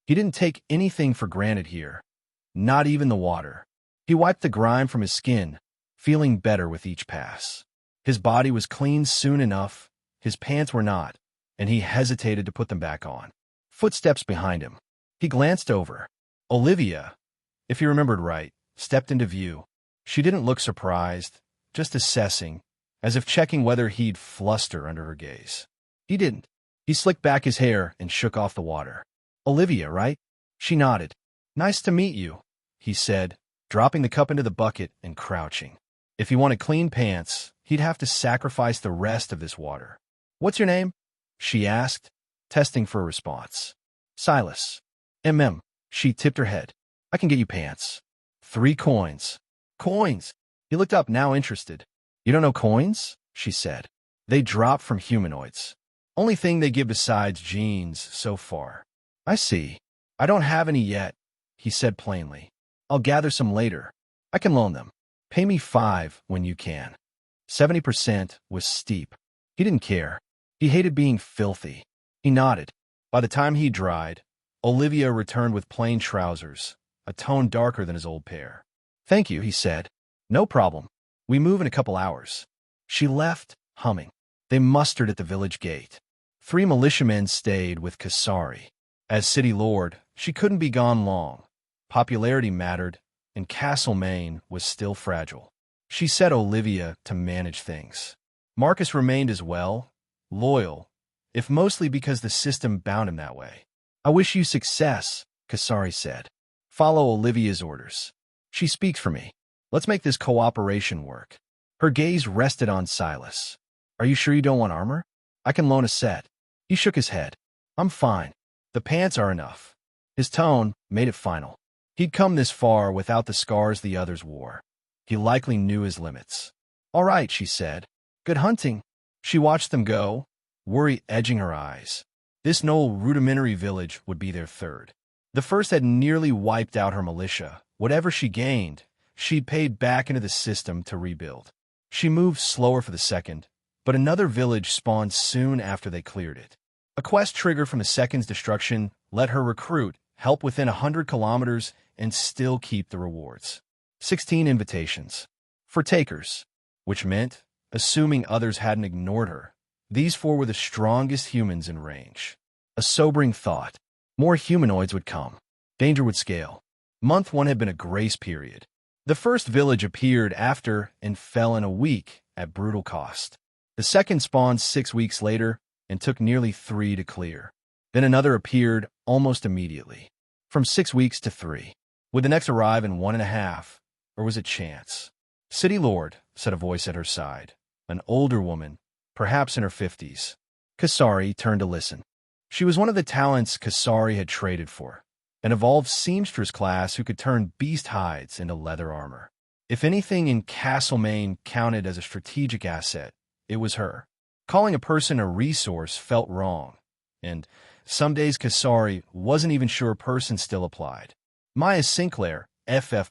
He didn't take anything for granted here, not even the water. He wiped the grime from his skin, feeling better with each pass. His body was clean soon enough, his pants were not, and he hesitated to put them back on. Footsteps behind him. He glanced over. Olivia, if he remembered right, stepped into view. She didn't look surprised, just assessing, as if checking whether he'd fluster under her gaze. He didn't. He slicked back his hair and shook off the water. Olivia, right? She nodded. Nice to meet you, he said, dropping the cup into the bucket and crouching. If he wanted clean pants, he'd have to sacrifice the rest of this water. What's your name? She asked, testing for a response. Sylas. She tipped her head. I can get you pants. 3 coins. Coins! He looked up, now interested. You don't know coins? She said. They drop from humanoids. Only thing they give besides jeans so far. I see. I don't have any yet, he said plainly. I'll gather some later. I can loan them. Pay me 5 when you can. 70% was steep. He didn't care. He hated being filthy. He nodded. By the time he dried, Olivia returned with plain trousers, a tone darker than his old pair. Thank you, he said. No problem. We move in a couple hours. She left, humming. They mustered at the village gate. 3 militiamen stayed with Kasari. As city lord, she couldn't be gone long. Popularity mattered, and Castlemaine was still fragile. She set Olivia to manage things. Marcus remained as well, loyal, if mostly because the system bound him that way. I wish you success, Kasari said. Follow Olivia's orders. She speaks for me. Let's make this cooperation work. Her gaze rested on Sylas. Are you sure you don't want armor? I can loan a set. He shook his head. I'm fine. The pants are enough. His tone made it final. He'd come this far without the scars the others wore. He likely knew his limits. All right, she said. Good hunting. She watched them go, worry edging her eyes. This no rudimentary village would be their third. The first had nearly wiped out her militia. Whatever she gained, she'd paid back into the system to rebuild. She moved slower for the second, but another village spawned soon after they cleared it. A quest trigger from the second's destruction let her recruit, help within 100 kilometers, and still keep the rewards. 16 invitations. For takers. Which meant, assuming others hadn't ignored her, these 4 were the strongest humans in range. A sobering thought. More humanoids would come. Danger would scale. Month 1 had been a grace period. The first village appeared after and fell in a week at brutal cost. The second spawned 6 weeks later and took nearly 3 to clear. Then another appeared almost immediately. From 6 weeks to 3. Would the next arrive in 1.5, or was it chance? City Lord, said a voice at her side. An older woman, perhaps in her 50s. Kasari turned to listen. She was one of the talents Kasari had traded for. An evolved seamstress class who could turn beast hides into leather armor. If anything in Castlemaine counted as a strategic asset, it was her. Calling a person a resource felt wrong, and some days Kasari wasn't even sure a person still applied. Maya Sinclair, FF+.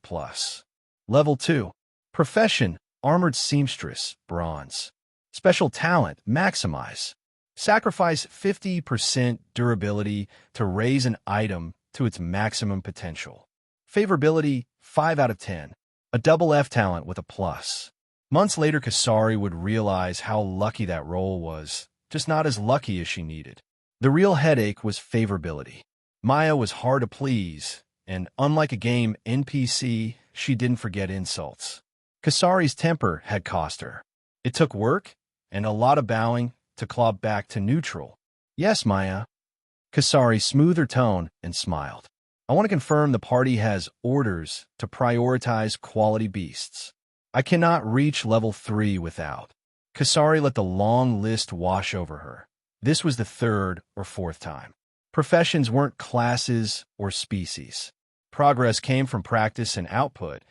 Level 2. Profession, Armored Seamstress, Bronze. Special Talent, Maximize. Sacrifice 50% durability to raise an item to its maximum potential. Favorability, 5 out of 10. A double F talent with a plus. Months later, Kasari would realize how lucky that role was, just not as lucky as she needed. The real headache was favorability. Maya was hard to please, and unlike a game NPC, she didn't forget insults. Kasari's temper had cost her. It took work, and a lot of bowing, to claw back to neutral. Yes, Maya. Kasari smoothed her tone and smiled. I want to confirm the party has orders to prioritize quality beasts. I cannot reach level 3 without. Kasari let the long list wash over her. This was the 3rd or 4th time. Professions weren't classes or species. Progress came from practice and output,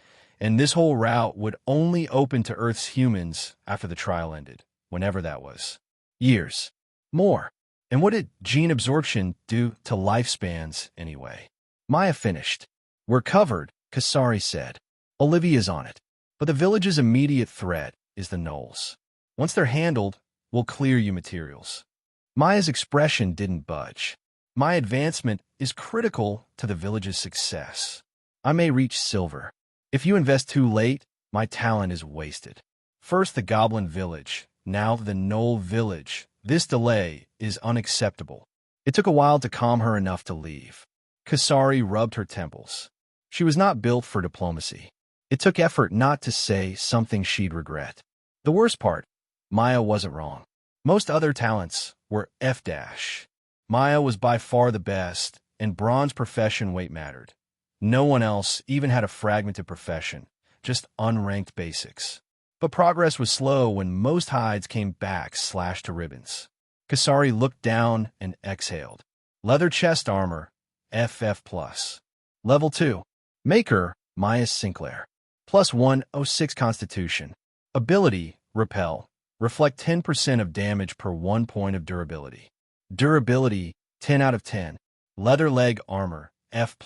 and this whole route would only open to Earth's humans after the trial ended, whenever that was. Years. More. And what did gene absorption do to lifespans, anyway? Maya finished. We're covered, Kasari said. Olivia's on it. But the village's immediate threat is the gnolls. Once they're handled, we'll clear you materials. Maya's expression didn't budge. My advancement is critical to the village's success. I may reach silver. If you invest too late, my talent is wasted. First the Goblin Village, now the Knoll Village. This delay is unacceptable. It took a while to calm her enough to leave. Kasari rubbed her temples. She was not built for diplomacy. It took effort not to say something she'd regret. The worst part, Maya wasn't wrong. Most other talents were F-. Maya was by far the best, and bronze profession weight mattered. No one else even had a fragmented profession, just unranked basics. But progress was slow when most hides came back slashed to ribbons. Kasari looked down and exhaled. Leather chest armor, FF+. Level 2. Maker, Maya Sinclair. Plus 106 Constitution. Ability, Repel. Reflect 10% of damage per 1 point of durability. Durability, 10 out of 10. Leather leg armor, F+.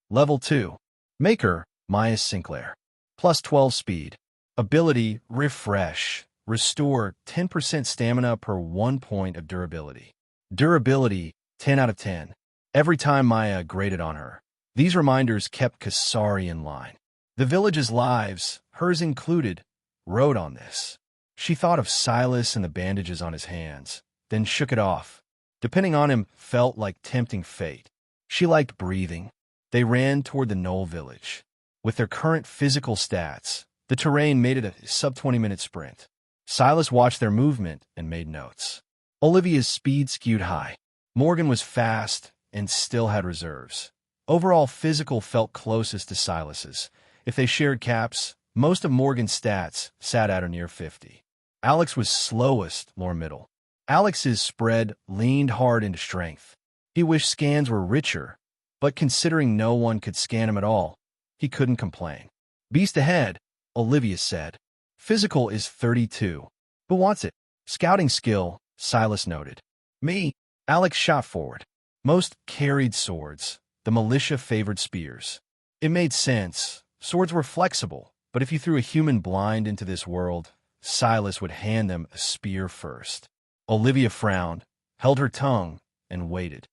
Level 2. Maker, Maya Sinclair. Plus 12 speed. Ability, Refresh. Restore 10% stamina per 1 point of durability. Durability, 10 out of 10. Every time Maya graded on her, these reminders kept Kasari in line. The village's lives, hers included, rode on this. She thought of Sylas and the bandages on his hands, then shook it off. Depending on him felt like tempting fate. She liked breathing. They ran toward the Knoll Village. With their current physical stats, the terrain made it a sub-20-minute sprint. Sylas watched their movement and made notes. Olivia's speed skewed high. Morgan was fast and still had reserves. Overall physical felt closest to Sylas's. If they shared caps, most of Morgan's stats sat at or near 50. Alex was slowest, lower middle. Alex's spread leaned hard into strength. He wished scans were richer, but considering no one could scan him at all, he couldn't complain. Beast ahead, Olivia said. Physical is 32. Who wants it? Scouting skill, Sylas noted. Me. Alex shot forward. Most carried swords. The militia favored spears. It made sense. Swords were flexible, but if you threw a human blind into this world, Sylas would hand them a spear first. Olivia frowned, held her tongue, and waited.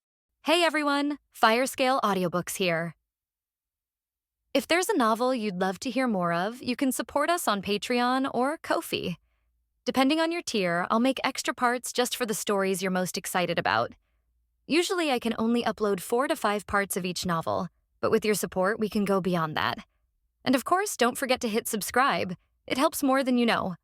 Hey everyone, Firescale Audiobooks here. If there's a novel you'd love to hear more of, you can support us on Patreon or Ko-fi. Depending on your tier, I'll make extra parts just for the stories you're most excited about. Usually I can only upload 4 to 5 parts of each novel, but with your support we can go beyond that. And of course, don't forget to hit subscribe. It helps more than you know.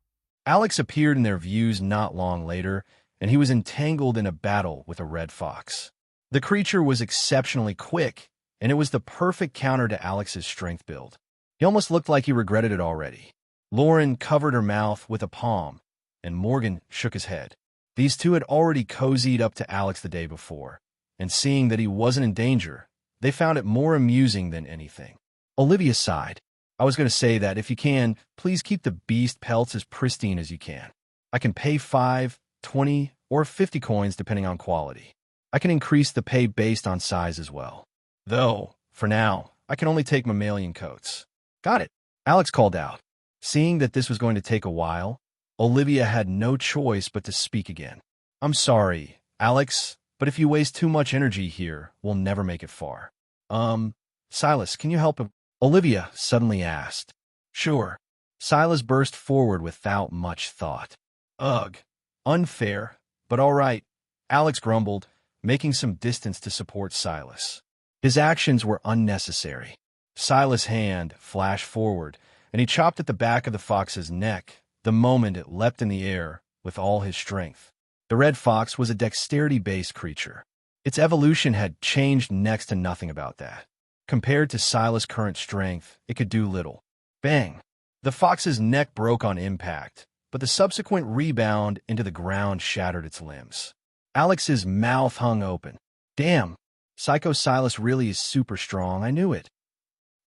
Alex appeared in their views not long later, and he was entangled in a battle with a red fox. The creature was exceptionally quick, and it was the perfect counter to Alex's strength build. He almost looked like he regretted it already. Lauren covered her mouth with a palm, and Morgan shook his head. These two had already cozied up to Alex the day before, and seeing that he wasn't in danger, they found it more amusing than anything. Olivia sighed. I was going to say that if you can, please keep the beast pelts as pristine as you can. I can pay 5, 20, or 50 coins depending on quality. I can increase the pay based on size as well. Though, for now, I can only take mammalian coats. Got it, Alex called out. Seeing that this was going to take a while, Olivia had no choice but to speak again. I'm sorry, Alex, but if you waste too much energy here, we'll never make it far. Sylas, can you help him? Olivia suddenly asked. Sure. Sylas burst forward without much thought. Ugh, unfair, but all right, Alex grumbled, making some distance to support Sylas. His actions were unnecessary. Sylas' hand flashed forward, and he chopped at the back of the fox's neck the moment it leapt in the air with all his strength. The red fox was a dexterity-based creature. Its evolution had changed next to nothing about that. Compared to Sylas' current strength, it could do little. Bang! The fox's neck broke on impact, but the subsequent rebound into the ground shattered its limbs. Alex's mouth hung open. Damn! Psycho Sylas really is super strong, I knew it.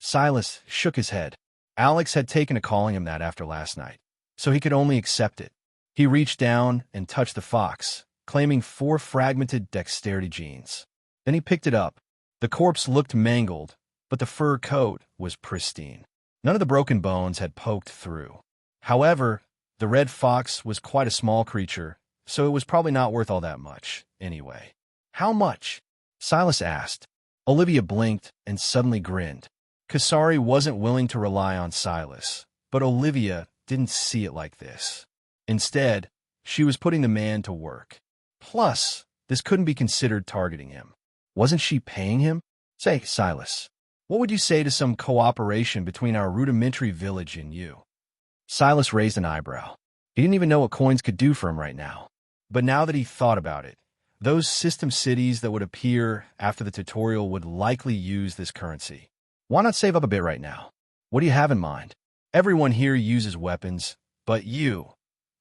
Sylas shook his head. Alex had taken to calling him that after last night, so he could only accept it. He reached down and touched the fox, claiming 4 fragmented dexterity genes. Then he picked it up. The corpse looked mangled, but the fur coat was pristine. None of the broken bones had poked through. However, the red fox was quite a small creature, so it was probably not worth all that much, anyway. How much? Sylas asked. Olivia blinked and suddenly grinned. Kasari wasn't willing to rely on Sylas, but Olivia didn't see it like this. Instead, she was putting the man to work. Plus, this couldn't be considered targeting him. Wasn't she paying him? Say, Sylas, what would you say to some cooperation between our rudimentary village and you? Sylas raised an eyebrow. He didn't even know what coins could do for him right now. But now that he thought about it, those system cities that would appear after the tutorial would likely use this currency. Why not save up a bit right now? What do you have in mind? Everyone here uses weapons, but you.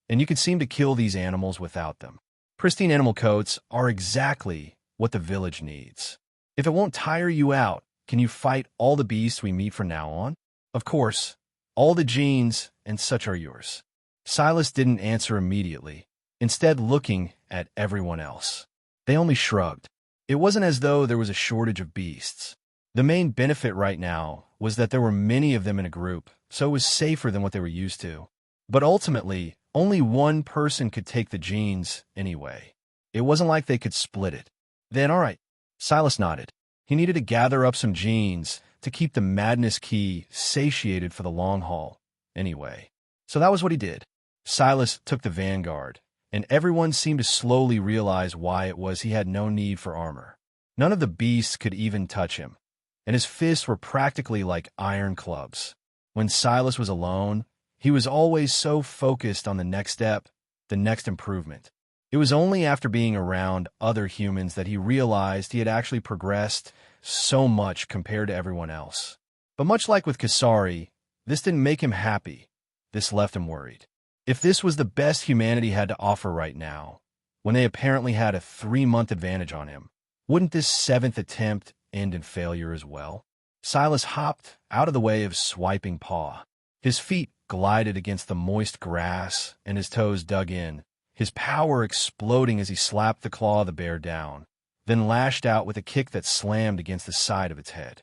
And you can seem to kill these animals without them. Pristine animal coats are exactly what the village needs. If it won't tire you out, can you fight all the beasts we meet from now on? Of course, all the genes and such are yours. Sylas didn't answer immediately, instead looking at everyone else. They only shrugged. It wasn't as though there was a shortage of beasts. The main benefit right now was that there were many of them in a group, so it was safer than what they were used to. But ultimately, only one person could take the genes anyway. It wasn't like they could split it. Then, all right, Sylas nodded. He needed to gather up some genes to keep the madness key satiated for the long haul anyway. So that was what he did. Sylas took the vanguard, and everyone seemed to slowly realize why it was he had no need for armor. None of the beasts could even touch him, and his fists were practically like iron clubs. When Sylas was alone, he was always so focused on the next step, the next improvement. It was only after being around other humans that he realized he had actually progressed so much compared to everyone else. But much like with Kasari, this didn't make him happy. This left him worried. If this was the best humanity had to offer right now, when they apparently had a 3-month advantage on him, wouldn't this 7th attempt end in failure as well? Sylas hopped out of the way of swiping paw. His feet glided against the moist grass, and his toes dug in, his power exploding as he slapped the claw of the bear down, then lashed out with a kick that slammed against the side of its head.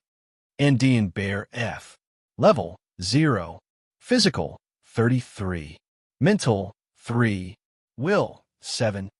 Andean Bear F. Level 0. Physical 33. Mental 3. Will 7.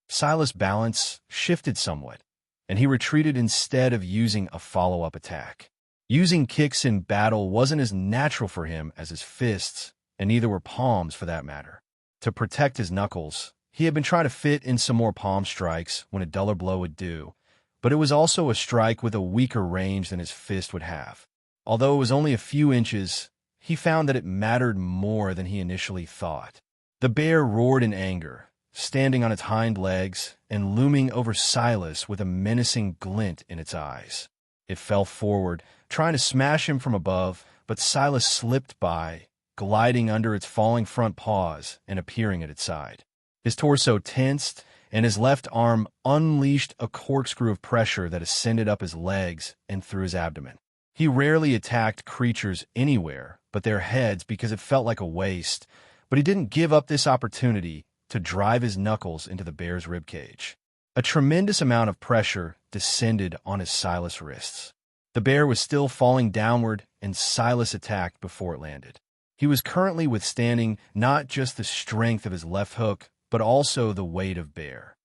Sylas' balance shifted somewhat, and he retreated instead of using a follow-up attack. Using kicks in battle wasn't as natural for him as his fists, and neither were palms for that matter. To protect his knuckles, he had been trying to fit in some more palm strikes when a duller blow would do, but it was also a strike with a weaker range than his fist would have. Although it was only a few inches, he found that it mattered more than he initially thought. The bear roared in anger, standing on its hind legs and looming over Sylas with a menacing glint in its eyes. It fell forward, trying to smash him from above, but Sylas slipped by, gliding under its falling front paws and appearing at its side. His torso tensed, and his left arm unleashed a corkscrew of pressure that ascended up his legs and through his abdomen. He rarely attacked creatures anywhere but their heads because it felt like a waste, but he didn't give up this opportunity to drive his knuckles into the bear's ribcage. A tremendous amount of pressure descended on his Sylas wrists. The bear was still falling downward, and Sylas attacked before it landed. He was currently withstanding not just the strength of his left hook, but also the weight of bear.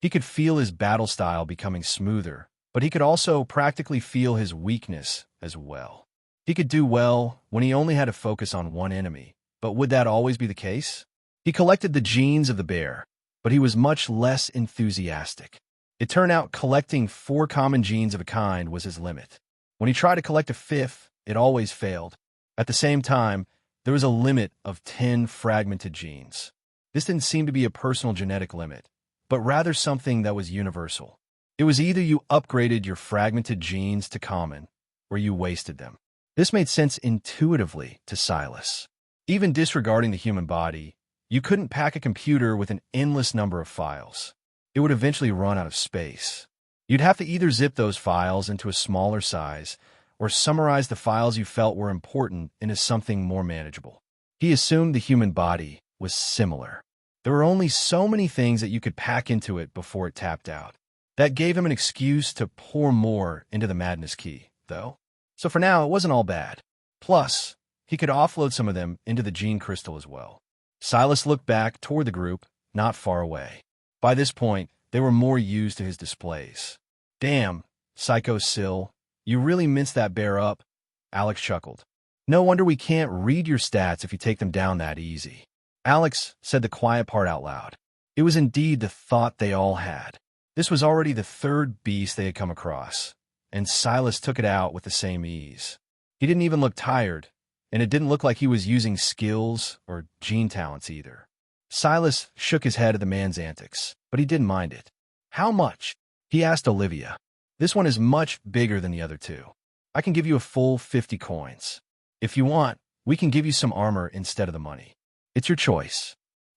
He could feel his battle style becoming smoother, but he could also practically feel his weakness as well. He could do well when he only had to focus on one enemy, but would that always be the case? He collected the genes of the bear, but he was much less enthusiastic. It turned out collecting 4 common genes of a kind was his limit. When he tried to collect a 5th, it always failed. At the same time, there was a limit of 10 fragmented genes. This didn't seem to be a personal genetic limit, but rather something that was universal. It was either you upgraded your fragmented genes to common, or you wasted them. This made sense intuitively to Sylas. Even disregarding the human body, you couldn't pack a computer with an endless number of files. It would eventually run out of space. You'd have to either zip those files into a smaller size or summarize the files you felt were important into something more manageable. He assumed the human body was similar. There were only so many things that you could pack into it before it tapped out. That gave him an excuse to pour more into the madness key, though. So for now, it wasn't all bad. Plus, he could offload some of them into the gene crystal as well. Sylas looked back toward the group, not far away. By this point, they were more used to his displays. Damn, Psycho Syl, you really minced that bear up, Alex chuckled. No wonder we can't read your stats if you take them down that easy. Alex said the quiet part out loud. It was indeed the thought they all had. This was already the third beast they had come across, and Sylas took it out with the same ease. He didn't even look tired, and it didn't look like he was using skills or gene talents either. Sylas shook his head at the man's antics, but he didn't mind it. How much? He asked Olivia. This one is much bigger than the other two. I can give you a full 50 coins. If you want, we can give you some armor instead of the money. It's your choice.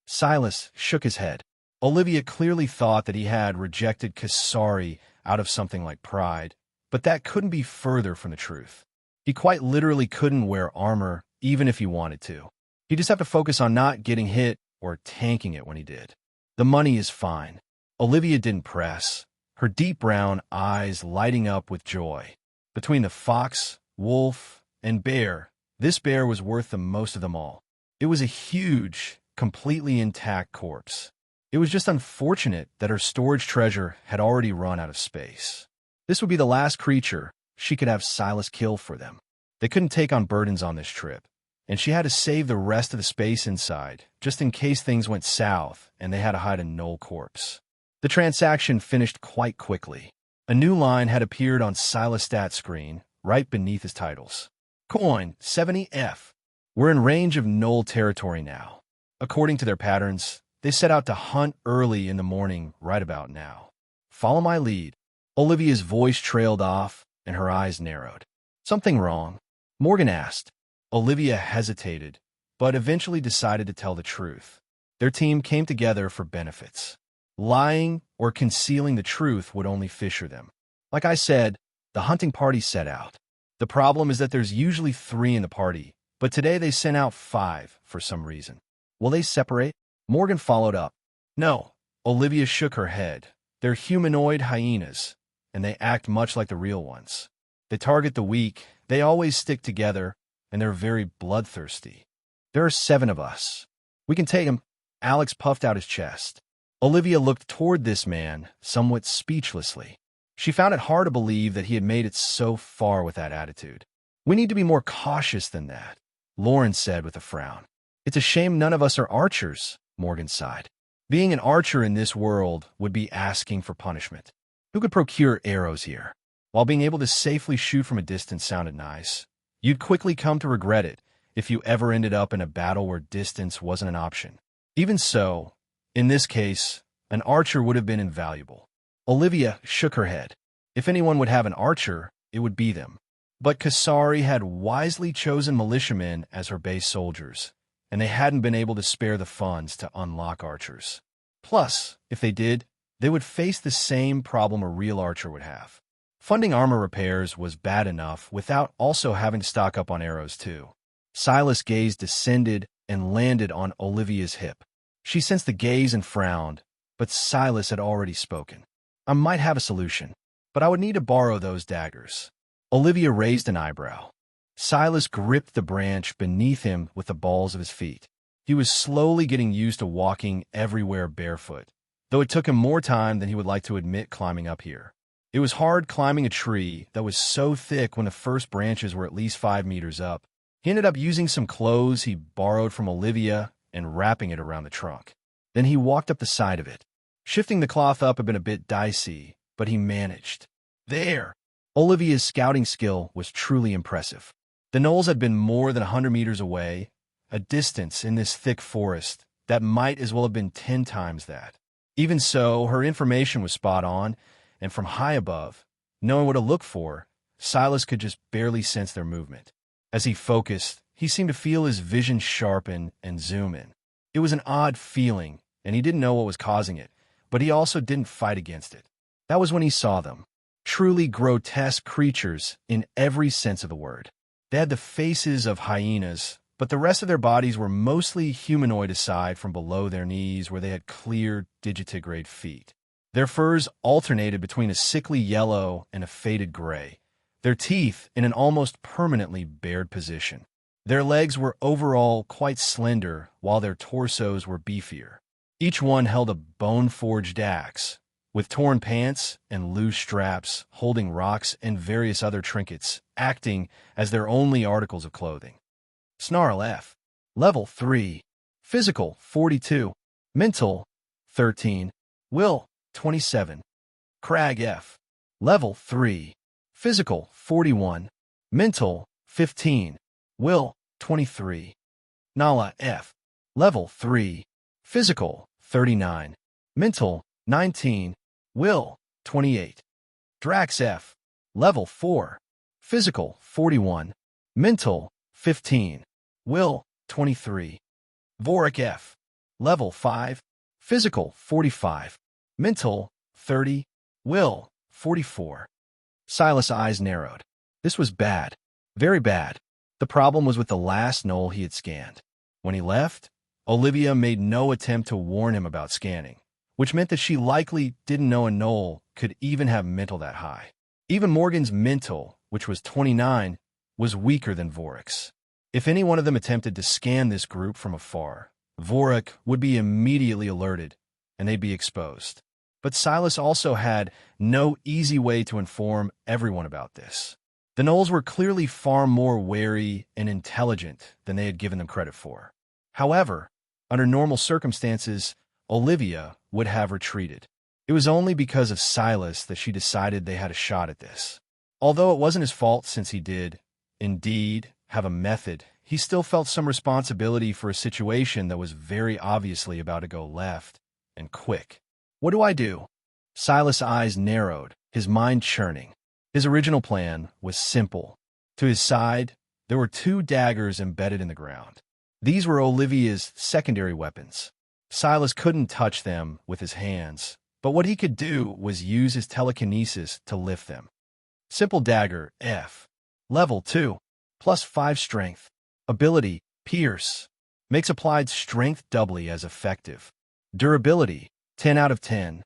Sylas shook his head. Olivia clearly thought that he had rejected Kasari out of something like pride, but that couldn't be further from the truth. He quite literally couldn't wear armor even if he wanted to. He'd just have to focus on not getting hit or tanking it when he did. The money is fine. Olivia didn't press, her deep brown eyes lighting up with joy. Between the fox, wolf, and bear, this bear was worth the most of them all. It was a huge, completely intact corpse. It was just unfortunate that her storage treasure had already run out of space. This would be the last creature she could have Sylas kill for them. They couldn't take on burdens on this trip, and she had to save the rest of the space inside, just in case things went south and they had to hide a null corpse. The transaction finished quite quickly. A new line had appeared on Sylas' stat screen, right beneath his titles. Coin 70F. We're in range of null territory now. According to their patterns, they set out to hunt early in the morning right about now. Follow my lead. Olivia's voice trailed off, and her eyes narrowed. Something wrong? Morgan asked. Olivia hesitated, but eventually decided to tell the truth. Their team came together for benefits. Lying or concealing the truth would only fisher them. Like I said, the hunting party set out. The problem is that there's usually 3 in the party, but today they sent out 5 for some reason. Will they separate? Morgan followed up. No. Olivia shook her head. They're humanoid hyenas, and they act much like the real ones. They target the weak, they always stick together, and they're very bloodthirsty. There are 7 of us. We can take them. Alex puffed out his chest. Olivia looked toward this man, somewhat speechlessly. She found it hard to believe that he had made it so far with that attitude. We need to be more cautious than that, Lauren said with a frown. It's a shame none of us are archers, Morgan sighed. Being an archer in this world would be asking for punishment. Who could procure arrows here? While being able to safely shoot from a distance sounded nice, you'd quickly come to regret it if you ever ended up in a battle where distance wasn't an option. Even so, in this case, an archer would have been invaluable. Olivia shook her head. If anyone would have an archer, it would be them. But Kasari had wisely chosen militiamen as her base soldiers, and they hadn't been able to spare the funds to unlock archers. Plus, if they did, they would face the same problem a real archer would have. Funding armor repairs was bad enough without also having to stock up on arrows too. Sylas' gaze descended and landed on Olivia's hip. She sensed the gaze and frowned, but Sylas had already spoken. I might have a solution, but I would need to borrow those daggers. Olivia raised an eyebrow. Sylas gripped the branch beneath him with the balls of his feet. He was slowly getting used to walking everywhere barefoot, though it took him more time than he would like to admit climbing up here. It was hard climbing a tree that was so thick when the first branches were at least 5 meters up. He ended up using some clothes he borrowed from Olivia and wrapping it around the trunk. Then he walked up the side of it. Shifting the cloth up had been a bit dicey, but he managed. There! Olivia's scouting skill was truly impressive. The knolls had been more than 100 meters away, a distance in this thick forest that might as well have been 10 times that. Even so, her information was spot on, and from high above, knowing what to look for, Sylas could just barely sense their movement. As he focused, he seemed to feel his vision sharpen and zoom in. It was an odd feeling, and he didn't know what was causing it, but he also didn't fight against it. That was when he saw them. Truly grotesque creatures in every sense of the word. They had the faces of hyenas, but the rest of their bodies were mostly humanoid aside from below their knees where they had clear digitigrade feet. Their furs alternated between a sickly yellow and a faded gray, their teeth in an almost permanently bared position. Their legs were overall quite slender, while their torsos were beefier. Each one held a bone-forged axe, with torn pants and loose straps, holding rocks and various other trinkets, acting as their only articles of clothing. Snarl F. Level 3. Physical, 42. Mental, 13. Will, 27. Crag F. Level 3. Physical, 41. Mental, 15. Will, 23. Nala F. Level 3. Physical, 39. Mental, 19. Will, 28. Drax F. Level 4. Physical, 41. Mental, 15. Will, 23. Vorik F. Level 5. Physical, 45. Mental, 30. Will, 44. Sylas' eyes narrowed. This was bad. Very bad. The problem was with the last gnoll he had scanned. When he left, Olivia made no attempt to warn him about scanning, which meant that she likely didn't know a gnoll could even have mental that high. Even Morgan's mental, which was 29, was weaker than Vorik's. If any one of them attempted to scan this group from afar, Vorik would be immediately alerted, and they'd be exposed. But Sylas also had no easy way to inform everyone about this. The gnolls were clearly far more wary and intelligent than they had given them credit for. However, under normal circumstances, Olivia would have retreated. It was only because of Sylas that she decided they had a shot at this. Although it wasn't his fault since he did, indeed, have a method, he still felt some responsibility for a situation that was very obviously about to go left, and quick. What do I do? Sylas' eyes narrowed, his mind churning. His original plan was simple. To his side, there were 2 daggers embedded in the ground. These were Olivia's secondary weapons. Sylas couldn't touch them with his hands, but what he could do was use his telekinesis to lift them. Simple dagger, F. Level 2. Plus 5 strength. Ability, Pierce. Makes applied strength doubly as effective. Durability, 10 out of 10.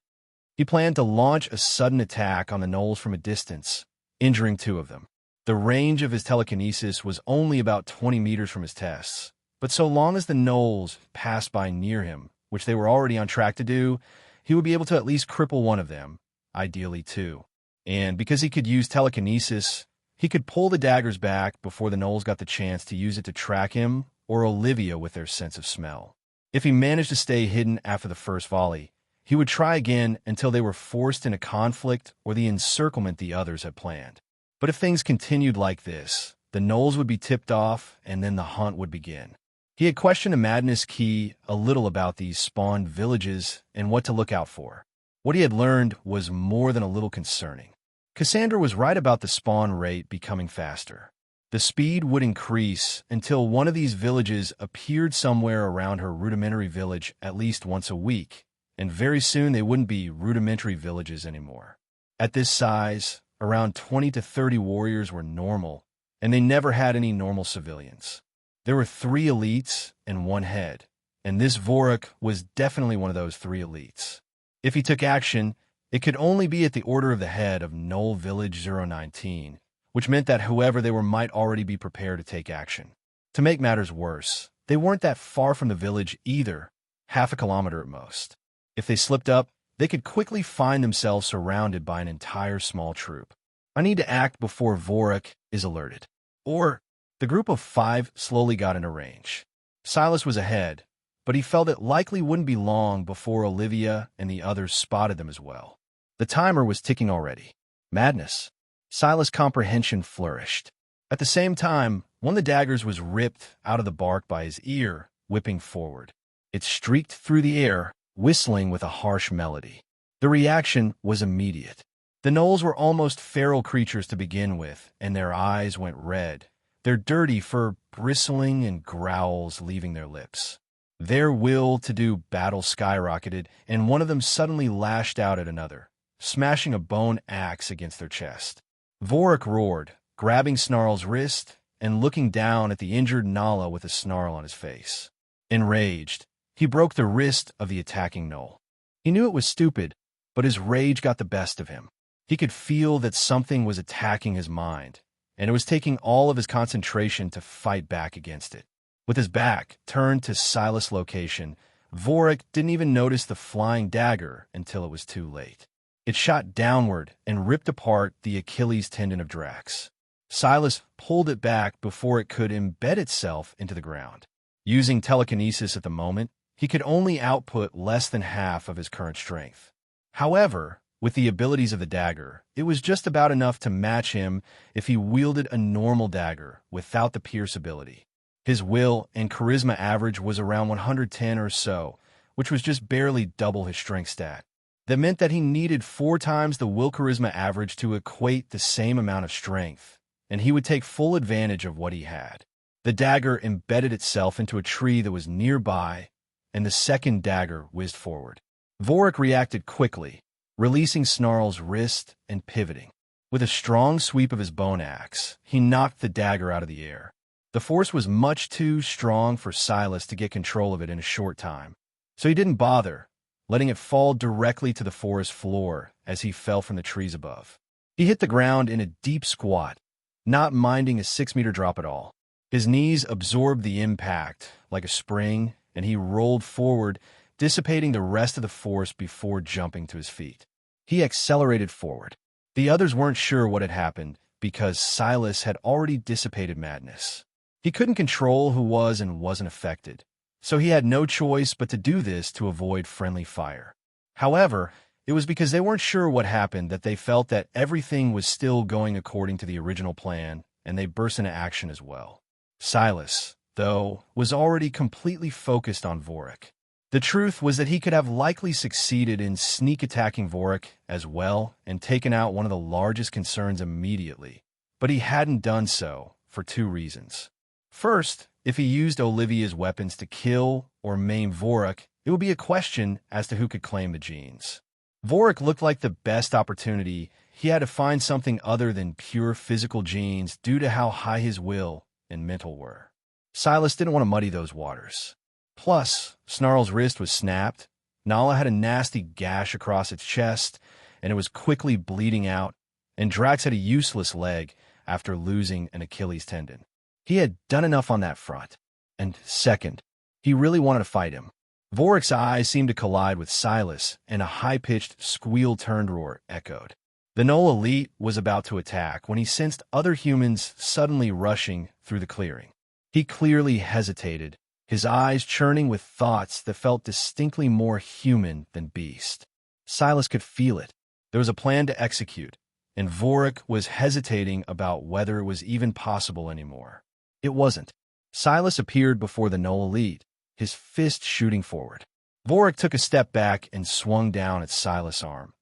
He planned to launch a sudden attack on the gnolls from a distance, injuring 2 of them. The range of his telekinesis was only about 20 meters from his tests, but so long as the gnolls passed by near him, which they were already on track to do, he would be able to at least cripple one of them, ideally 2. And because he could use telekinesis, he could pull the daggers back before the gnolls got the chance to use it to track him or Olivia with their sense of smell. If he managed to stay hidden after the first volley, he would try again until they were forced in a conflict or the encirclement the others had planned. But if things continued like this, the gnolls would be tipped off and then the hunt would begin. He had questioned a Madness Key a little about these spawned villages and what to look out for. What he had learned was more than a little concerning. Cassandra was right about the spawn rate becoming faster. The speed would increase until one of these villages appeared somewhere around her rudimentary village at least once a week, and very soon they wouldn't be rudimentary villages anymore. At this size, around 20 to 30 warriors were normal, and they never had any normal civilians. There were 3 elites and 1 head, and this Vorik was definitely one of those 3 elites. If he took action, it could only be at the order of the head of Gnoll Village 019, which meant that whoever they were might already be prepared to take action. To make matters worse, they weren't that far from the village either, half a kilometer at most. If they slipped up, they could quickly find themselves surrounded by an entire small troop. I need to act before Vorik is alerted. Or, the group of 5 slowly got into range. Sylas was ahead, but he felt it likely wouldn't be long before Olivia and the others spotted them as well. The timer was ticking already. Madness. Sylas' comprehension flourished. At the same time, one of the daggers was ripped out of the bark by his ear, whipping forward. It streaked through the air, whistling with a harsh melody. The reaction was immediate. The gnolls were almost feral creatures to begin with, and their eyes went red, their dirty fur bristling and growls leaving their lips. Their will to do battle skyrocketed, and one of them suddenly lashed out at another, smashing a bone axe against their chest. Vorik roared, grabbing Snarl's wrist and looking down at the injured Nala with a snarl on his face. Enraged, he broke the wrist of the attacking gnoll. He knew it was stupid, but his rage got the best of him. He could feel that something was attacking his mind, and it was taking all of his concentration to fight back against it. With his back turned to Sylas' location, Vorik didn't even notice the flying dagger until it was too late. It shot downward and ripped apart the Achilles tendon of Drax. Sylas pulled it back before it could embed itself into the ground. Using telekinesis at the moment, he could only output less than half of his current strength. However, with the abilities of the dagger, it was just about enough to match him if he wielded a normal dagger without the pierce ability. His will and charisma average was around 110 or so, which was just barely double his strength stat. That meant that he needed 4 times the will charisma average to equate the same amount of strength, and he would take full advantage of what he had. The dagger embedded itself into a tree that was nearby, and the second dagger whizzed forward. Vorik reacted quickly, releasing Snarl's wrist and pivoting. With a strong sweep of his bone axe, he knocked the dagger out of the air. The force was much too strong for Sylas to get control of it in a short time, so he didn't bother, letting it fall directly to the forest floor as he fell from the trees above. He hit the ground in a deep squat, not minding a 6-meter drop at all. His knees absorbed the impact like a spring, and he rolled forward, dissipating the rest of the force before jumping to his feet. He accelerated forward. The others weren't sure what had happened because Sylas had already dissipated madness. He couldn't control who was and wasn't affected, so he had no choice but to do this to avoid friendly fire. However, it was because they weren't sure what happened that they felt that everything was still going according to the original plan, and they burst into action as well. Sylas, though, was already completely focused on Vorik. The truth was that he could have likely succeeded in sneak attacking Vorik as well and taken out one of the largest concerns immediately, but he hadn't done so for 2 reasons. First, if he used Olivia's weapons to kill or maim Vorik, it would be a question as to who could claim the genes. Vorik looked like the best opportunity. He had to find something other than pure physical genes due to how high his will and mental were. Sylas didn't want to muddy those waters. Plus, Snarl's wrist was snapped, Nala had a nasty gash across its chest, and it was quickly bleeding out, and Drax had a useless leg after losing an Achilles tendon. He had done enough on that front. And second, he really wanted to fight him. Vorik's eyes seemed to collide with Sylas, and a high-pitched squeal-turned roar echoed. The Null Elite was about to attack when he sensed other humans suddenly rushing through the clearing. He clearly hesitated, his eyes churning with thoughts that felt distinctly more human than beast. Sylas could feel it. There was a plan to execute, and Vorik was hesitating about whether it was even possible anymore. It wasn't. Sylas appeared before the Null Elite, his fist shooting forward. Vorik took a step back and swung down at Sylas' arm,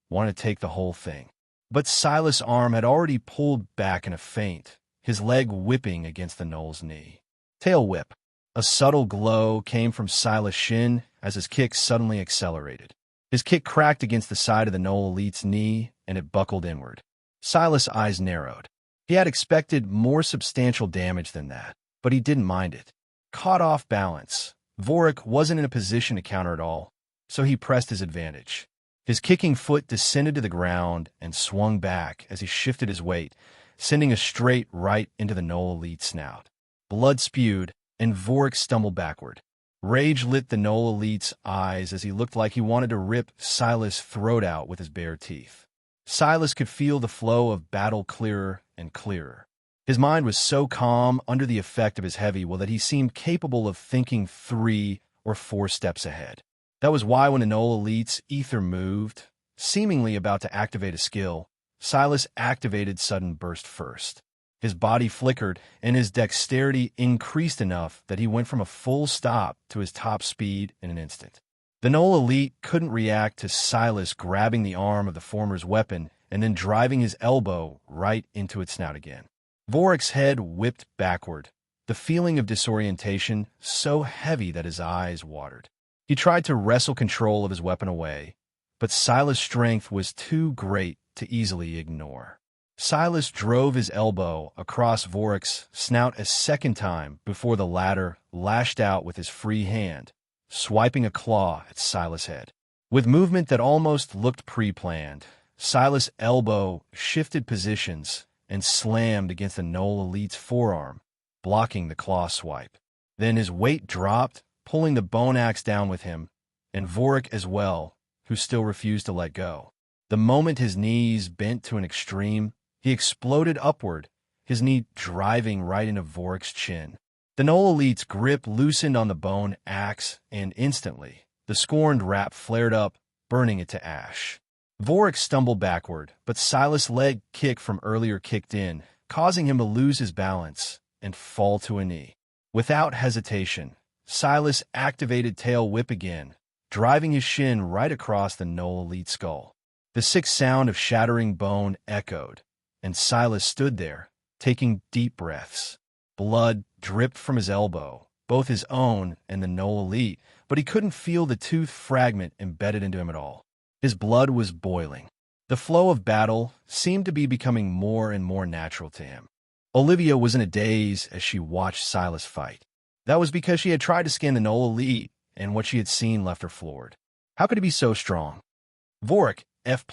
wanted to take the whole thing. But Sylas' arm had already pulled back in a feint, his leg whipping against the Null's knee. Tail whip. A subtle glow came from Sylas' shin as his kick suddenly accelerated. His kick cracked against the side of the Null Elite's knee, and it buckled inward. Sylas' eyes narrowed. He had expected more substantial damage than that, but he didn't mind it. Caught off balance, Vorik wasn't in a position to counter at all, so he pressed his advantage. His kicking foot descended to the ground and swung back as he shifted his weight, sending a straight right into the Null Elite's snout. Blood spewed, and Vorik stumbled backward. Rage lit the Null Elite's eyes as he looked like he wanted to rip Sylas' throat out with his bare teeth. Sylas could feel the flow of battle clearer and clearer. His mind was so calm under the effect of his heavy will that he seemed capable of thinking 3 or 4 steps ahead. That was why when the Null Elite's ether moved, seemingly about to activate a skill, Sylas activated Sudden Burst first. His body flickered, and his dexterity increased enough that he went from a full stop to his top speed in an instant. The Null Elite couldn't react to Sylas grabbing the arm of the former's weapon and then driving his elbow right into its snout again. Vorik's head whipped backward, the feeling of disorientation so heavy that his eyes watered. He tried to wrestle control of his weapon away, but Sylas' strength was too great to easily ignore. Sylas drove his elbow across Vorik's snout a second time before the latter lashed out with his free hand, swiping a claw at Sylas' head. With movement that almost looked pre-planned, Sylas' elbow shifted positions and slammed against the Null Elite's forearm, blocking the claw swipe. Then his weight dropped, pulling the bone axe down with him, and Vorik as well, who still refused to let go. The moment his knees bent to an extreme, he exploded upward, his knee driving right into Vorik's chin. The Gnoll Elite's grip loosened on the bone axe, and instantly, the scorned wrap flared up, burning it to ash. Vorik stumbled backward, but Sylas' leg kick from earlier kicked in, causing him to lose his balance and fall to a knee. Without hesitation, Sylas activated Tail Whip again, driving his shin right across the Gnoll Elite's skull. The sick sound of shattering bone echoed, and Sylas stood there, taking deep breaths. Blood dripped from his elbow, both his own and the Gnoll Elite, but he couldn't feel the tooth fragment embedded into him at all. His blood was boiling. The flow of battle seemed to be becoming more and more natural to him. Olivia was in a daze as she watched Sylas fight. That was because she had tried to scan the Gnoll Elite, and what she had seen left her floored. How could he be so strong? Vorik, F+.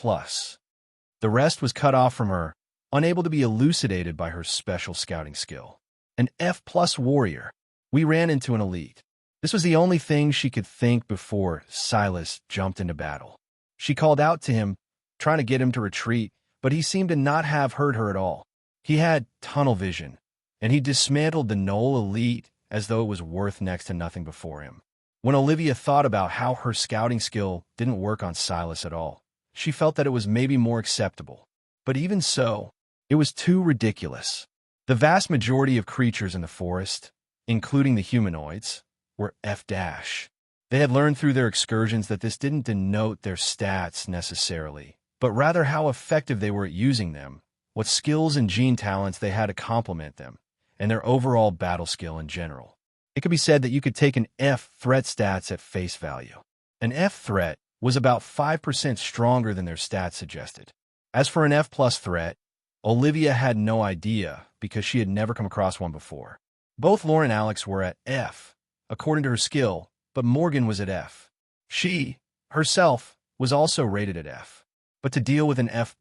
The rest was cut off from her, unable to be elucidated by her special scouting skill. An F+ warrior. We ran into an elite. This was the only thing she could think before Sylas jumped into battle. She called out to him, trying to get him to retreat, but he seemed to not have heard her at all. He had tunnel vision, and he dismantled the Gnoll Elite as though it was worth next to nothing before him. When Olivia thought about how her scouting skill didn't work on Sylas at all, she felt that it was maybe more acceptable. But even so, it was too ridiculous. The vast majority of creatures in the forest, including the humanoids, were F-. They had learned through their excursions that this didn't denote their stats necessarily, but rather how effective they were at using them, what skills and gene talents they had to complement them, and their overall battle skill in general. It could be said that you could take an F threat stats at face value. An F threat was about 5% stronger than their stats suggested. As for an F+ threat, Olivia had no idea because she had never come across one before. Both Laura and Alex were at F, according to her skill, but Morgan was at F. She, herself, was also rated at F. But to deal with an F+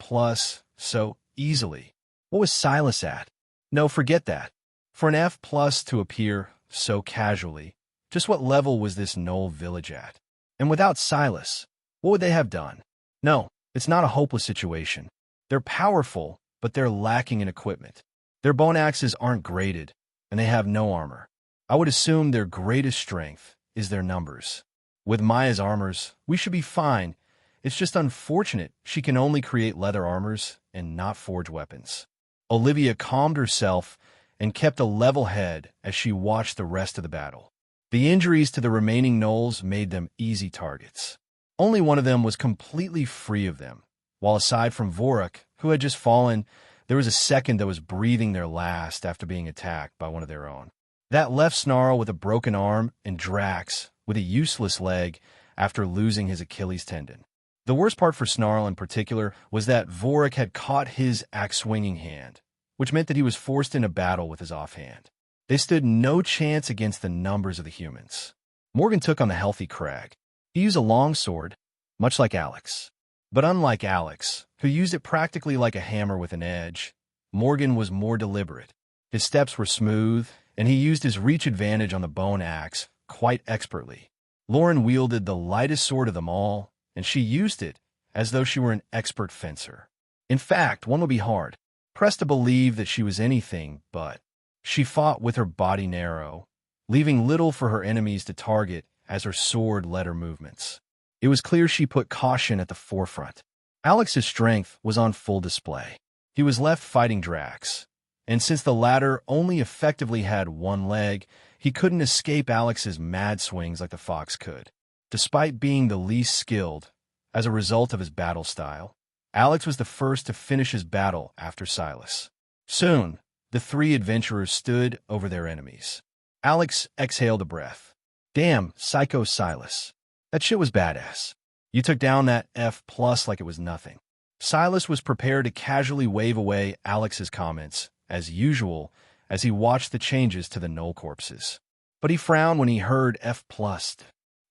so easily, what was Sylas at? No, forget that. For an F+ to appear so casually, just what level was this Gnoll village at? And without Sylas, what would they have done? No, it's not a hopeless situation. They're powerful, but they're lacking in equipment. Their bone axes aren't graded, and they have no armor. I would assume their greatest strength is their numbers. With Maya's armors, we should be fine. It's just unfortunate she can only create leather armors and not forge weapons. Olivia calmed herself and kept a level head as she watched the rest of the battle. The injuries to the remaining gnolls made them easy targets. Only one of them was completely free of them, while aside from Vorik, who had just fallen, there was a second that was breathing their last after being attacked by one of their own. That left Snarl with a broken arm and Drax with a useless leg after losing his Achilles tendon. The worst part for Snarl in particular was that Vorik had caught his axe-swinging hand, which meant that he was forced into battle with his offhand. They stood no chance against the numbers of the humans. Morgan took on the healthy Crag. He used a long sword, much like Alex. But unlike Alex, who used it practically like a hammer with an edge, Morgan was more deliberate. His steps were smooth, and he used his reach advantage on the bone axe quite expertly. Lauren wielded the lightest sword of them all, and she used it as though she were an expert fencer. In fact, one would be hard pressed to believe that she was anything but. She fought with her body narrow, leaving little for her enemies to target as her sword led her movements. It was clear she put caution at the forefront. Alex's strength was on full display. He was left fighting Drax, and since the latter only effectively had one leg, he couldn't escape Alex's mad swings like the fox could. Despite being the least skilled, as a result of his battle style, Alex was the first to finish his battle after Sylas. Soon, the three adventurers stood over their enemies. Alex exhaled a breath. Damn, Psycho Sylas. That shit was badass. You took down that F+ like it was nothing. Sylas was prepared to casually wave away Alex's comments, as usual, as he watched the changes to the gnoll corpses. But he frowned when he heard F+.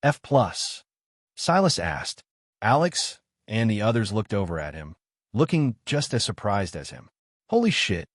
F+. Sylas asked. Alex and the others looked over at him, looking just as surprised as him. Holy shit,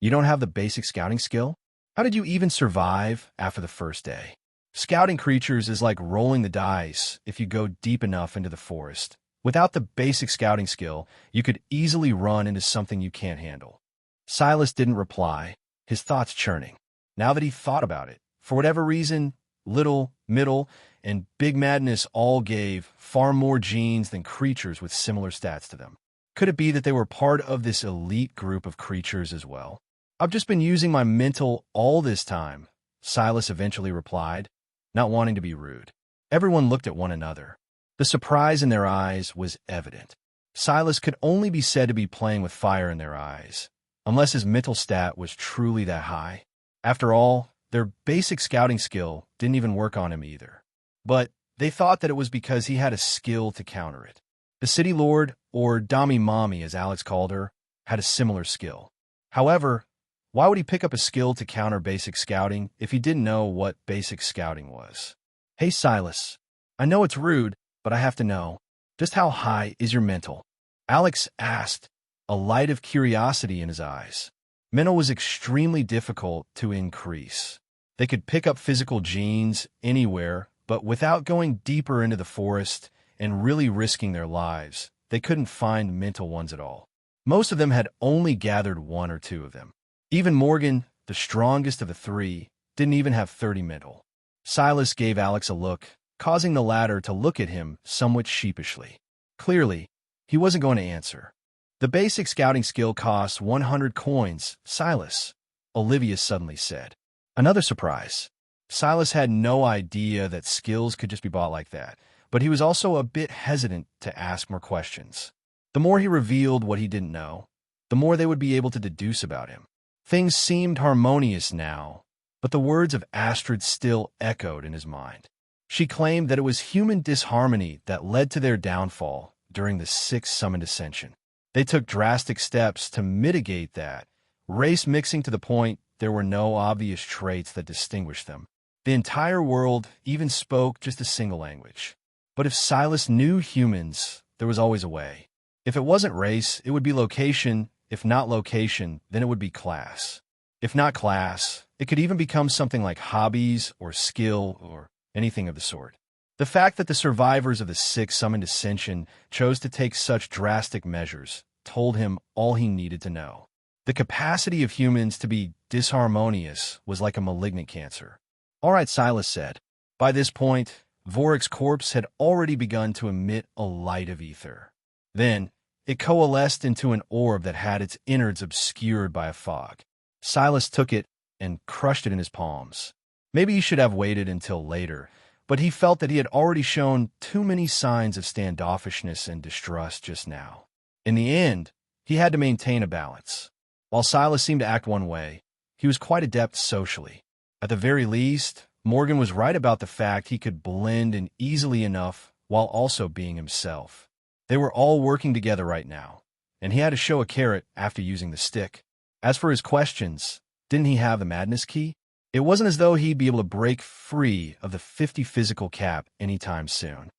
you don't have the basic scouting skill? How did you even survive after the first day? Scouting creatures is like rolling the dice if you go deep enough into the forest, Without the basic scouting skill, you could easily run into something you can't handle. Sylas didn't reply, his thoughts churning. Now that he thought about it, for whatever reason, Little, Middle, and Big Madness all gave far more genes than creatures with similar stats to them. Could it be that they were part of this elite group of creatures as well? I've just been using my mental all this time, Sylas eventually replied, not wanting to be rude. Everyone looked at one another. The surprise in their eyes was evident. Sylas could only be said to be playing with fire in their eyes, unless his mental stat was truly that high. After all, their basic scouting skill didn't even work on him either. But they thought that it was because he had a skill to counter it. The City Lord, or Dami Mommy as Alex called her, had a similar skill. However, why would he pick up a skill to counter basic scouting if he didn't know what basic scouting was? Hey Sylas, I know it's rude, but I have to know, just how high is your mental? Alex asked, a light of curiosity in his eyes. Mental was extremely difficult to increase. They could pick up physical genes anywhere, but without going deeper into the forest and really risking their lives, they couldn't find mental ones at all. Most of them had only gathered one or two of them. Even Morgan, the strongest of the three, didn't even have 30 mental. Sylas gave Alex a look, causing the latter to look at him somewhat sheepishly. Clearly, he wasn't going to answer. The basic scouting skill costs 100 coins, Sylas, Olivia suddenly said. Another surprise. Sylas had no idea that skills could just be bought like that, but he was also a bit hesitant to ask more questions. The more he revealed what he didn't know, the more they would be able to deduce about him. Things seemed harmonious now, but the words of Astrid still echoed in his mind. She claimed that it was human disharmony that led to their downfall during the 6th summoned Ascension. They took drastic steps to mitigate that, race mixing to the point there were no obvious traits that distinguished them. The entire world even spoke just a single language. But if Sylas knew humans, there was always a way. If it wasn't race, it would be location. If not location, then it would be class. If not class, it could even become something like hobbies or skill or anything of the sort. The fact that the survivors of the 6th summoned Ascension chose to take such drastic measures told him all he needed to know. The capacity of humans to be disharmonious was like a malignant cancer. All right, Sylas said. By this point, Vorik's corpse had already begun to emit a light of ether. Then, it coalesced into an orb that had its innards obscured by a fog. Sylas took it and crushed it in his palms. Maybe he should have waited until later, but he felt that he had already shown too many signs of standoffishness and distrust just now. In the end, he had to maintain a balance. While Sylas seemed to act one way, he was quite adept socially. At the very least, Morgan was right about the fact he could blend in easily enough while also being himself. They were all working together right now, and he had to show a carrot after using the stick. As for his questions, didn't he have the madness key? It wasn't as though he'd be able to break free of the 50 physical cap anytime soon.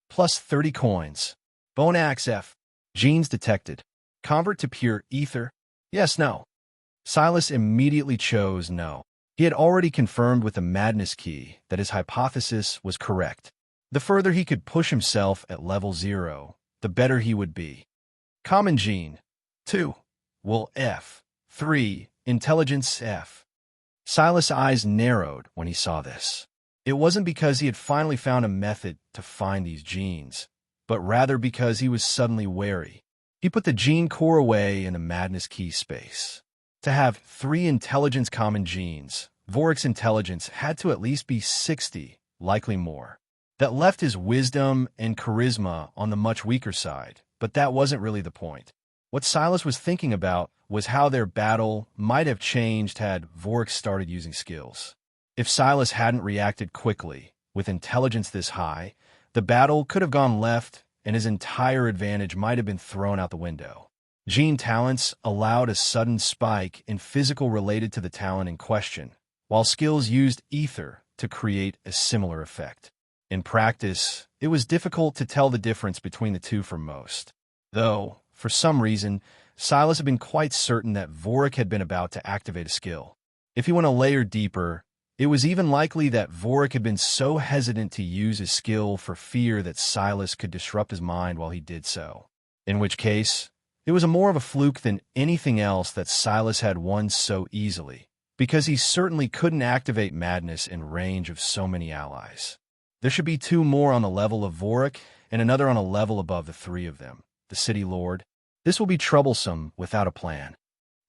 Plus 30 coins. Bone axe F. Genes detected. Convert to pure ether? Yes, no. Sylas immediately chose no. He had already confirmed with the madness key that his hypothesis was correct. The further he could push himself at level 0, the better he would be. Common gene. 2. Will F. 3. Intelligence F. Sylas' eyes narrowed when he saw this. It wasn't because he had finally found a method to find these genes, but rather because he was suddenly wary. He put the gene core away in the madness key space. To have 3 intelligence common genes, Vorik's intelligence had to at least be 60, likely more. That left his wisdom and charisma on the much weaker side, but that wasn't really the point. What Sylas was thinking about was how their battle might have changed had Vorik started using skills. If Sylas hadn't reacted quickly, with intelligence this high, the battle could have gone left and his entire advantage might have been thrown out the window. Gene talents allowed a sudden spike in physical related to the talent in question, while skills used ether to create a similar effect. In practice, it was difficult to tell the difference between the two for most. Though, for some reason, Sylas had been quite certain that Vorik had been about to activate a skill. If he went a layer deeper, It was even likely that Vorik had been so hesitant to use his skill for fear that Sylas could disrupt his mind while he did so. In which case, it was more of a fluke than anything else that Sylas had won so easily, because he certainly couldn't activate madness in range of so many allies. There should be 2 more on the level of Vorik and another on a level above the 3 of them, the City Lord. This will be troublesome without a plan.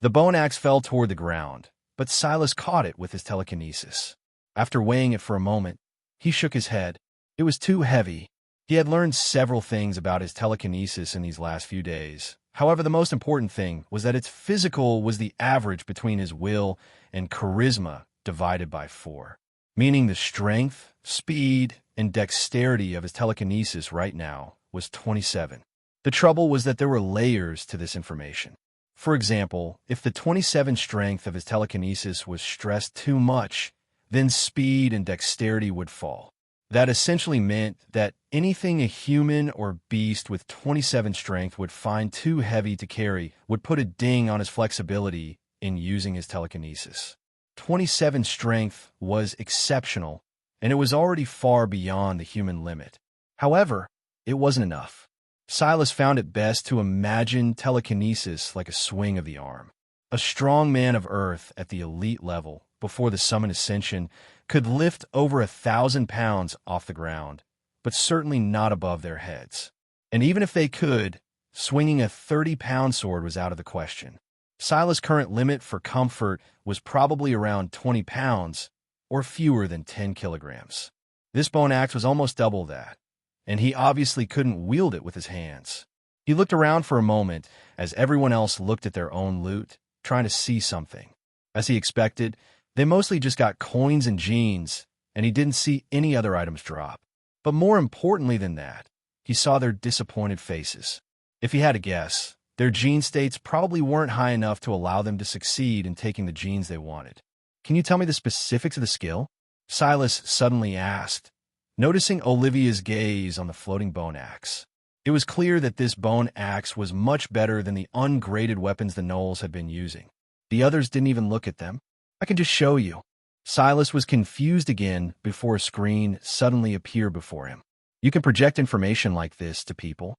The bone axe fell toward the ground, but Sylas caught it with his telekinesis. After weighing it for a moment, he shook his head. It was too heavy. He had learned several things about his telekinesis in these last few days. However, the most important thing was that its physical was the average between his will and charisma divided by 4, meaning the strength, speed, and dexterity of his telekinesis right now was 27. The trouble was that there were layers to this information. For example, if the 27 strength of his telekinesis was stressed too much, then speed and dexterity would fall. That essentially meant that anything a human or beast with 27 strength would find too heavy to carry would put a ding on his flexibility in using his telekinesis. 27 strength was exceptional, and it was already far beyond the human limit. However, it wasn't enough. Sylas found it best to imagine telekinesis like a swing of the arm. A strong man of Earth at the elite level, before the summon Ascension, could lift over 1,000 pounds off the ground, but certainly not above their heads. And even if they could, swinging a 30-pound sword was out of the question. Sylas' current limit for comfort was probably around 20 pounds, or fewer than 10 kilograms. This bone axe was almost double that, and he obviously couldn't wield it with his hands. He looked around for a moment as everyone else looked at their own loot, trying to see something. As he expected, they mostly just got coins and jeans, and he didn't see any other items drop. But more importantly than that, he saw their disappointed faces. If he had to guess, their gene states probably weren't high enough to allow them to succeed in taking the genes they wanted. "Can you tell me the specifics of the skill?" Sylas suddenly asked, noticing Olivia's gaze on the floating bone axe. It was clear that this bone axe was much better than the ungraded weapons the Gnolls had been using. The others didn't even look at them. "I can just show you." Sylas was confused again before a screen suddenly appeared before him. "You can project information like this to people?"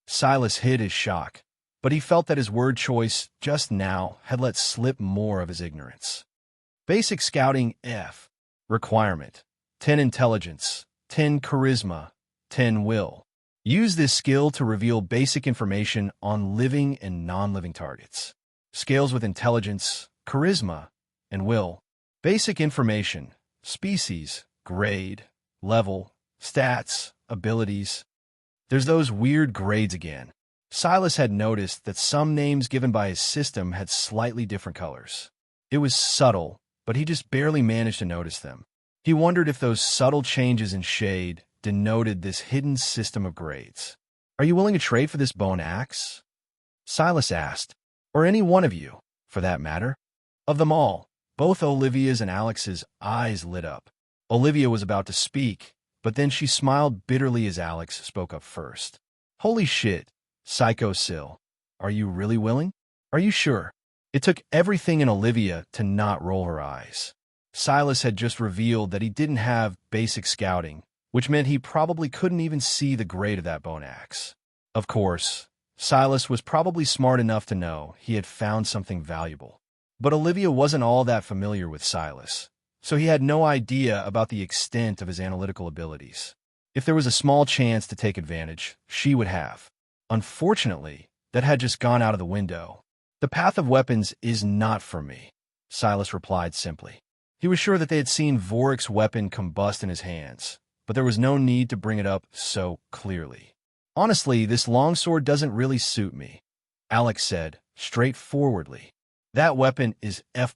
Sylas hid his shock, but he felt that his word choice just now had let slip more of his ignorance. Basic Scouting F. Requirement: 10 Intelligence, 10 Charisma, 10 Will. Use this skill to reveal basic information on living and non-living targets. Scales with Intelligence, Charisma, and Will. Basic information: species, grade, level, stats, abilities. There's those weird grades again. Sylas had noticed that some names given by his system had slightly different colors. It was subtle, but he just barely managed to notice them. He wondered if those subtle changes in shade denoted this hidden system of grades. "Are you willing to trade for this bone axe?" Sylas asked. "Or any one of you, for that matter." Of them all, both Olivia's and Alex's eyes lit up. Olivia was about to speak, but then she smiled bitterly as Alex spoke up first. "Holy shit, Psycho Syl. Are you really willing? Are you sure?" It took everything in Olivia to not roll her eyes. Sylas had just revealed that he didn't have basic scouting, which meant he probably couldn't even see the grade of that bone axe. Of course, Sylas was probably smart enough to know he had found something valuable. But Olivia wasn't all that familiar with Sylas, so he had no idea about the extent of his analytical abilities. If there was a small chance to take advantage, she would have. Unfortunately, that had just gone out of the window. "The path of weapons is not for me," Sylas replied simply. He was sure that they had seen Vorik's weapon combust in his hands, but there was no need to bring it up so clearly. "Honestly, this longsword doesn't really suit me," Alex said, straightforwardly. "That weapon is F+,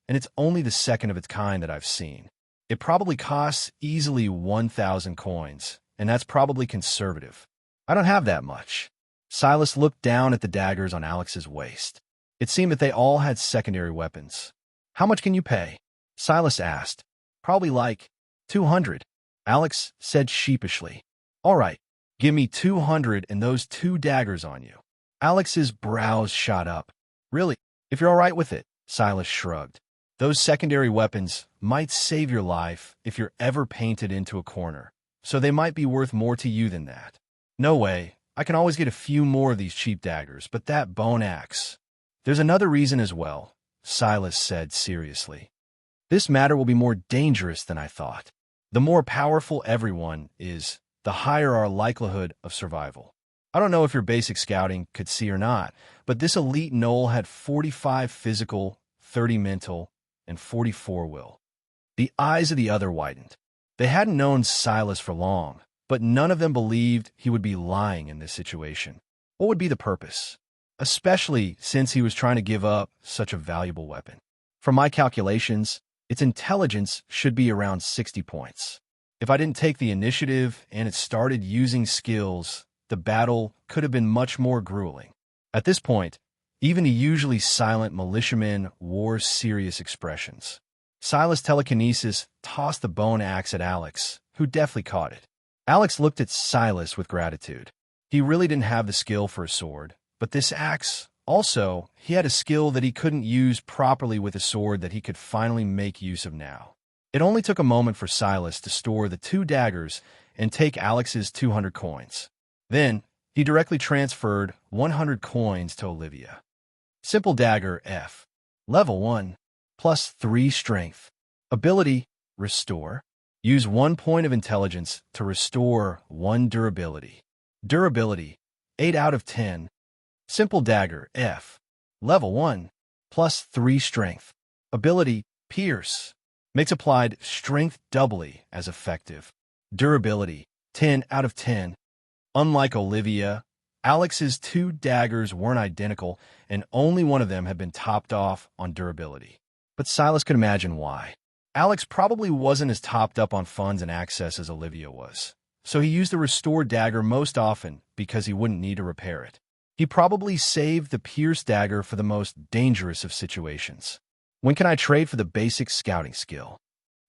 and it's only the second of its kind that I've seen. It probably costs easily 1,000 coins, and that's probably conservative. I don't have that much." Sylas looked down at the daggers on Alex's waist. It seemed that they all had secondary weapons. "How much can you pay?" Sylas asked. "Probably like 200, Alex said sheepishly. "All right, give me 200 and those 2 daggers on you." Alex's brows shot up. "Really? If you're all right with it," Sylas shrugged. Those secondary weapons might save your life if you're ever painted into a corner, so they might be worth more to you than that. No way, I can always get a few more of these cheap daggers, but that bone axe. There's another reason as well, Sylas said seriously. This matter will be more dangerous than I thought. The more powerful everyone is, the higher our likelihood of survival. I don't know if your basic scouting could see or not, but this elite gnoll had 45 physical, 30 mental, and 44 will. The eyes of the other widened. They hadn't known Sylas for long, but none of them believed he would be lying in this situation. What would be the purpose? Especially since he was trying to give up such a valuable weapon. From my calculations, its intelligence should be around 60 points. If I didn't take the initiative and it started using skills, the battle could have been much more grueling. At this point, even the usually silent militiamen wore serious expressions. Sylas' telekinesis tossed the bone axe at Alex, who deftly caught it. Alex looked at Sylas with gratitude. He really didn't have the skill for a sword, but this axe, also, he had a skill that he couldn't use properly with a sword that he could finally make use of now. It only took a moment for Sylas to store the 2 daggers and take Alex's 200 coins. Then, he directly transferred 100 coins to Olivia. Simple dagger F. Level 1. Plus 3 strength. Ability, restore. Use 1 point of intelligence to restore 1 durability. Durability, 8 out of 10. Simple dagger F. Level 1. Plus 3 strength. Ability, pierce. Makes applied strength doubly as effective. Durability, 10 out of 10. Unlike Olivia, Alex's 2 daggers weren't identical, and only one of them had been topped off on durability. But Sylas could imagine why. Alex probably wasn't as topped up on funds and access as Olivia was, so he used the restored dagger most often because he wouldn't need to repair it. He probably saved the pierce dagger for the most dangerous of situations. When can I trade for the basic scouting skill?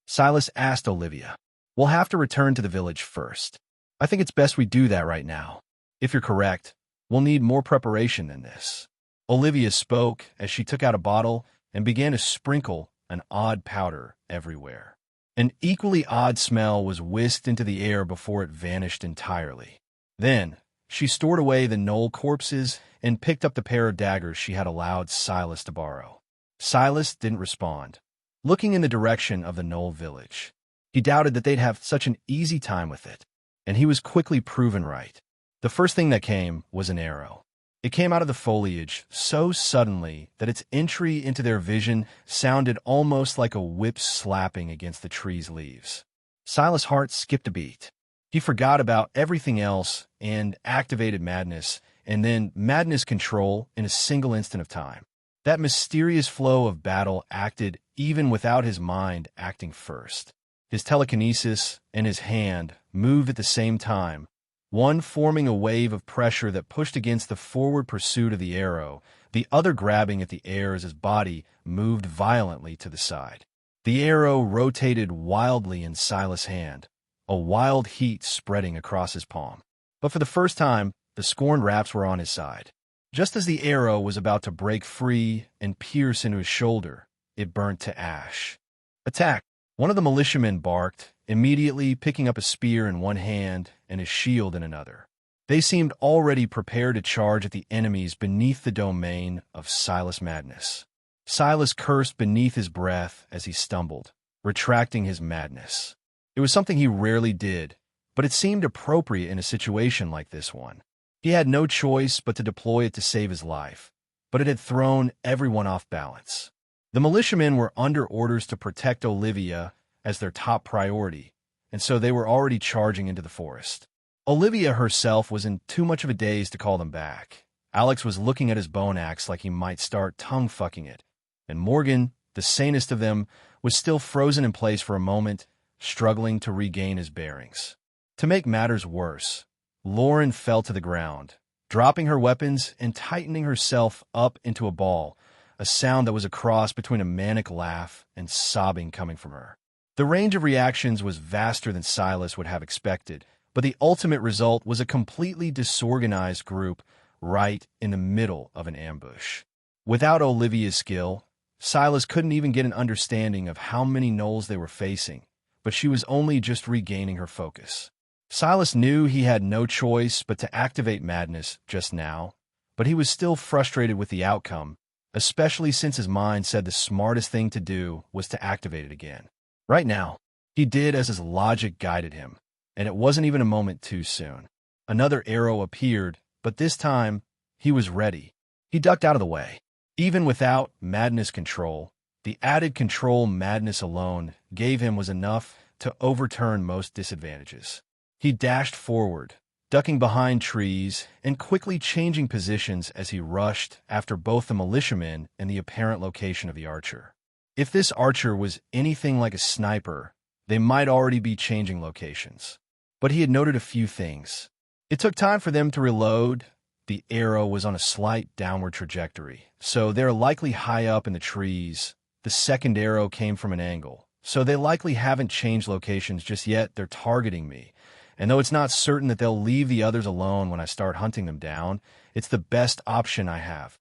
Sylas asked Olivia. We'll have to return to the village first. I think it's best we do that right now. If you're correct, we'll need more preparation than this. Olivia spoke as she took out a bottle and began to sprinkle an odd powder everywhere. An equally odd smell was whisked into the air before it vanished entirely. Then, she stored away the gnoll corpses and picked up the pair of daggers she had allowed Sylas to borrow. Sylas didn't respond, looking in the direction of the gnoll village. He doubted that they'd have such an easy time with it, and he was quickly proven right. The first thing that came was an arrow. It came out of the foliage so suddenly that its entry into their vision sounded almost like a whip slapping against the tree's leaves. Sylas' heart skipped a beat. He forgot about everything else and activated madness, and then madness control in a single instant of time. That mysterious flow of battle acted even without his mind acting first. His telekinesis and his hand moved at the same time, one forming a wave of pressure that pushed against the forward pursuit of the arrow, the other grabbing at the air as his body moved violently to the side. The arrow rotated wildly in Sylas' hand, a wild heat spreading across his palm. But for the first time, the scorned wraps were on his side. Just as the arrow was about to break free and pierce into his shoulder, it burnt to ash. Attack! One of the militiamen barked, immediately picking up a spear in one hand and a shield in another. They seemed already prepared to charge at the enemies beneath the domain of Sylas' madness. Sylas cursed beneath his breath as he stumbled, retracting his madness. It was something he rarely did, but it seemed appropriate in a situation like this one. He had no choice but to deploy it to save his life, but it had thrown everyone off balance. The militiamen were under orders to protect Olivia as their top priority, and so they were already charging into the forest. Olivia herself was in too much of a daze to call them back. Alex was looking at his bone axe like he might start tongue-fucking it, and Morgan, the sanest of them, was still frozen in place for a moment, struggling to regain his bearings. To make matters worse, Lauren fell to the ground, dropping her weapons and tightening herself up into a ball, a sound that was a cross between a manic laugh and sobbing coming from her. The range of reactions was vaster than Sylas would have expected, but the ultimate result was a completely disorganized group right in the middle of an ambush. Without Olivia's skill, Sylas couldn't even get an understanding of how many gnolls they were facing, but she was only just regaining her focus. Sylas knew he had no choice but to activate madness just now, but he was still frustrated with the outcome, especially since his mind said the smartest thing to do was to activate it again. Right now, he did as his logic guided him, and it wasn't even a moment too soon. Another arrow appeared, but this time, he was ready. He ducked out of the way. Even without madness control, the added control madness alone gave him was enough to overturn most disadvantages. He dashed forward, ducking behind trees and quickly changing positions as he rushed after both the militiamen and the apparent location of the archer. If this archer was anything like a sniper, they might already be changing locations. But he had noted a few things. It took time for them to reload. The arrow was on a slight downward trajectory, so they're likely high up in the trees. The second arrow came from an angle, so they likely haven't changed locations just yet. They're targeting me. And though it's not certain that they'll leave the others alone when I start hunting them down, it's the best option I have.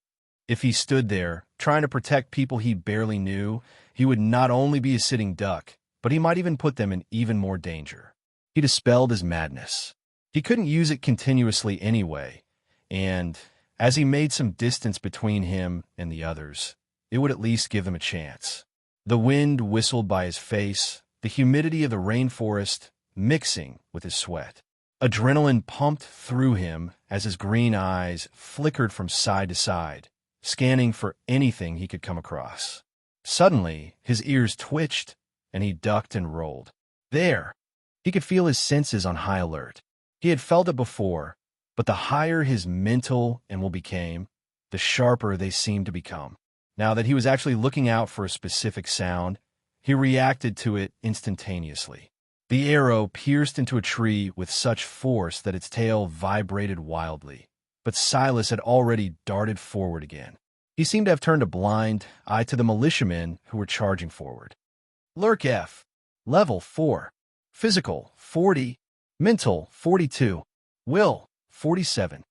If he stood there, trying to protect people he barely knew, he would not only be a sitting duck, but he might even put them in even more danger. He dispelled his madness. He couldn't use it continuously anyway, and as he made some distance between him and the others, it would at least give them a chance. The wind whistled by his face, the humidity of the rainforest mixing with his sweat. Adrenaline pumped through him as his green eyes flickered from side to side, scanning for anything he could come across. Suddenly, his ears twitched, and he ducked and rolled. There! He could feel his senses on high alert. He had felt it before, but the higher his mental and will became, the sharper they seemed to become. Now that he was actually looking out for a specific sound, he reacted to it instantaneously. The arrow pierced into a tree with such force that its tail vibrated wildly, but Sylas had already darted forward again. He seemed to have turned a blind eye to the militiamen who were charging forward. Lurk F. Level 4. Physical, 40. Mental, 42. Will, 47.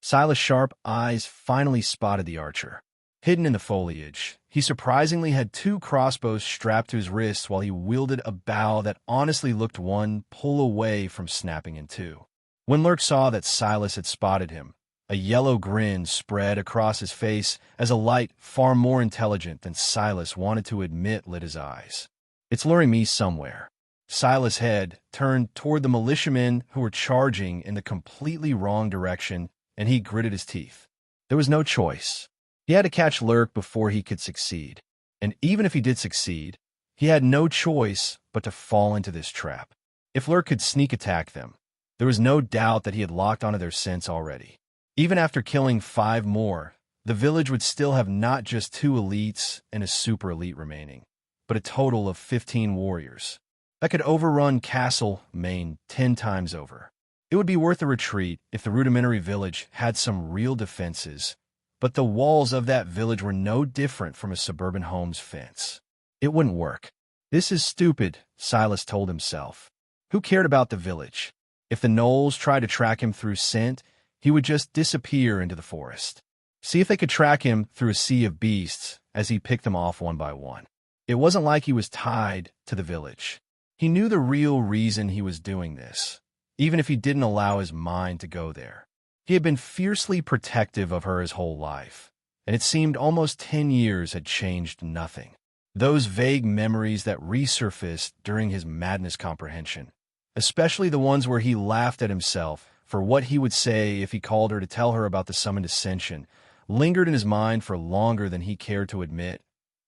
Sylas' sharp eyes finally spotted the archer. Hidden in the foliage, he surprisingly had two crossbows strapped to his wrists while he wielded a bow that honestly looked one pull away from snapping in two. When Lurk saw that Sylas had spotted him, a yellow grin spread across his face as a light far more intelligent than Sylas wanted to admit lit his eyes. It's luring me somewhere. Sylas' head turned toward the militiamen who were charging in the completely wrong direction, and he gritted his teeth. There was no choice. He had to catch Lurk before he could succeed. And even if he did succeed, he had no choice but to fall into this trap. If Lurk could sneak attack them, there was no doubt that he had locked onto their scents already. Even after killing 5 more, the village would still have not just 2 elites and a super elite remaining, but a total of 15 warriors that could overrun Castle Main 10 times over. It would be worth a retreat if the rudimentary village had some real defenses, but the walls of that village were no different from a suburban home's fence. It wouldn't work. This is stupid, Sylas told himself. Who cared about the village? If the gnolls tried to track him through scent, he would just disappear into the forest. See if they could track him through a sea of beasts as he picked them off one by one. It wasn't like he was tied to the village. He knew the real reason he was doing this, even if he didn't allow his mind to go there. He had been fiercely protective of her his whole life, and it seemed almost 10 years had changed nothing. Those vague memories that resurfaced during his madness comprehension, especially the ones where he laughed at himself for what he would say if he called her to tell her about the summoned Ascension, lingered in his mind for longer than he cared to admit,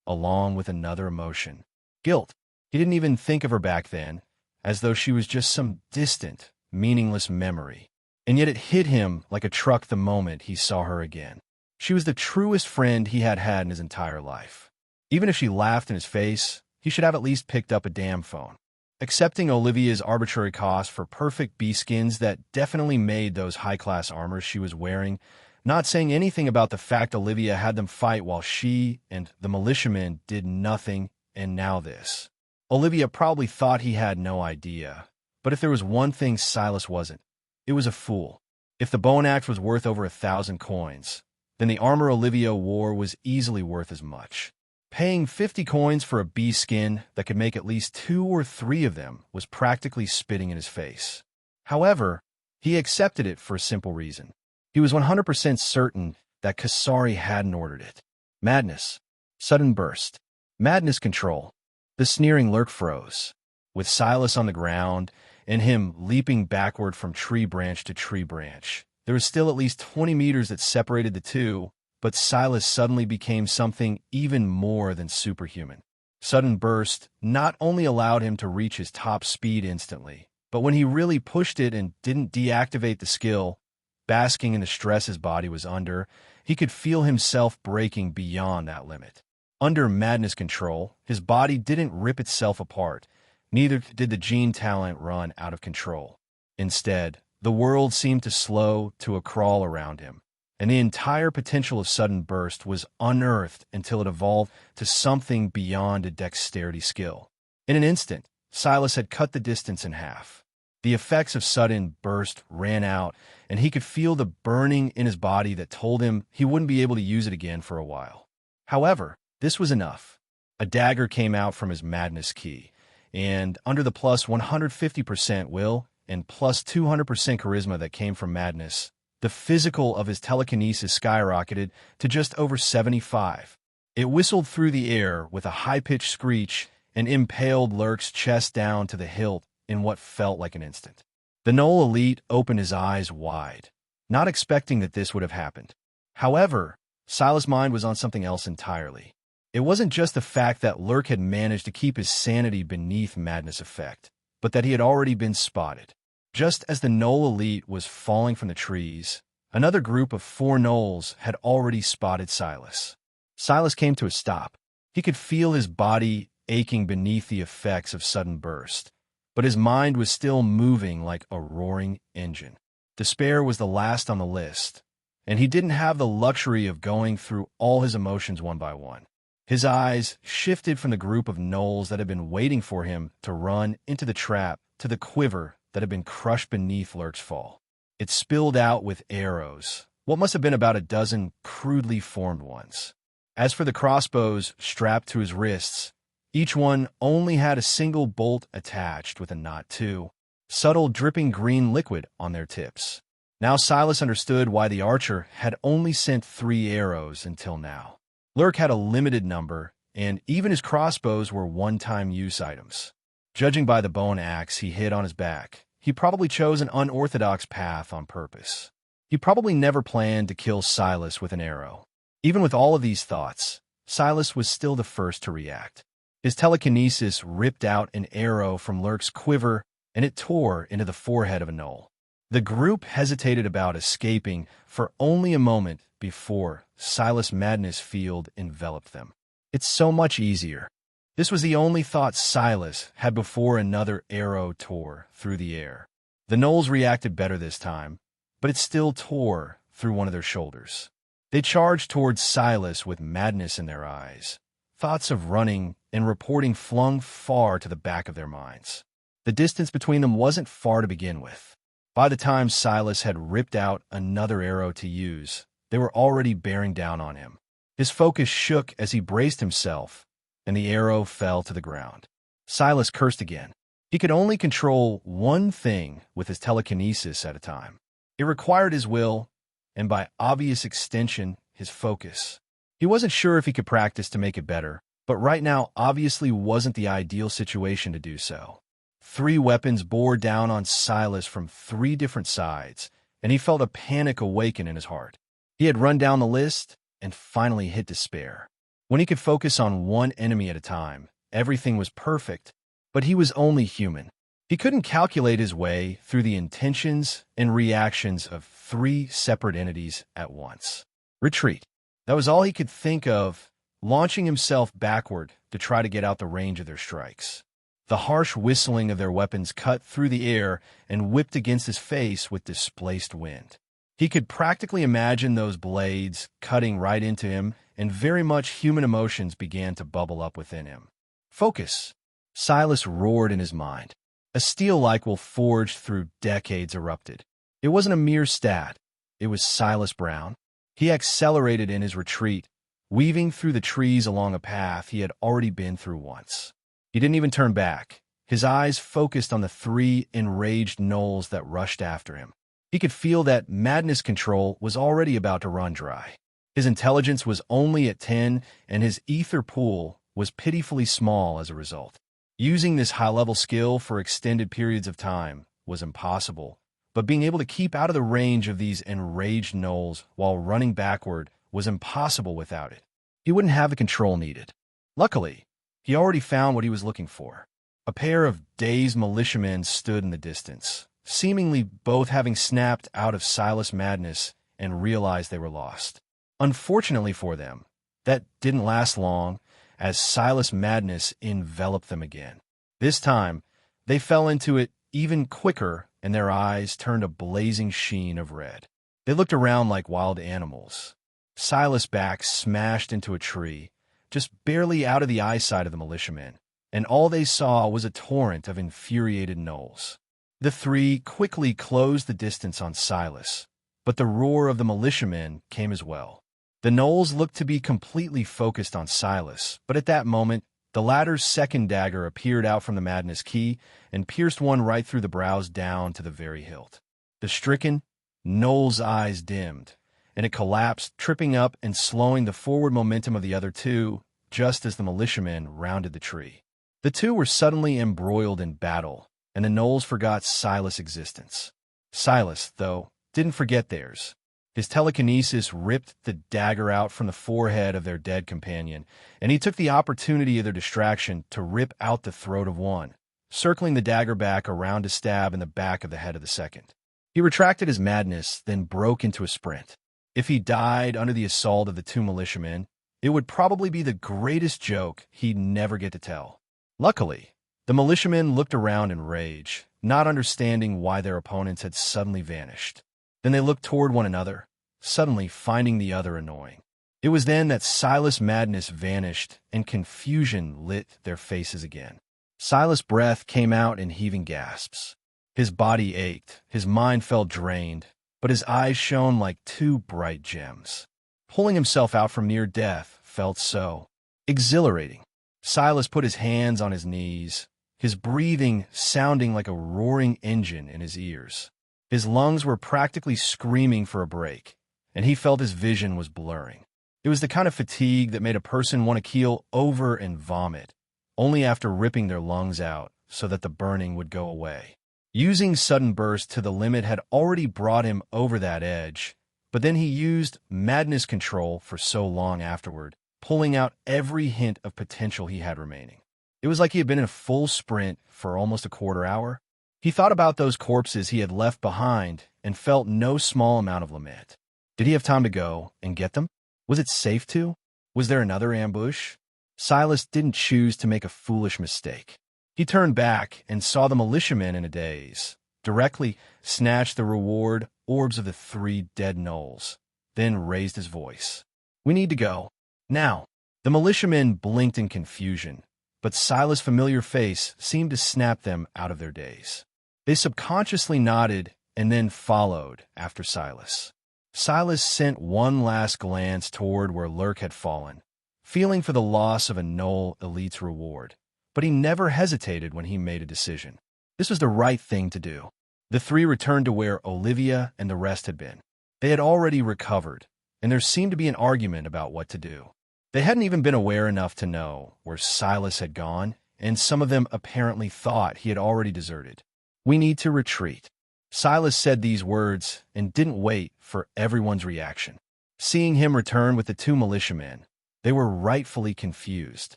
along with another emotion, guilt. He didn't even think of her back then, as though she was just some distant, meaningless memory. And yet it hit him like a truck the moment he saw her again. She was the truest friend he had had in his entire life. Even if she laughed in his face, he should have at least picked up a damn phone. Accepting Olivia's arbitrary cost for perfect bee skins that definitely made those high-class armors she was wearing, not saying anything about the fact Olivia had them fight while she and the militiamen did nothing, and now this. Olivia probably thought he had no idea, but if there was one thing Sylas wasn't, it was a fool. If the bow and axe was worth over 1,000 coins, then the armor Olivia wore was easily worth as much. Paying 50 coins for a bee skin that could make at least 2 or 3 of them was practically spitting in his face. However, he accepted it for a simple reason. He was 100% certain that Kasari hadn't ordered it. Madness. Sudden burst. Madness control. The sneering lurk froze. With Sylas on the ground and him leaping backward from tree branch to tree branch, there was still at least 20 meters that separated the two, but Sylas suddenly became something even more than superhuman. Sudden burst not only allowed him to reach his top speed instantly, but when he really pushed it and didn't deactivate the skill, basking in the stress his body was under, he could feel himself breaking beyond that limit. Under madness control, his body didn't rip itself apart, neither did the gene talent run out of control. Instead, the world seemed to slow to a crawl around him, and the entire potential of sudden burst was unearthed until it evolved to something beyond a dexterity skill. In an instant, Sylas had cut the distance in half. The effects of sudden burst ran out, and he could feel the burning in his body that told him he wouldn't be able to use it again for a while. However, this was enough. A dagger came out from his madness key, and under the plus 150% will and plus 200% charisma that came from madness, the physical of his telekinesis skyrocketed to just over 75. It whistled through the air with a high-pitched screech and impaled Lurk's chest down to the hilt in what felt like an instant. The Gnoll Elite opened his eyes wide, not expecting that this would have happened. However, Sylas' mind was on something else entirely. It wasn't just the fact that Lurk had managed to keep his sanity beneath madness effect, but that he had already been spotted. Just as the Gnoll Elite was falling from the trees, another group of 4 Gnolls had already spotted Sylas. Sylas came to a stop. He could feel his body aching beneath the effects of sudden burst, but his mind was still moving like a roaring engine. Despair was the last on the list, and he didn't have the luxury of going through all his emotions one by one. His eyes shifted from the group of gnolls that had been waiting for him to run into the trap to the quiver that had been crushed beneath Lurk's fall. It spilled out with arrows, what must have been about a dozen crudely formed ones. As for the crossbows strapped to his wrists, each one only had a single bolt attached with a knot too, subtle dripping green liquid on their tips. Now Sylas understood why the archer had only sent 3 arrows until now. Lurk had a limited number, and even his crossbows were one-time use items. Judging by the bone axe he hid on his back, he probably chose an unorthodox path on purpose. He probably never planned to kill Sylas with an arrow. Even with all of these thoughts, Sylas was still the first to react. His telekinesis ripped out an arrow from Lurk's quiver, and it tore into the forehead of a gnoll. The group hesitated about escaping for only a moment before Sylas' madness field enveloped them. It's so much easier. This was the only thought Sylas had before another arrow tore through the air. The gnolls reacted better this time, but it still tore through one of their shoulders. They charged towards Sylas with madness in their eyes, thoughts of running and reporting flung far to the back of their minds. The distance between them wasn't far to begin with. By the time Sylas had ripped out another arrow to use, they were already bearing down on him. His focus shook as he braced himself, and the arrow fell to the ground. Sylas cursed again. He could only control one thing with his telekinesis at a time. It required his will, and by obvious extension, his focus. He wasn't sure if he could practice to make it better, but right now obviously wasn't the ideal situation to do so. 3 weapons bore down on Sylas from 3 different sides, and he felt a panic awaken in his heart. He had run down the list and finally hit despair. When he could focus on one enemy at a time, everything was perfect, but he was only human. He couldn't calculate his way through the intentions and reactions of 3 separate entities at once. Retreat. That was all he could think of, launching himself backward to try to get out the range of their strikes. The harsh whistling of their weapons cut through the air and whipped against his face with displaced wind. He could practically imagine those blades cutting right into him, and very much human emotions began to bubble up within him. Focus! Sylas roared in his mind. A steel-like will forged through decades erupted. It wasn't a mere stat. It was Sylas Brown. He accelerated in his retreat, weaving through the trees along a path he had already been through once. He didn't even turn back, his eyes focused on the 3 enraged gnolls that rushed after him. He could feel that madness control was already about to run dry. His intelligence was only at 10, and his ether pool was pitifully small as a result. Using this high-level skill for extended periods of time was impossible, but being able to keep out of the range of these enraged gnolls while running backward was impossible without it. He wouldn't have the control needed. Luckily, he already found what he was looking for. A pair of dazed militiamen stood in the distance, seemingly both having snapped out of Sylas' madness and realized they were lost. Unfortunately for them, that didn't last long, as Sylas' madness enveloped them again. This time, they fell into it even quicker, and their eyes turned a blazing sheen of red. They looked around like wild animals. Sylas' back smashed into a tree, just barely out of the eyesight of the militiamen, and all they saw was a torrent of infuriated gnolls. The 3 quickly closed the distance on Sylas, but the roar of the militiamen came as well. The gnolls looked to be completely focused on Sylas, but at that moment, the latter's second dagger appeared out from the madness key and pierced one right through the brows down to the very hilt. The stricken gnoll's eyes dimmed, and it collapsed, tripping up and slowing the forward momentum of the other 2, just as the militiamen rounded the tree. The 2 were suddenly embroiled in battle, and the gnolls forgot Sylas' existence. Sylas, though, didn't forget theirs. His telekinesis ripped the dagger out from the forehead of their dead companion, and he took the opportunity of their distraction to rip out the throat of one, circling the dagger back around to stab in the back of the head of the second. He retracted his madness, then broke into a sprint. If he died under the assault of the 2 militiamen, it would probably be the greatest joke he'd never get to tell. Luckily, the militiamen looked around in rage, not understanding why their opponents had suddenly vanished. Then they looked toward one another, suddenly finding the other annoying. It was then that Sylas' madness vanished and confusion lit their faces again. Sylas' breath came out in heaving gasps. His body ached, his mind felt drained, but his eyes shone like 2 bright gems. Pulling himself out from near death felt so exhilarating. Sylas put his hands on his knees, his breathing sounding like a roaring engine in his ears. His lungs were practically screaming for a break, and he felt his vision was blurring. It was the kind of fatigue that made a person want to keel over and vomit, only after ripping their lungs out so that the burning would go away. Using sudden burst to the limit had already brought him over that edge, but then he used madness control for so long afterward, pulling out every hint of potential he had remaining. It was like he had been in a full sprint for almost a quarter hour. He thought about those corpses he had left behind and felt no small amount of lament. Did he have time to go and get them? Was it safe to? Was there another ambush? Sylas didn't choose to make a foolish mistake. He turned back and saw the militiamen in a daze, directly snatched the reward orbs of the 3 dead gnolls, then raised his voice. "We need to go. Now." The militiamen blinked in confusion, but Sylas' familiar face seemed to snap them out of their daze. They subconsciously nodded and then followed after Sylas. Sylas sent one last glance toward where Lurk had fallen, feeling for the loss of a gnoll elite's reward, but he never hesitated when he made a decision. This was the right thing to do. The 3 returned to where Olivia and the rest had been. They had already recovered, and there seemed to be an argument about what to do. They hadn't even been aware enough to know where Sylas had gone, and some of them apparently thought he had already deserted. "We need to retreat." Sylas said these words and didn't wait for everyone's reaction. Seeing him return with the 2 militiamen, they were rightfully confused.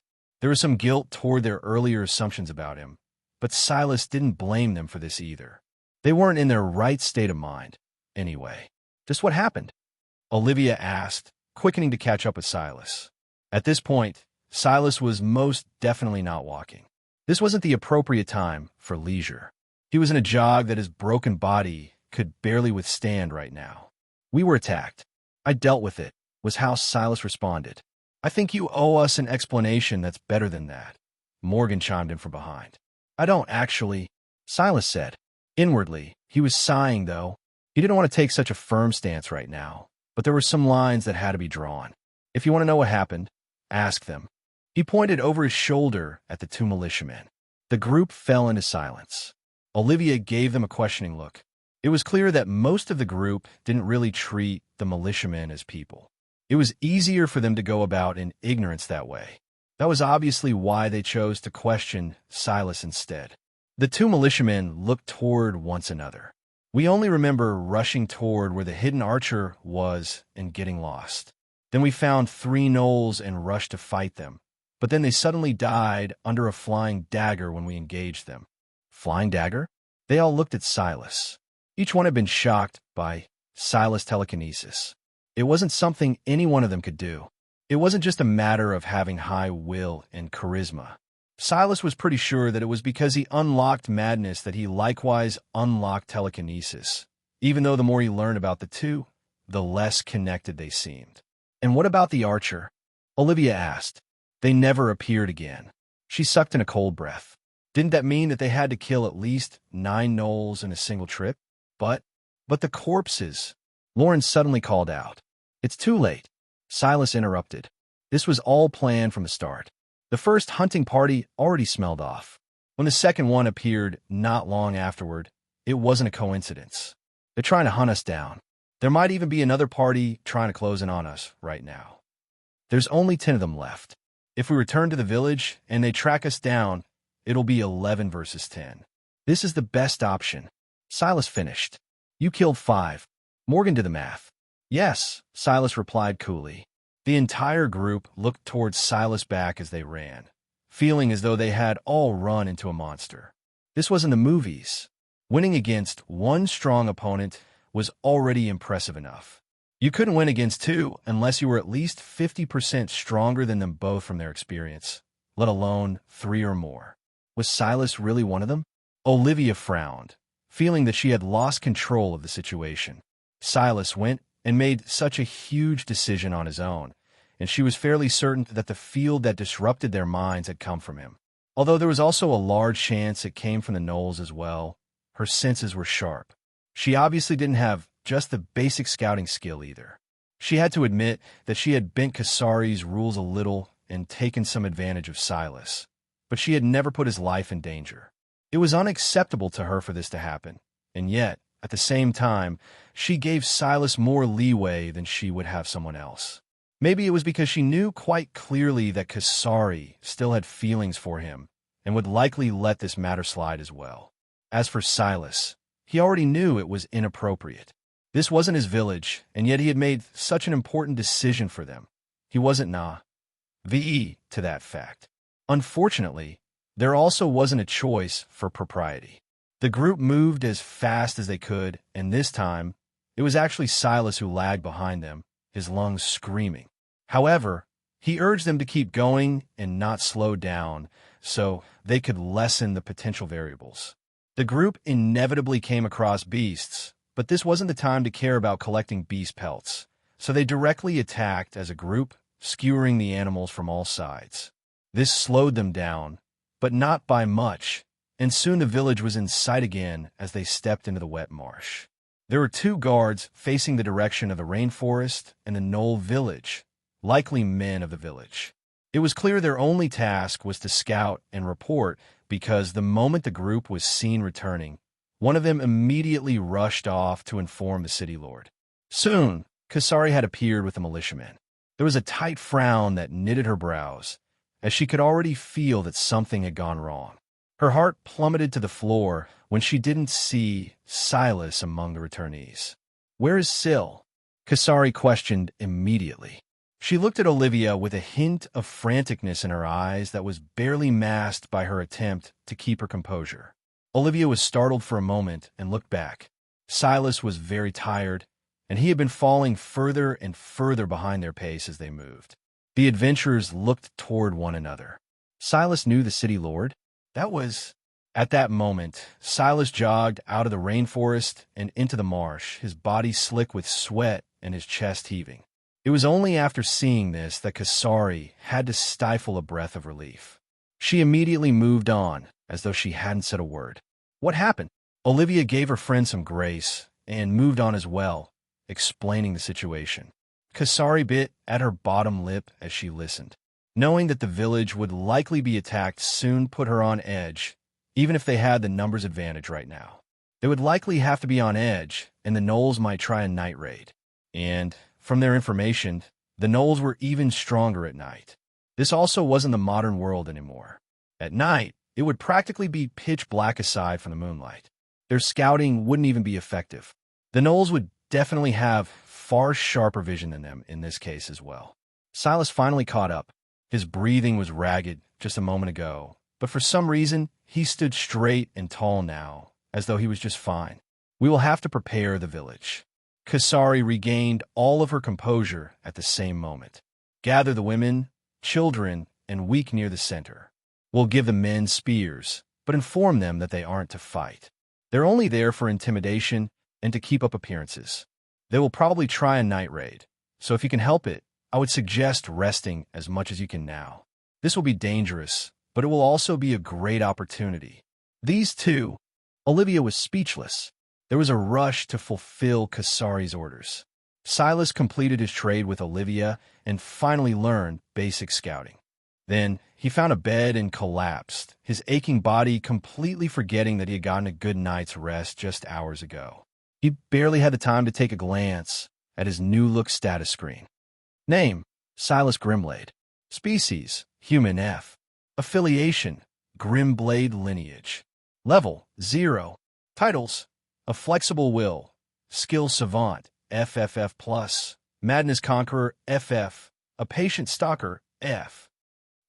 There was some guilt toward their earlier assumptions about him, but Sylas didn't blame them for this either. They weren't in their right state of mind, anyway. "Just what happened?" Olivia asked, quickening to catch up with Sylas. At this point, Sylas was most definitely not walking. This wasn't the appropriate time for leisure. He was in a jog that his broken body could barely withstand right now. "We were attacked. I dealt with it," was how Sylas responded. "I think you owe us an explanation that's better than that," Morgan chimed in from behind. "I don't actually," Sylas said. Inwardly, he was sighing, though. He didn't want to take such a firm stance right now, but there were some lines that had to be drawn. If you want to know what happened, ask them. He pointed over his shoulder at the two militiamen. The group fell into silence. Olivia gave them a questioning look. It was clear that most of the group didn't really treat the militiamen as people. It was easier for them to go about in ignorance that way. That was obviously why they chose to question Sylas instead. The two militiamen looked toward one another. We only remember rushing toward where the hidden archer was and getting lost. Then we found 3 gnolls and rushed to fight them. But then they suddenly died under a flying dagger when we engaged them. Flying dagger? They all looked at Sylas. Each one had been shocked by Sylas' telekinesis. It wasn't something any one of them could do. It wasn't just a matter of having high will and charisma. Sylas was pretty sure that it was because he unlocked madness that he likewise unlocked telekinesis, even though the more he learned about the two, the less connected they seemed. And what about the archer? Olivia asked. They never appeared again. She sucked in a cold breath. Didn't that mean that they had to kill at least 9 gnolls in a single trip? But the corpses. Lauren suddenly called out. It's too late. Sylas interrupted. This was all planned from the start. The first hunting party already smelled off. When the second one appeared not long afterward, it wasn't a coincidence. They're trying to hunt us down. There might even be another party trying to close in on us right now. There's only 10 of them left. If we return to the village and they track us down, it'll be 11 versus 10. This is the best option. Sylas finished. You killed 5. Morgan did the math. Yes, Sylas replied coolly. The entire group looked towards Sylas' back as they ran, feeling as though they had all run into a monster. This wasn't the movies. Winning against one strong opponent was already impressive enough. You couldn't win against 2 unless you were at least 50% stronger than them both from their experience, let alone 3 or more. Was Sylas really one of them? Olivia frowned, feeling that she had lost control of the situation. Sylas went and made such a huge decision on his own, and she was fairly certain that the field that disrupted their minds had come from him. Although there was also a large chance it came from the gnolls as well, her senses were sharp. She obviously didn't have just the basic scouting skill either. She had to admit that she had bent Kasari's rules a little and taken some advantage of Sylas, but she had never put his life in danger. It was unacceptable to her for this to happen, and yet, at the same time, she gave Sylas more leeway than she would have someone else. Maybe it was because she knew quite clearly that Kasari still had feelings for him and would likely let this matter slide as well. As for Sylas, he already knew it was inappropriate. This wasn't his village, and yet he had made such an important decision for them. He wasn't VE to that fact. Unfortunately, there also wasn't a choice for propriety. The group moved as fast as they could, and this time, it was actually Sylas who lagged behind them, his lungs screaming. However, he urged them to keep going and not slow down so they could lessen the potential variables. The group inevitably came across beasts, but this wasn't the time to care about collecting beast pelts, so they directly attacked as a group, skewering the animals from all sides. This slowed them down, but not by much, and soon the village was in sight again as they stepped into the wet marsh. There were 2 guards facing the direction of the rainforest and the gnoll village, likely men of the village. It was clear their only task was to scout and report because the moment the group was seen returning, one of them immediately rushed off to inform the city lord. Soon, Kasari had appeared with the militiamen. There was a tight frown that knitted her brows, as she could already feel that something had gone wrong. Her heart plummeted to the floor when she didn't see Sylas among the returnees. "Where is Syl?" Kasari questioned immediately. She looked at Olivia with a hint of franticness in her eyes that was barely masked by her attempt to keep her composure. Olivia was startled for a moment and looked back. Sylas was very tired, and he had been falling further and further behind their pace as they moved. The adventurers looked toward one another. Sylas knew the city lord? At that moment, Sylas jogged out of the rainforest and into the marsh, his body slick with sweat and his chest heaving. It was only after seeing this that Kasari had to stifle a breath of relief. She immediately moved on, as though she hadn't said a word. What happened? Olivia gave her friend some grace and moved on as well, explaining the situation. Kasari bit at her bottom lip as she listened. Knowing that the village would likely be attacked soon put her on edge, even if they had the numbers advantage right now. They would likely have to be on edge, and the gnolls might try a night raid. And, from their information, the gnolls were even stronger at night. This also wasn't the modern world anymore. At night, it would practically be pitch black aside from the moonlight. Their scouting wouldn't even be effective. The gnolls would definitely have far sharper vision than them in this case as well. Sylas finally caught up. His breathing was ragged just a moment ago, but for some reason, he stood straight and tall now, as though he was just fine. We will have to prepare the village. Kasari regained all of her composure at the same moment. Gather the women, children, and weak near the center. We'll give the men spears, but inform them that they aren't to fight. They're only there for intimidation and to keep up appearances. They will probably try a night raid, so if you can help it, I would suggest resting as much as you can now. This will be dangerous, but it will also be a great opportunity. These two, Olivia was speechless. There was a rush to fulfill Kasari's orders. Sylas completed his trade with Olivia and finally learned basic scouting. Then, he found a bed and collapsed, his aching body completely forgetting that he had gotten a good night's rest just hours ago. He barely had the time to take a glance at his new-look status screen. Name, Sylas Grimblade. Species, Human F. Affiliation, Grimblade Lineage. Level, 0. Titles, A Flexible Will. Skill Savant, FFF+. Madness Conqueror, FF. A Patient Stalker, F.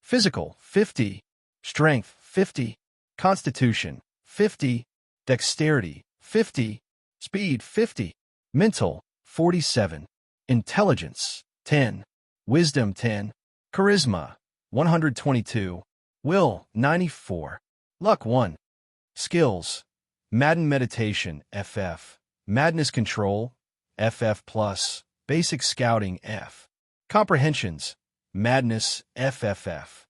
Physical, 50. Strength, 50. Constitution, 50. Dexterity, 50. Speed, 50. Mental, 47. Intelligence, 10. Wisdom, 10. Charisma, 122. Will, 94. Luck, 1. Skills, Madden Meditation, FF. Madness Control, FF+. Basic Scouting, F. Comprehensions, Madness, FFF.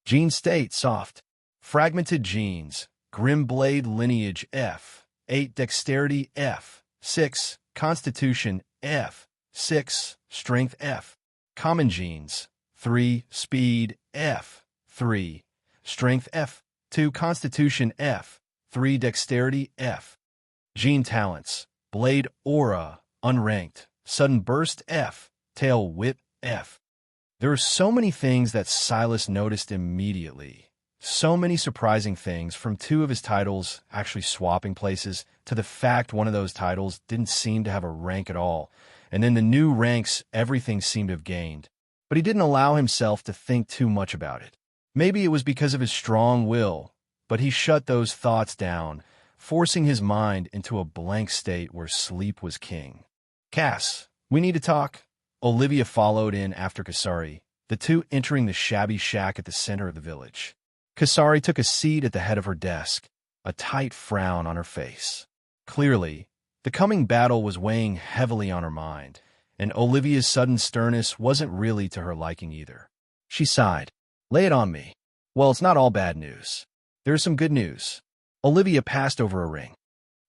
Gene State, Soft. Fragmented Genes, Grimblade Lineage, F. 8. Dexterity, F. 6. Constitution, F. 6. Strength, F. Common Genes, 3. Speed, F. 3. Strength, F. 2. Constitution, F. 3. Dexterity, F. Gene Talents, Blade Aura, Unranked. Sudden Burst, F. Tail Whip, F. There are so many things that Sylas noticed immediately. So many surprising things, from two of his titles actually swapping places to the fact one of those titles didn't seem to have a rank at all. And then the new ranks everything seemed to have gained. But he didn't allow himself to think too much about it. Maybe it was because of his strong will, but he shut those thoughts down, forcing his mind into a blank state where sleep was king. Cass, we need to talk. Olivia followed in after Kasari, the two entering the shabby shack at the center of the village. Kasari took a seat at the head of her desk, a tight frown on her face. Clearly, the coming battle was weighing heavily on her mind, and Olivia's sudden sternness wasn't really to her liking either. She sighed. Lay it on me. Well, it's not all bad news. There's some good news. Olivia passed over a ring.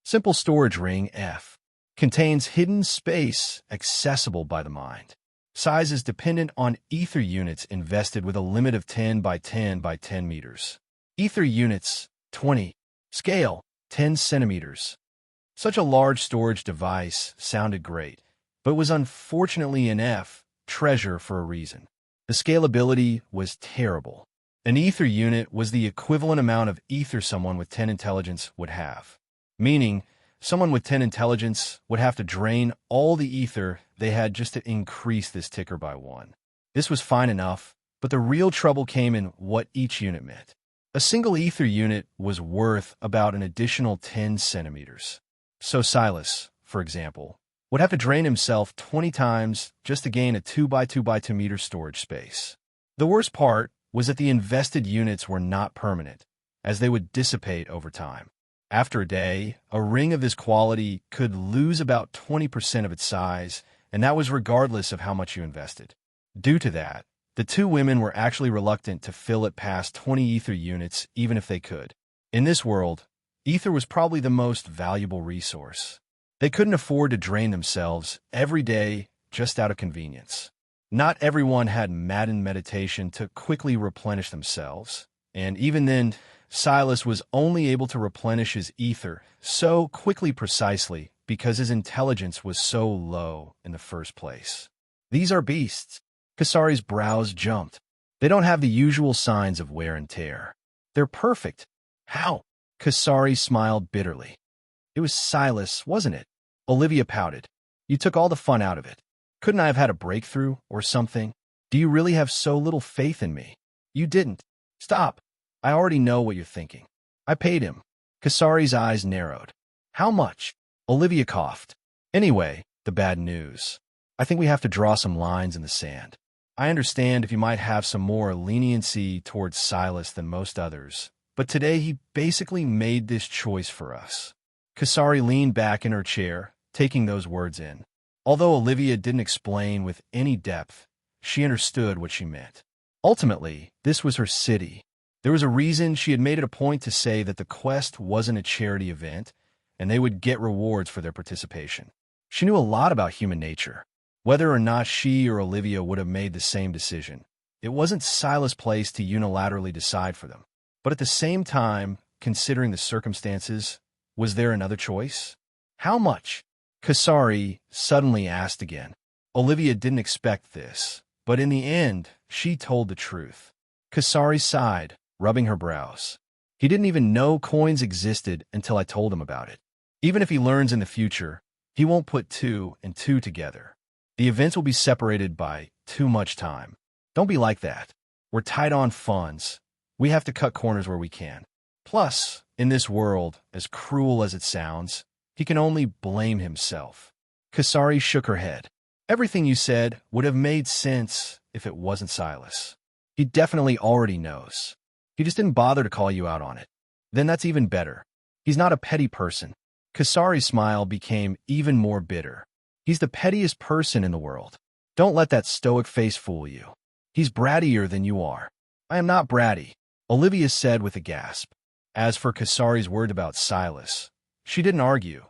Simple storage ring, F. Contains hidden space accessible by the mind. Size is dependent on ether units invested with a limit of 10 by 10 by 10 meters. Ether units, 20. Scale, 10 centimeters. Such a large storage device sounded great, but was unfortunately an F treasure for a reason. The scalability was terrible. An ether unit was the equivalent amount of ether someone with 10 intelligence would have, meaning someone with 10 intelligence would have to drain all the ether they had just to increase this ticker by 1. This was fine enough, but the real trouble came in what each unit meant. A single ether unit was worth about an additional 10 centimeters. So Sylas, for example, would have to drain himself 20 times just to gain a 2 by 2 by 2 meter storage space. The worst part was that the invested units were not permanent, as they would dissipate over time. After a day, a ring of this quality could lose about 20% of its size, and that was regardless of how much you invested. Due to that, the two women were actually reluctant to fill it past 20 ether units even if they could. In this world, ether was probably the most valuable resource. They couldn't afford to drain themselves every day just out of convenience. Not everyone had Madden meditation to quickly replenish themselves, and even then, Sylas was only able to replenish his ether so quickly precisely because his intelligence was so low in the first place. These are beasts. Kasari's brows jumped. They don't have the usual signs of wear and tear. They're perfect. How? Kasari smiled bitterly. It was Sylas, wasn't it? Olivia pouted. You took all the fun out of it. Couldn't I have had a breakthrough or something? Do you really have so little faith in me? You didn't. Stop. I already know what you're thinking. I paid him. Kasari's eyes narrowed. How much? Olivia coughed. Anyway, the bad news. I think we have to draw some lines in the sand. I understand if you might have some more leniency towards Sylas than most others, but today he basically made this choice for us. Kasari leaned back in her chair, taking those words in. Although Olivia didn't explain with any depth, she understood what she meant. Ultimately, this was her city. There was a reason she had made it a point to say that the quest wasn't a charity event, and they would get rewards for their participation. She knew a lot about human nature. Whether or not she or Olivia would have made the same decision, it wasn't Sylas' place to unilaterally decide for them. But at the same time, considering the circumstances, was there another choice? How much? Kasari suddenly asked again. Olivia didn't expect this, but in the end, she told the truth. Kasari sighed, rubbing her brows. He didn't even know coins existed until I told him about it. Even if he learns in the future, he won't put 2 and 2 together. The events will be separated by too much time. Don't be like that. We're tight on funds. We have to cut corners where we can. Plus, in this world, as cruel as it sounds, he can only blame himself. Kasari shook her head. Everything you said would have made sense if it wasn't Sylas. He definitely already knows. He just didn't bother to call you out on it. Then that's even better. He's not a petty person. Kasari's smile became even more bitter. He's the pettiest person in the world. Don't let that stoic face fool you. He's brattier than you are. I am not bratty, Olivia said with a gasp. As for Kasari's word about Sylas, she didn't argue.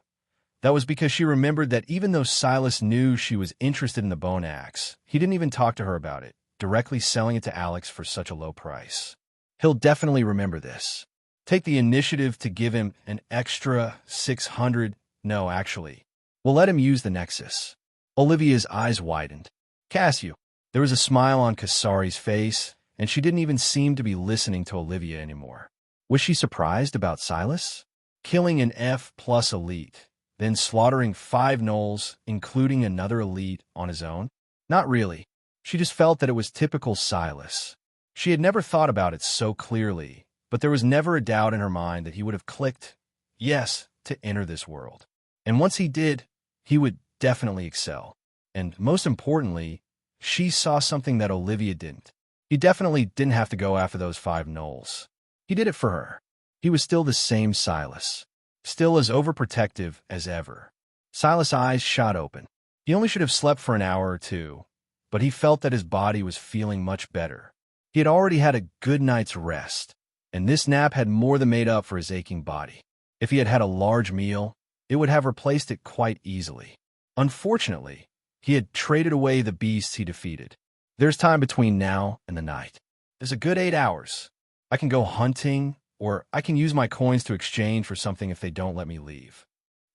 That was because she remembered that even though Sylas knew she was interested in the bone axe, he didn't even talk to her about it, directly selling it to Alex for such a low price. He'll definitely remember this. Take the initiative to give him an extra 600. No, actually. We'll let him use the Nexus. Olivia's eyes widened. Cassio. There was a smile on Kasari's face, and she didn't even seem to be listening to Olivia anymore. Was she surprised about Sylas? Killing an F+ elite, then slaughtering 5 gnolls, including another elite, on his own? Not really. She just felt that it was typical Sylas. She had never thought about it so clearly, but there was never a doubt in her mind that he would have clicked yes to enter this world. And once he did, he would definitely excel. And most importantly, she saw something that Olivia didn't. He definitely didn't have to go after those 5 gnolls. He did it for her. He was still the same Sylas, still as overprotective as ever. Sylas' eyes shot open. He only should have slept for an hour or two, but he felt that his body was feeling much better. He had already had a good night's rest, and this nap had more than made up for his aching body. If he had had a large meal, it would have replaced it quite easily. Unfortunately, he had traded away the beasts he defeated. There's time between now and the night. There's a good 8 hours. I can go hunting, or I can use my coins to exchange for something if they don't let me leave.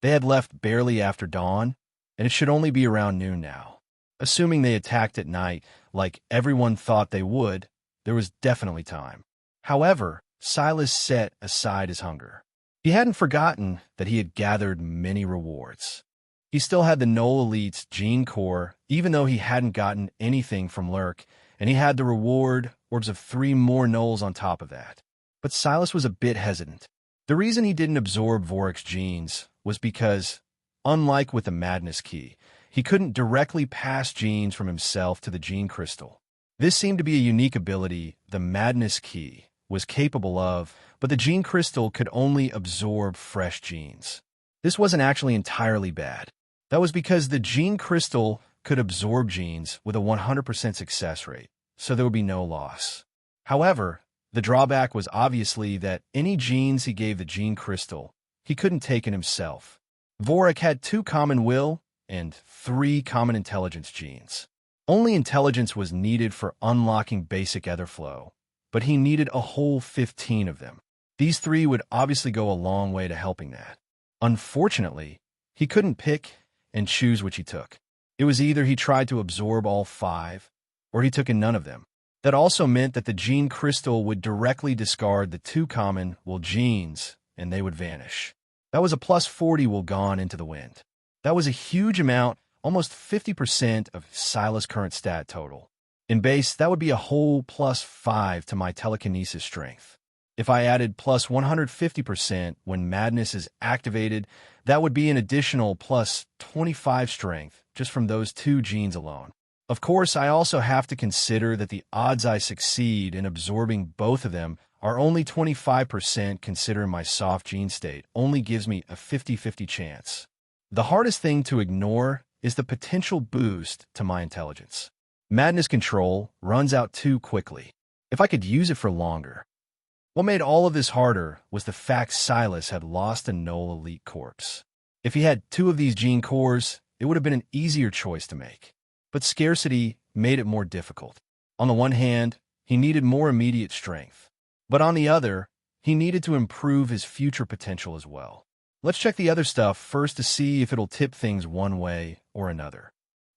They had left barely after dawn, and it should only be around noon now. Assuming they attacked at night, like everyone thought they would, there was definitely time. However, Sylas set aside his hunger. He hadn't forgotten that he had gathered many rewards. He still had the Gnoll Elite's gene core, even though he hadn't gotten anything from Lurk, and he had the reward orbs of 3 more Gnolls on top of that. But Sylas was a bit hesitant. The reason he didn't absorb Vorak's genes was because, unlike with the Madness Key, he couldn't directly pass genes from himself to the gene crystal. This seemed to be a unique ability the Madness Key was capable of, but the gene crystal could only absorb fresh genes. This wasn't actually entirely bad. That was because the gene crystal could absorb genes with a 100% success rate, so there would be no loss. However, the drawback was obviously that any genes he gave the gene crystal, he couldn't take in himself. Vorak had 2 common will and 3 common intelligence genes. Only intelligence was needed for unlocking basic ether flow, but he needed a whole 15 of them. These 3 would obviously go a long way to helping that. Unfortunately, he couldn't pick and choose which he took. It was either he tried to absorb all 5, or he took in none of them. That also meant that the gene crystal would directly discard the 2 common genes, and they would vanish. That was a plus 40 gone into the wind. That was a huge amount, almost 50% of Sylas' current stat total. In base, that would be a whole plus 5 to my telekinesis strength. If I added plus 150% when madness is activated, that would be an additional plus 25 strength just from those 2 genes alone. Of course, I also have to consider that the odds I succeed in absorbing both of them are only 25% considering my soft gene state only gives me a 50-50 chance. The hardest thing to ignore is the potential boost to my intelligence. Madness control runs out too quickly. If I could use it for longer. What made all of this harder was the fact Sylas had lost a null elite corpse. If he had 2 of these gene cores, it would have been an easier choice to make. But scarcity made it more difficult. On the one hand, he needed more immediate strength. But on the other, he needed to improve his future potential as well. Let's check the other stuff first to see if it'll tip things one way or another.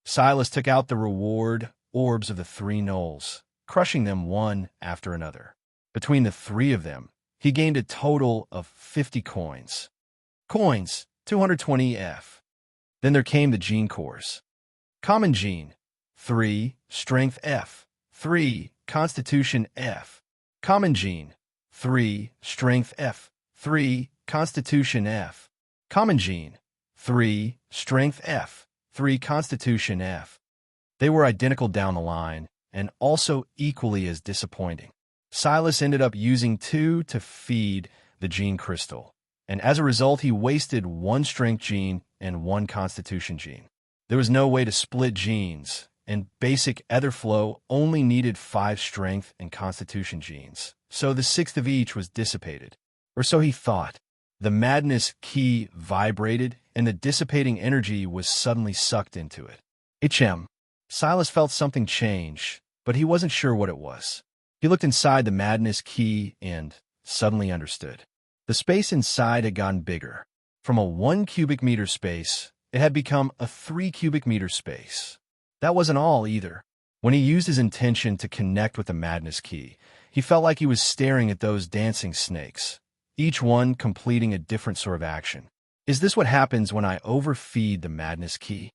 Sylas took out the reward orbs of the 3 nulls, crushing them one after another. Between the 3 of them, he gained a total of 50 coins. Coins, 220 F. Then there came the gene cores. Common gene, 3, strength F, 3, constitution F. Common gene, 3, strength F, 3, constitution F. Common gene, 3, strength F, 3, constitution F. They were identical down the line, and also equally as disappointing. Sylas ended up using 2 to feed the gene crystal, and as a result he wasted 1 strength gene and 1 constitution gene. There was no way to split genes, and basic ether flow only needed 5 strength and constitution genes, so the 6th of each was dissipated. Or so he thought. The madness key vibrated, and the dissipating energy was suddenly sucked into it. Sylas felt something change, but he wasn't sure what it was. He looked inside the madness key and suddenly understood. The space inside had gotten bigger. From a 1 cubic meter space, it had become a 3 cubic meter space. That wasn't all either. When he used his intention to connect with the madness key, he felt like he was staring at those dancing snakes, each one completing a different sort of action. Is this what happens when I overfeed the madness key?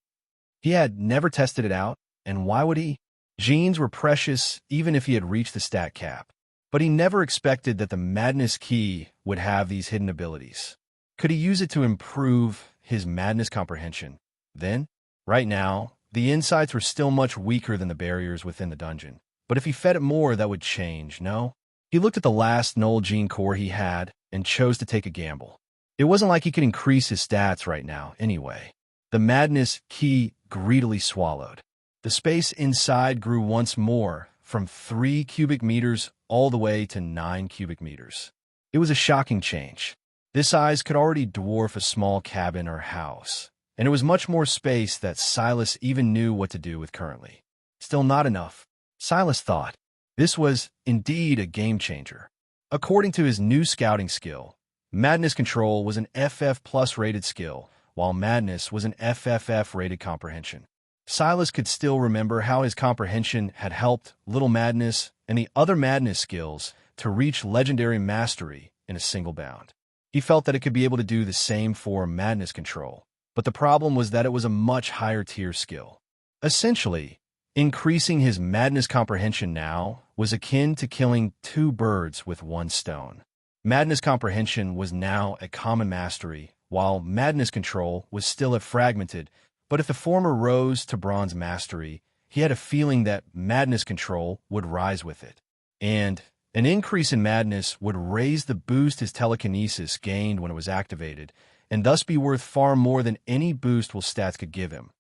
He had never tested it out, and why would he? Genes were precious even if he had reached the stat cap, but he never expected that the madness key would have these hidden abilities. Could he use it to improve his madness comprehension? Then, right now, the insights were still much weaker than the barriers within the dungeon, but if he fed it more, that would change, no? He looked at the last null gene core he had and chose to take a gamble. It wasn't like he could increase his stats right now, anyway. The madness key greedily swallowed. The space inside grew once more, from 3 cubic meters all the way to 9 cubic meters. It was a shocking change. This size could already dwarf a small cabin or house, and it was much more space that Sylas even knew what to do with currently. Still not enough. Sylas thought. This was indeed a game changer. According to his new scouting skill, Madness Control was an FF plus rated skill, while Madness was an FFF rated comprehension. Sylas could still remember how his comprehension had helped Little Madness and the other Madness skills to reach legendary mastery in a single bound. He felt that it could be able to do the same for Madness Control, but the problem was that it was a much higher tier skill. Essentially, increasing his Madness comprehension now was akin to killing 2 birds with 1 stone. Madness comprehension was now a common mastery, while Madness Control was still a fragmented. But if the former rose to bronze mastery, he had a feeling that Madness Control would rise with it. And an increase in Madness would raise the boost his telekinesis gained when it was activated, and thus be worth far more than any boost stats could give him,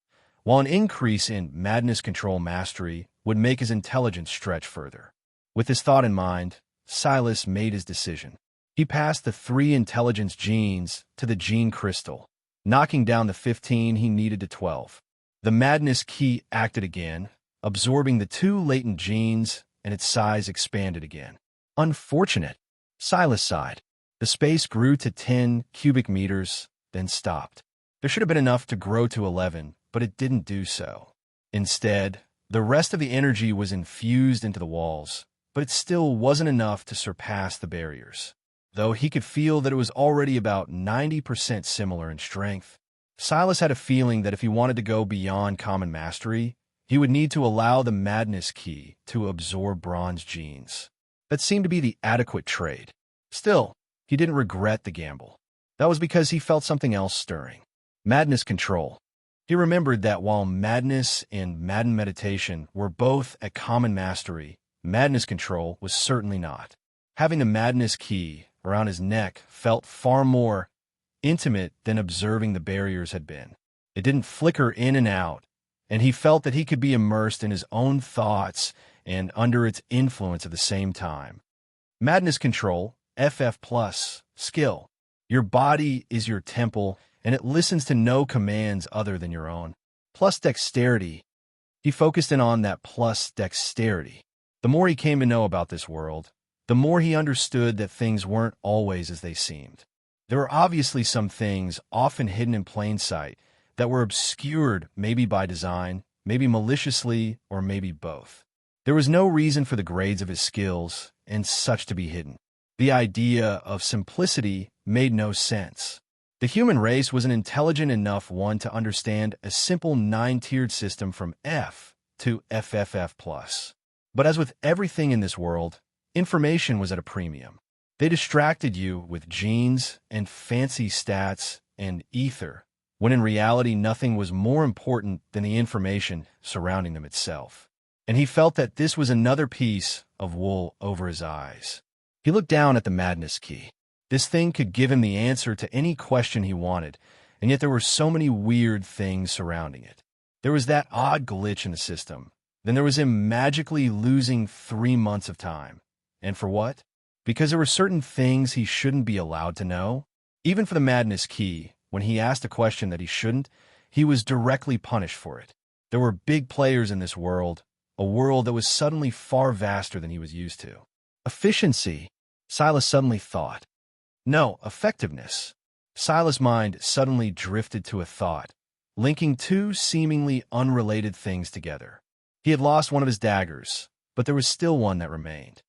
while an increase in Madness Control mastery would make his intelligence stretch further. With this thought in mind, Sylas made his decision. He passed the 3 intelligence genes to the gene crystal, knocking down the 15 he needed to 12. The madness key acted again, absorbing the 2 latent genes, and its size expanded again. Unfortunate, Sylas sighed. The space grew to 10 cubic meters, then stopped. There should have been enough to grow to 11, but it didn't do so. Instead, the rest of the energy was infused into the walls, but it still wasn't enough to surpass the barriers. Though he could feel that it was already about 90% similar in strength, Sylas had a feeling that if he wanted to go beyond common mastery, he would need to allow the madness key to absorb bronze genes. That seemed to be the adequate trade. Still, he didn't regret the gamble. That was because he felt something else stirring. Madness control. He remembered that while madness and madden meditation were both at common mastery, madness control was certainly not. Having the madness key around his neck felt far more intimate than observing the barriers had been. It didn't flicker in and out, and he felt that he could be immersed in his own thoughts and under its influence at the same time. Madness control, FF+, skill. Your body is your temple, and it listens to no commands other than your own. Plus dexterity. He focused in on that plus dexterity. The more he came to know about this world, the more he understood that things weren't always as they seemed. There were obviously some things, often hidden in plain sight, that were obscured maybe by design, maybe maliciously, or maybe both. There was no reason for the grades of his skills and such to be hidden. The idea of simplicity made no sense. The human race was an intelligent enough one to understand a simple 9-tiered system from F to FFF+. But as with everything in this world, information was at a premium. They distracted you with genes and fancy stats and ether, when in reality nothing was more important than the information surrounding them itself. And he felt that this was another piece of wool over his eyes. He looked down at the madness key. This thing could give him the answer to any question he wanted, and yet there were so many weird things surrounding it. There was that odd glitch in the system. Then there was him magically losing 3 months of time. And for what? Because there were certain things he shouldn't be allowed to know. Even for the madness key, when he asked a question that he shouldn't, he was directly punished for it. There were big players in this world, a world that was suddenly far vaster than he was used to. Efficiency, Sylas suddenly thought. No, effectiveness. Sylas' mind suddenly drifted to a thought, linking 2 seemingly unrelated things together. He had lost one of his daggers, but there was still one that remained.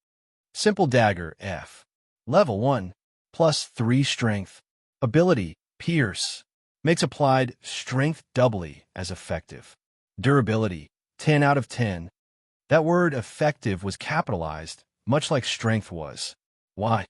Simple dagger, F. Level 1, plus 3 strength. Ability, pierce. Makes applied strength doubly as effective. Durability, 10 out of 10. That word effective was capitalized, much like strength was. Why?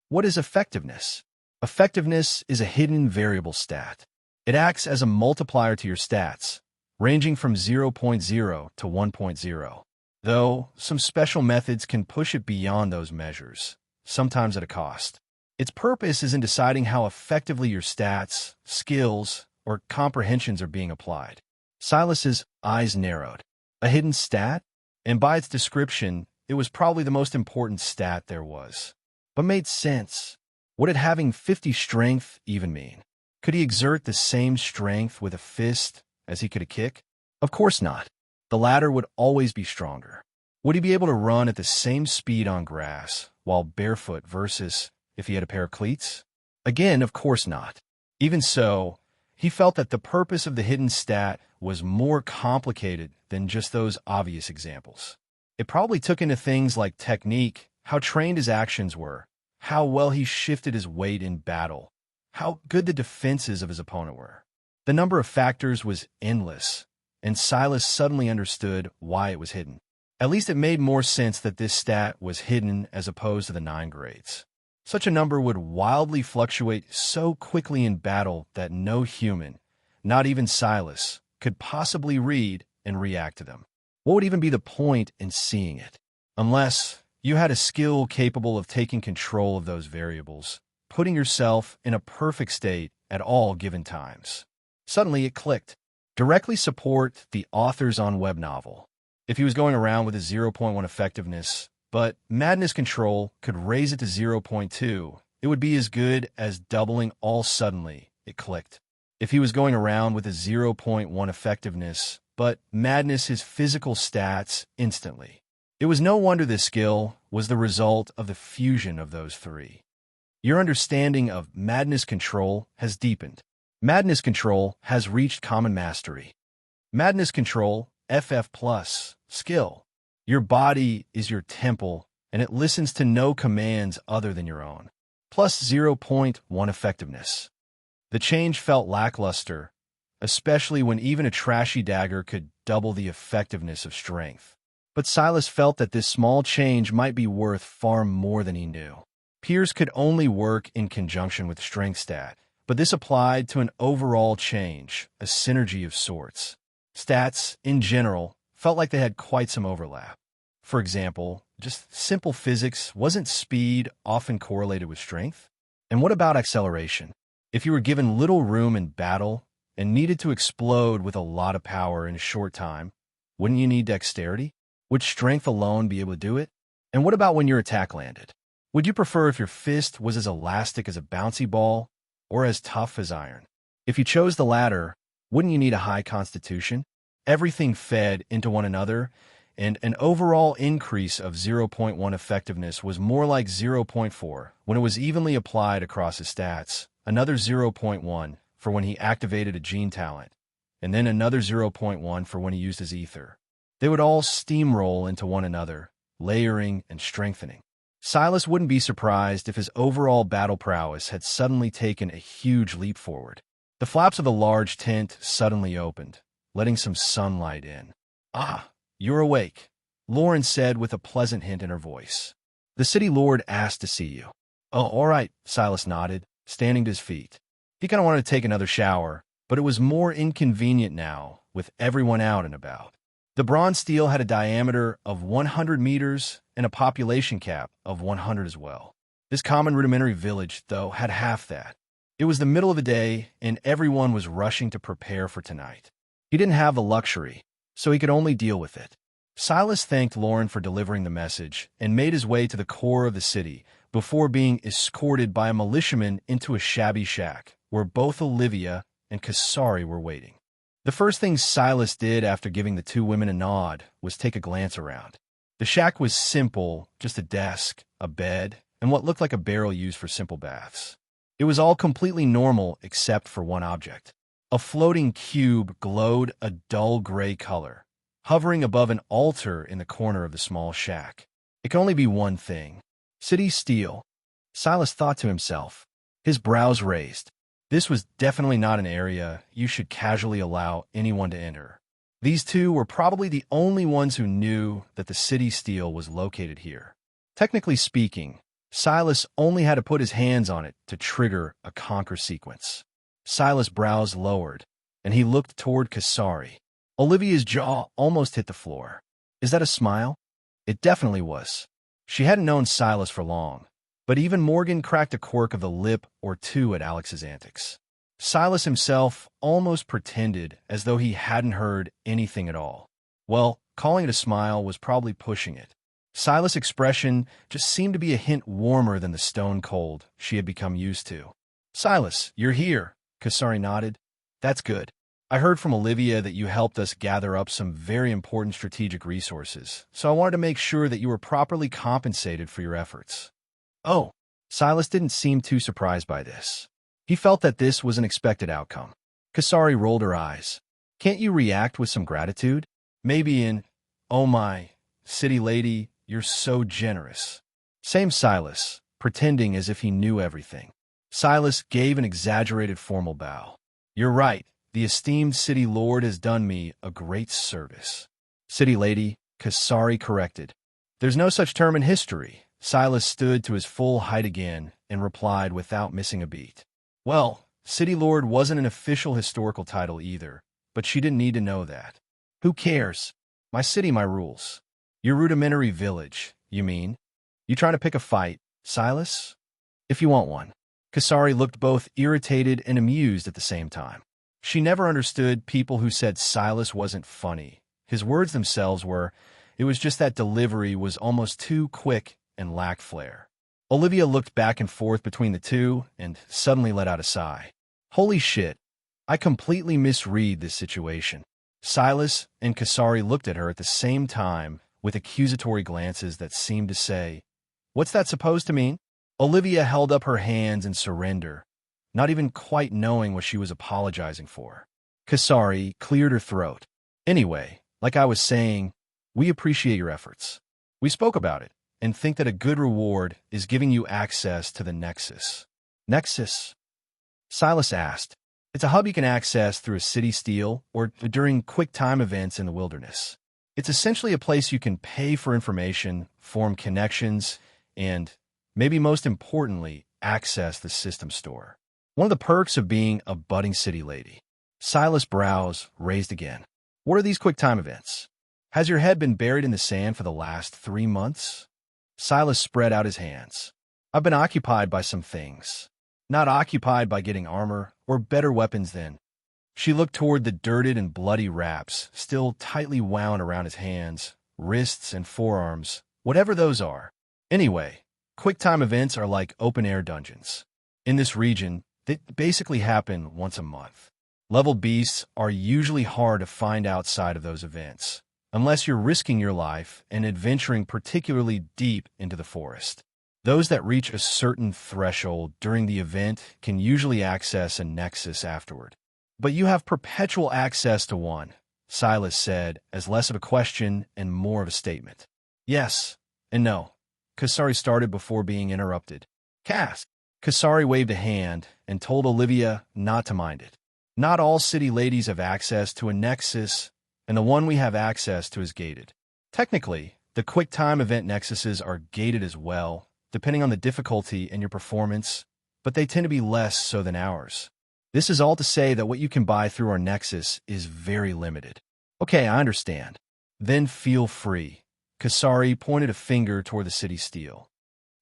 What is effectiveness? Effectiveness is a hidden variable stat. It acts as a multiplier to your stats, ranging from 0.0 to 1.0. Though, some special methods can push it beyond those measures, sometimes at a cost. Its purpose is in deciding how effectively your stats, skills, or comprehensions are being applied. Sylas's eyes narrowed. A hidden stat? And by its description, it was probably the most important stat there was. But made sense. What did having 50 strength even mean? Could he exert the same strength with a fist as he could a kick? Of course not. The latter would always be stronger. Would he be able to run at the same speed on grass while barefoot versus if he had a pair of cleats? Again, of course not. Even so, he felt that the purpose of the hidden stat was more complicated than just those obvious examples. It probably took into things like technique, how trained his actions were, how well he shifted his weight in battle, how good the defenses of his opponent were. The number of factors was endless, and Sylas suddenly understood why it was hidden. At least it made more sense that this stat was hidden as opposed to the 9 grades. Such a number would wildly fluctuate so quickly in battle that no human, not even Sylas, could possibly read and react to them. What would even be the point in seeing it? Unless you had a skill capable of taking control of those variables, putting yourself in a perfect state at all given times. Suddenly it clicked. Directly support the author's on web novel. If he was going around with a 0.1 effectiveness, but madness control could raise it to 0.2, it would be as good as doubling all suddenly. It clicked. if he was going around with a zero point 0.1 effectiveness, but madness his physical stats instantly. It was no wonder this skill was the result of the fusion of those three. Your understanding of madness control has deepened. Madness control has reached common mastery. Madness control, FF+, skill. Your body is your temple, and it listens to no commands other than your own. Plus 0.1 effectiveness. The change felt lackluster, especially when even a trashy dagger could double the effectiveness of strength. But Sylas felt that this small change might be worth far more than he knew. Peers could only work in conjunction with strength stat, but this applied to an overall change, a synergy of sorts. Stats, in general, felt like they had quite some overlap. For example, just simple physics, wasn't speed often correlated with strength? And what about acceleration? If you were given little room in battle and needed to explode with a lot of power in a short time, wouldn't you need dexterity? Would strength alone be able to do it? And what about when your attack landed? Would you prefer if your fist was as elastic as a bouncy ball or as tough as iron? If you chose the latter, wouldn't you need a high constitution? Everything fed into one another, and an overall increase of 0.1 effectiveness was more like 0.4 when it was evenly applied across his stats, another 0.1 for when he activated a gene talent, and then another 0.1 for when he used his ether. They would all steamroll into one another, layering and strengthening. Sylas wouldn't be surprised if his overall battle prowess had suddenly taken a huge leap forward. The flaps of the large tent suddenly opened, letting some sunlight in. "Ah, you're awake," Lauren said with a pleasant hint in her voice. "The city lord asked to see you." "Oh, all right," Sylas nodded, standing to his feet. He kind of wanted to take another shower, but it was more inconvenient now, with everyone out and about. The bronze stele had a diameter of 100 meters and a population cap of 100 as well. This common rudimentary village, though, had half that. It was the middle of the day, and everyone was rushing to prepare for tonight. He didn't have the luxury, so he could only deal with it. Sylas thanked Lauren for delivering the message and made his way to the core of the city before being escorted by a militiaman into a shabby shack where both Olivia and Kasari were waiting. The first thing Sylas did after giving the two women a nod was take a glance around. The shack was simple, just a desk, a bed, and what looked like a barrel used for simple baths. It was all completely normal except for one object. A floating cube glowed a dull gray color, hovering above an altar in the corner of the small shack. It could only be one thing. City stele, Sylas thought to himself, his brows raised. This was definitely not an area you should casually allow anyone to enter. These two were probably the only ones who knew that the city stele was located here. Technically speaking, Sylas only had to put his hands on it to trigger a conquer sequence. Sylas' brows lowered, and he looked toward Kasari. Olivia's jaw almost hit the floor. Is that a smile? It definitely was. She hadn't known Sylas for long, but even Morgan cracked a quirk of the lip or two at Alex's antics. Sylas himself almost pretended as though he hadn't heard anything at all. Well, calling it a smile was probably pushing it. Sylas' expression just seemed to be a hint warmer than the stone cold she had become used to. "Sylas, you're here," Kasari nodded. "That's good. I heard from Olivia that you helped us gather up some very important strategic resources, so I wanted to make sure that you were properly compensated for your efforts." "Oh." Sylas didn't seem too surprised by this. He felt that this was an expected outcome. Kasari rolled her eyes. "Can't you react with some gratitude? Maybe in, 'Oh my, city lady, you're so generous.'" Same Sylas, pretending as if he knew everything. Sylas gave an exaggerated formal bow. "You're right. The esteemed city lord has done me a great service." "City lady," Kasari corrected. "There's no such term in history." Sylas stood to his full height again and replied without missing a beat. "Well, City Lord wasn't an official historical title either, but she didn't need to know that. Who cares? My city, my rules." "Your rudimentary village, you mean? You trying to pick a fight, Sylas?" "If you want one." Kasari looked both irritated and amused at the same time. She never understood people who said Sylas wasn't funny. His words themselves were, it was just that delivery was almost too quick and lacked flair. Olivia looked back and forth between the two and suddenly let out a sigh. "Holy shit, I completely misread this situation. Sylas and Kasari looked at her at the same time with accusatory glances that seemed to say, "What's that supposed to mean?" Olivia held up her hands in surrender, not even quite knowing what she was apologizing for. Kasari cleared her throat. "Anyway, like I was saying, we appreciate your efforts. We spoke about it and think that a good reward is giving you access to the Nexus." "Nexus?" Sylas asked. "It's a hub you can access through a city steal or during quick time events in the wilderness. It's essentially a place you can pay for information, form connections, and, maybe most importantly, access the system store. One of the perks of being a budding city lady." Sylas' brows raised again. "What are these quick time events? Has your head been buried in the sand for the last 3 months?" Sylas spread out his hands. "I've been occupied by some things. Not occupied by getting armor or better weapons than." She looked toward the dirted and bloody wraps still tightly wound around his hands, wrists, and forearms, whatever those are. "Anyway, quick-time events are like open-air dungeons. In this region, they basically happen once a month. Leveled beasts are usually hard to find outside of those events, unless you're risking your life and adventuring particularly deep into the forest. Those that reach a certain threshold during the event can usually access a nexus afterward. But you have perpetual access to one," Sylas said, as less of a question and more of a statement. "Yes and no," Kasari started before being interrupted. "Cass." Kasari waved a hand and told Olivia not to mind it. "Not all city ladies have access to a nexus, and the one we have access to is gated. Technically, the quick time event nexuses are gated as well, depending on the difficulty and your performance, but they tend to be less so than ours. This is all to say that what you can buy through our nexus is very limited." "Okay, I understand. Then feel free." Kasari pointed a finger toward the city steal.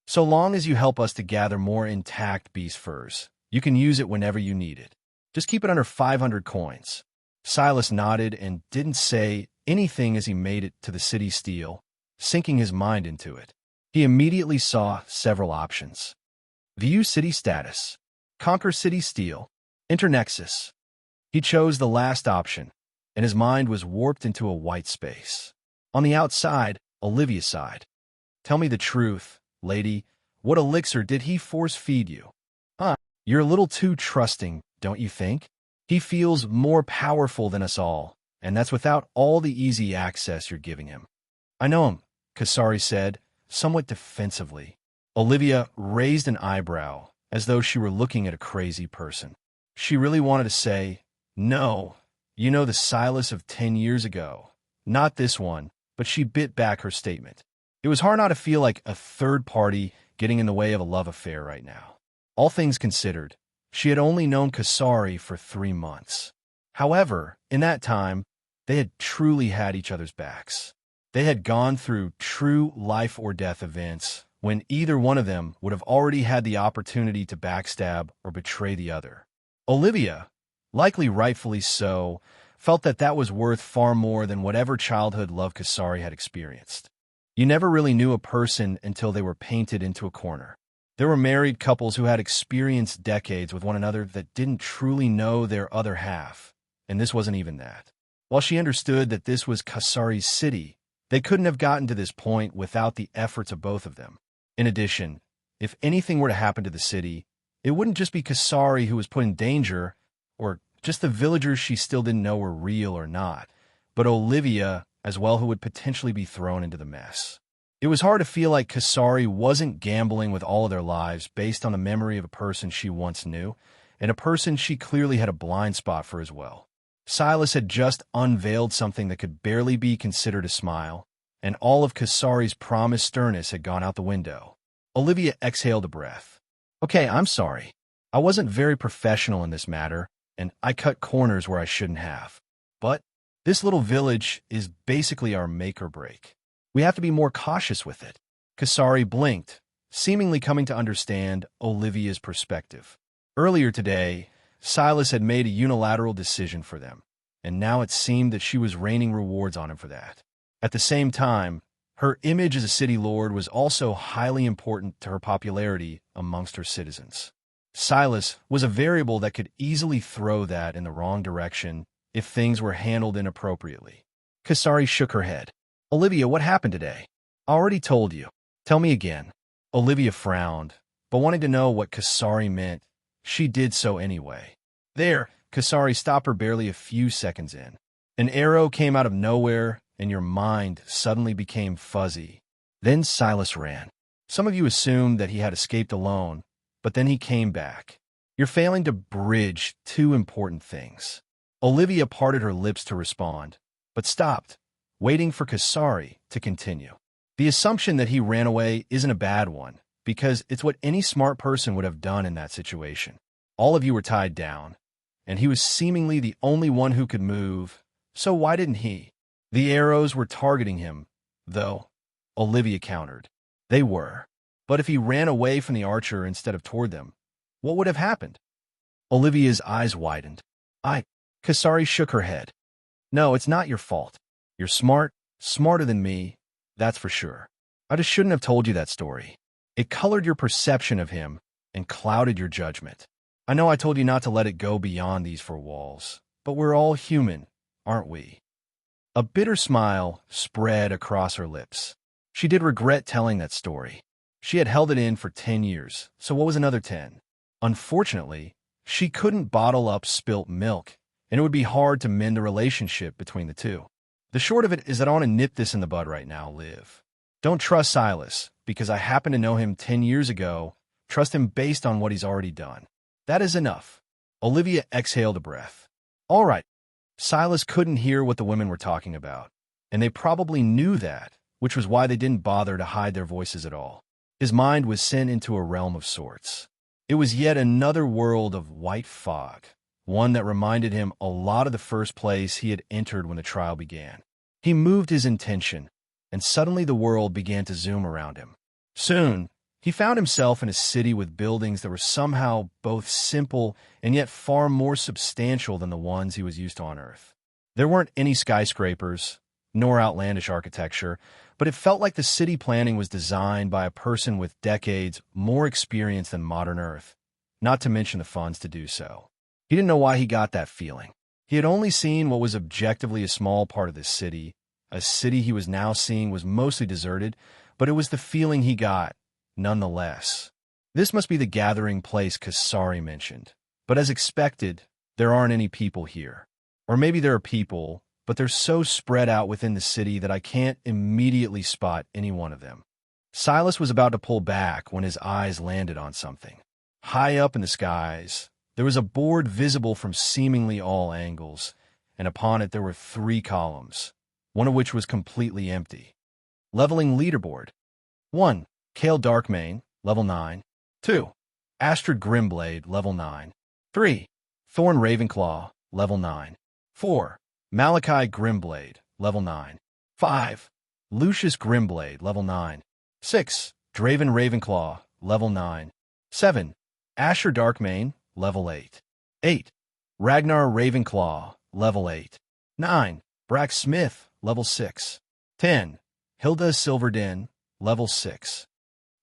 "So long as you help us to gather more intact beast furs, you can use it whenever you need it. Just keep it under 500 coins. Sylas nodded and didn't say anything as he made it to the city steal, sinking his mind into it. He immediately saw several options. View city status. Conquer city steal. Enter nexus. He chose the last option, and his mind was warped into a white space. On the outside, Olivia sighed. "Tell me the truth, lady. What elixir did he force-feed you?" "You're a little too trusting, don't you think? He feels more powerful than us all, and that's without all the easy access you're giving him." "I know him," Kasari said, somewhat defensively. Olivia raised an eyebrow, as though she were looking at a crazy person. She really wanted to say, "No, you know the Sylas of 10 years ago. Not this one," but she bit back her statement. It was hard not to feel like a third party getting in the way of a love affair right now. All things considered, she had only known Kasari for 3 months. However, in that time, they had truly had each other's backs. They had gone through true life-or-death events when either one of them would have already had the opportunity to backstab or betray the other. Olivia, likely rightfully so, felt that that was worth far more than whatever childhood love Kasari had experienced. You never really knew a person until they were painted into a corner. There were married couples who had experienced decades with one another that didn't truly know their other half, and this wasn't even that. While she understood that this was Kasari's city, they couldn't have gotten to this point without the efforts of both of them. In addition, if anything were to happen to the city, it wouldn't just be Kasari who was put in danger, or just the villagers she still didn't know were real or not, but Olivia as well, who would potentially be thrown into the mess. It was hard to feel like Kasari wasn't gambling with all of their lives based on the memory of a person she once knew, and a person she clearly had a blind spot for as well. Sylas had just unveiled something that could barely be considered a smile, and all of Kasari's promised sternness had gone out the window. Olivia exhaled a breath. "Okay, I'm sorry. I wasn't very professional in this matter, and I cut corners where I shouldn't have. But this little village is basically our make or break. We have to be more cautious with it." Kasari blinked, seemingly coming to understand Olivia's perspective. Earlier today, Sylas had made a unilateral decision for them, and now it seemed that she was raining rewards on him for that. At the same time, her image as a city lord was also highly important to her popularity amongst her citizens. Sylas was a variable that could easily throw that in the wrong direction if things were handled inappropriately. Kasari shook her head. Olivia, what happened today? I already told you. Tell me again. Olivia frowned, but wanting to know what Kasari meant, she did so anyway. There, Kasari stopped her barely a few seconds in. An arrow came out of nowhere, and your mind suddenly became fuzzy. Then Sylas ran. Some of you assumed that he had escaped alone, but then he came back. You're failing to bridge two important things. Olivia parted her lips to respond, but stopped, waiting for Kasari to continue. The assumption that he ran away isn't a bad one, because it's what any smart person would have done in that situation. All of you were tied down, and he was seemingly the only one who could move, so why didn't he? The arrows were targeting him, though, Olivia countered. They were. But if he ran away from the archer instead of toward them, what would have happened? Olivia's eyes widened. Kasari shook her head. No, it's not your fault. You're smart, smarter than me, that's for sure. I just shouldn't have told you that story. It colored your perception of him and clouded your judgment. I know I told you not to let it go beyond these four walls, but we're all human, aren't we? A bitter smile spread across her lips. She did regret telling that story. She had held it in for 10 years, so what was another 10? Unfortunately, she couldn't bottle up spilt milk, and it would be hard to mend a relationship between the two. The short of it is that I want to nip this in the bud right now, Liv. Don't trust Sylas, because I happen to know him 10 years ago. Trust him based on what he's already done. That is enough. Olivia exhaled a breath. All right. Sylas couldn't hear what the women were talking about, and they probably knew that, which was why they didn't bother to hide their voices at all. His mind was sent into a realm of sorts. It was yet another world of white fog, one that reminded him a lot of the first place he had entered when the trial began. He moved his intention, and suddenly the world began to zoom around him. Soon, he found himself in a city with buildings that were somehow both simple and yet far more substantial than the ones he was used to on Earth. There weren't any skyscrapers, nor outlandish architecture, but it felt like the city planning was designed by a person with decades more experience than modern Earth, not to mention the funds to do so. He didn't know why he got that feeling. He had only seen what was objectively a small part of this city. A city he was now seeing was mostly deserted, but it was the feeling he got, nonetheless. This must be the gathering place Kasari mentioned. But as expected, there aren't any people here. Or maybe there are people, but they're so spread out within the city that I can't immediately spot any one of them. Sylas was about to pull back when his eyes landed on something. High up in the skies, there was a board visible from seemingly all angles, and upon it there were 3 columns, one of which was completely empty. Leveling leaderboard. 1. Kale Darkmane, level 9. 2. Astrid Grimblade, level 9. 3. Thorn Ravenclaw, level 9. 4. Malachi Grimblade, level 9. 5. Lucius Grimblade, level 9. 6. Draven Ravenclaw, level 9. 7. Asher Darkmane, level 8. 8. Ragnar Ravenclaw, level 8. 9. Brack Smith, level 6. 10. Hilda Silverden, level 6.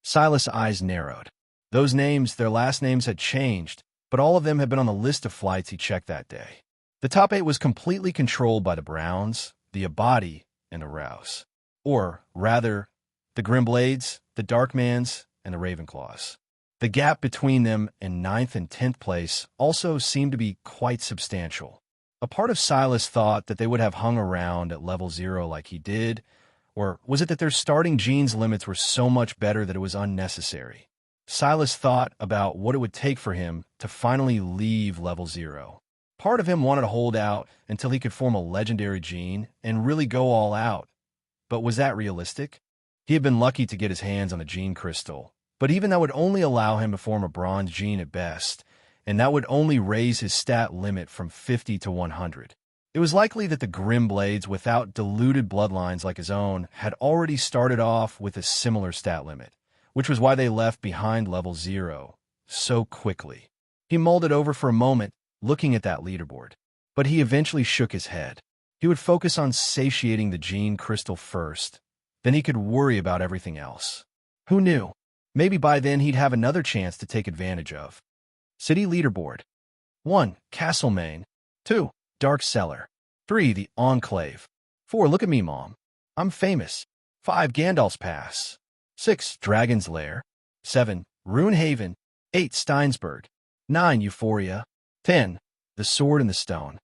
Sylas' eyes narrowed. Those names, their last names had changed, but all of them had been on the list of flights he checked that day. The top 8 was completely controlled by the Browns, the Abadi, and the Rouse. Or, rather, the Grimblades, the Darkmans, and the Ravenclaws. The gap between them and 9th and 10th place also seemed to be quite substantial. A part of Sylas thought that they would have hung around at level 0 like he did, or was it that their starting genes limits were so much better that it was unnecessary? Sylas thought about what it would take for him to finally leave level 0. Part of him wanted to hold out until he could form a legendary gene and really go all out. But was that realistic? He had been lucky to get his hands on a gene crystal, but even that would only allow him to form a bronze gene at best, and that would only raise his stat limit from 50 to 100. It was likely that the Grimblades without diluted bloodlines like his own had already started off with a similar stat limit, which was why they left behind level 0 so quickly. He mulled it over for a moment, looking at that leaderboard, but he eventually shook his head. He would focus on satiating the gene crystal first, then he could worry about everything else. Who knew? Maybe by then he'd have another chance to take advantage of. City leaderboard. 1. Castlemaine. 2. Dark Cellar. 3. The Enclave. 4. Look at me, Mom. I'm famous. 5. Gandalf's Pass. 6. Dragon's Lair. 7. Runehaven. 8. Steinsburg. 9. Euphoria. 10. The Sword and the Stone.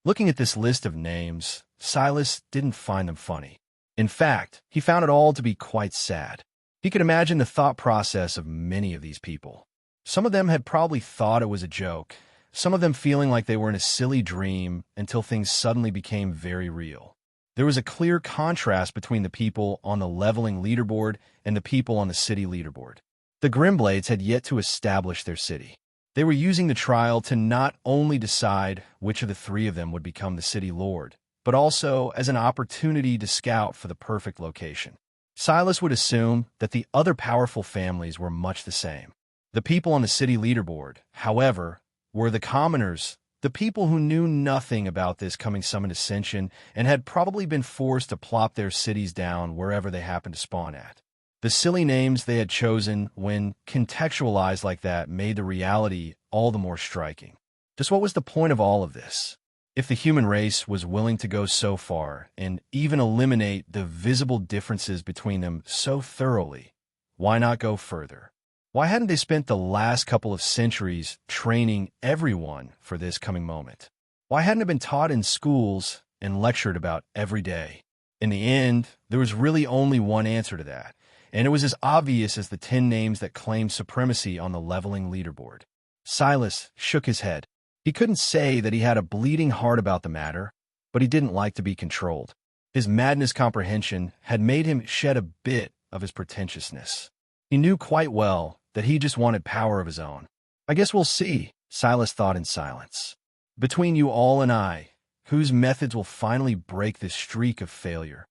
Looking at this list of names, Sylas didn't find them funny. In fact, he found it all to be quite sad. He could imagine the thought process of many of these people. Some of them had probably thought it was a joke, some of them feeling like they were in a silly dream until things suddenly became very real. There was a clear contrast between the people on the leveling leaderboard and the people on the city leaderboard. The Grimblades had yet to establish their city. They were using the trial to not only decide which of the three of them would become the city lord, but also as an opportunity to scout for the perfect location. Sylas would assume that the other powerful families were much the same. The people on the city leaderboard, however, were the commoners, the people who knew nothing about this coming summon Ascension and had probably been forced to plop their cities down wherever they happened to spawn at. The silly names they had chosen, when contextualized like that, made the reality all the more striking. Just what was the point of all of this? If the human race was willing to go so far and even eliminate the visible differences between them so thoroughly, why not go further? Why hadn't they spent the last couple of centuries training everyone for this coming moment? Why hadn't it been taught in schools and lectured about every day? In the end, there was really only one answer to that, and it was as obvious as the 10 names that claimed supremacy on the leveling leaderboard. Sylas shook his head. He couldn't say that he had a bleeding heart about the matter, but he didn't like to be controlled. His madness comprehension had made him shed a bit of his pretentiousness. He knew quite well that he just wanted power of his own. I guess we'll see, Sylas thought in silence. Between you all and I, whose methods will finally break this streak of failure?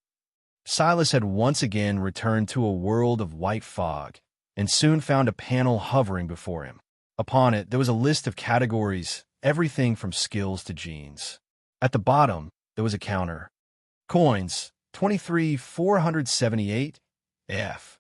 Sylas had once again returned to a world of white fog, and soon found a panel hovering before him. Upon it, there was a list of categories, everything from skills to genes. At the bottom, there was a counter. Coins, 23,478 F.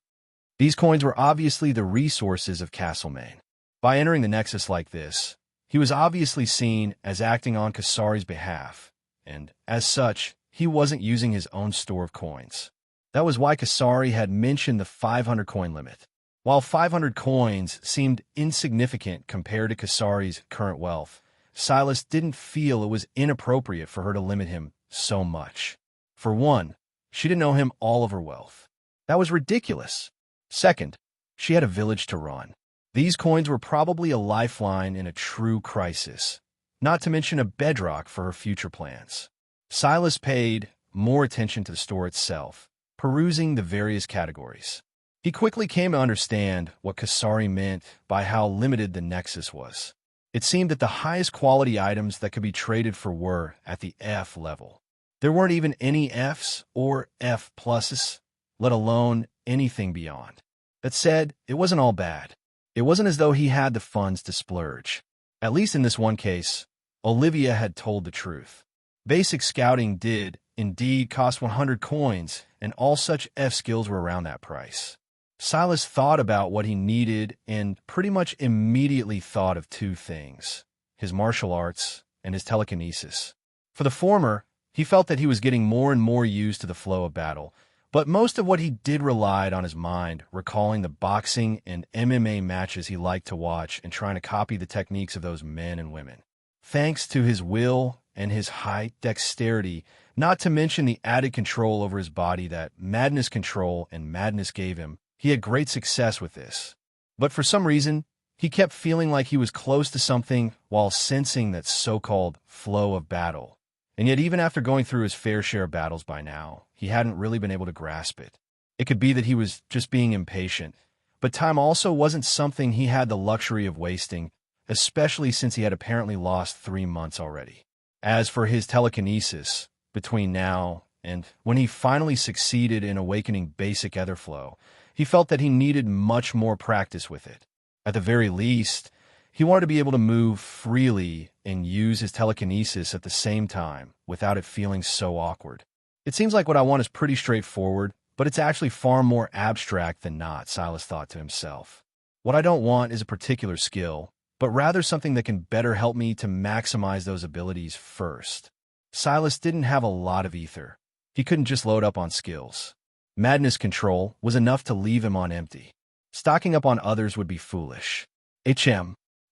These coins were obviously the resources of Castlemaine. By entering the Nexus like this, he was obviously seen as acting on Kasari's behalf, and as such, he wasn't using his own store of coins. That was why Kasari had mentioned the 500 coin limit. While 500 coins seemed insignificant compared to Kasari's current wealth, Sylas didn't feel it was inappropriate for her to limit him so much. For one, she didn't owe him all of her wealth. That was ridiculous. Second, she had a village to run. These coins were probably a lifeline in a true crisis, not to mention a bedrock for her future plans. Sylas paid more attention to the store itself, perusing the various categories. He quickly came to understand what Kasari meant by how limited the Nexus was. It seemed that the highest quality items that could be traded for were at the F level. There weren't even any Fs or F pluses, let alone anything beyond. That said, it wasn't all bad. It wasn't as though he had the funds to splurge. At least in this one case, Olivia had told the truth. Basic scouting did, indeed, cost 100 coins, and all such F skills were around that price. Sylas thought about what he needed and pretty much immediately thought of two things: his martial arts and his telekinesis. For the former, he felt that he was getting more and more used to the flow of battle, but most of what he did relied on his mind, recalling the boxing and MMA matches he liked to watch and trying to copy the techniques of those men and women. Thanks to his will and his high dexterity, not to mention the added control over his body that madness control and madness gave him, he had great success with this. But for some reason, he kept feeling like he was close to something while sensing that so-called flow of battle. And yet even after going through his fair share of battles by now, he hadn't really been able to grasp it. It could be that he was just being impatient, but time also wasn't something he had the luxury of wasting, especially since he had apparently lost 3 months already. As for his telekinesis, between now and when he finally succeeded in awakening basic ether flow, he felt that he needed much more practice with it. At the very least, he wanted to be able to move freely and use his telekinesis at the same time without it feeling so awkward. It seems like what I want is pretty straightforward, but it's actually far more abstract than not, Sylas thought to himself. What I don't want is a particular skill, but rather something that can better help me to maximize those abilities first. Sylas didn't have a lot of ether. He couldn't just load up on skills. Madness control was enough to leave him on empty. Stocking up on others would be foolish.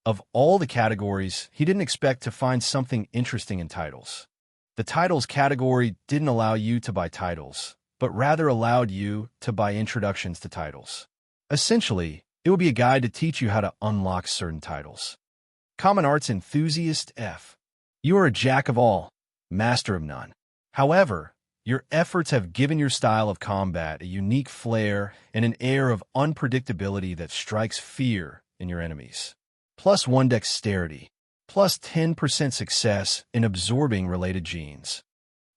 Of all the categories, he didn't expect to find something interesting in titles. The titles category didn't allow you to buy titles, but rather allowed you to buy introductions to titles. Essentially, it would be a guide to teach you how to unlock certain titles. Common Arts Enthusiast F. You are a jack of all, master of none. However, your efforts have given your style of combat a unique flair and an air of unpredictability that strikes fear in your enemies. +1 dexterity, plus 10% success in absorbing related genes.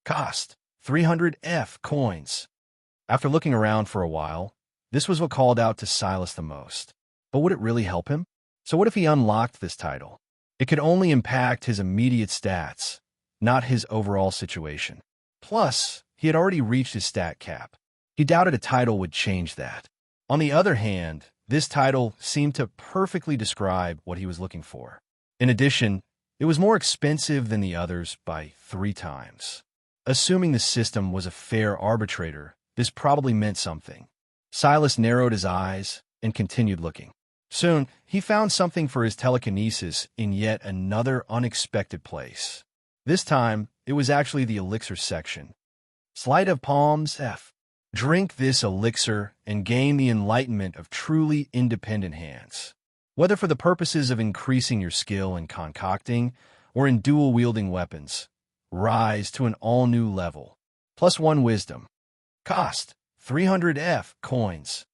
Cost, 300 F coins. After looking around for a while, this was what called out to Sylas the most. But would it really help him? So what if he unlocked this title? It could only impact his immediate stats, not his overall situation. Plus, he had already reached his stat cap. He doubted a title would change that. On the other hand, this title seemed to perfectly describe what he was looking for. In addition, it was more expensive than the others by 3 times. Assuming the system was a fair arbitrator, this probably meant something. Sylas narrowed his eyes and continued looking. Soon, he found something for his telekinesis in yet another unexpected place. This time, it was actually the elixir section. Sleight of Palms F. Drink this elixir and gain the enlightenment of truly independent hands. Whether for the purposes of increasing your skill in concocting or in dual-wielding weapons, rise to an all-new level. +1 wisdom. Cost, 300 F coins.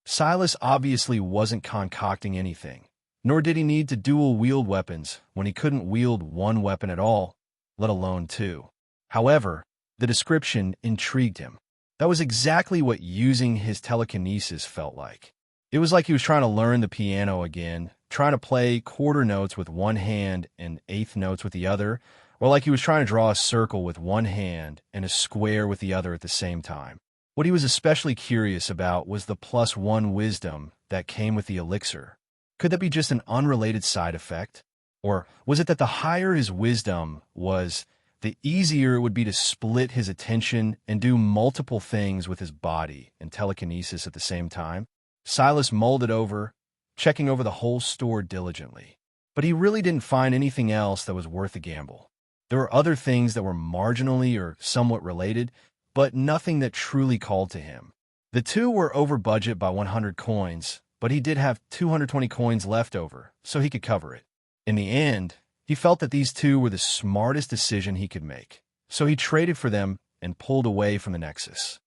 Sylas obviously wasn't concocting anything, nor did he need to dual-wield weapons when he couldn't wield one weapon at all, let alone 2. However, the description intrigued him. That was exactly what using his telekinesis felt like. It was like he was trying to learn the piano again, trying to play quarter notes with one hand and eighth notes with the other, or like he was trying to draw a circle with one hand and a square with the other at the same time. What he was especially curious about was the +1 wisdom that came with the elixir. Could that be just an unrelated side effect? Or was it that the higher his wisdom was, the easier it would be to split his attention and do multiple things with his body and telekinesis at the same time? Sylas mulled it over, checking over the whole store diligently. But he really didn't find anything else that was worth a gamble. There were other things that were marginally or somewhat related, but nothing that truly called to him. The 2 were over budget by 100 coins, but he did have 220 coins left over, so he could cover it. In the end, he felt that these 2 were the smartest decision he could make, so he traded for them and pulled away from the Nexus.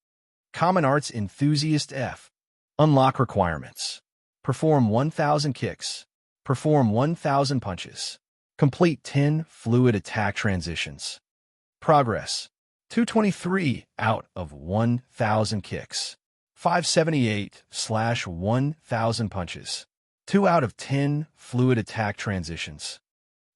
Common Arts Enthusiast F. Unlock requirements. Perform 1,000 kicks. Perform 1,000 punches. Complete 10 fluid attack transitions. Progress. 223 out of 1,000 kicks. 578/1,000 punches. 2 out of 10 fluid attack transitions.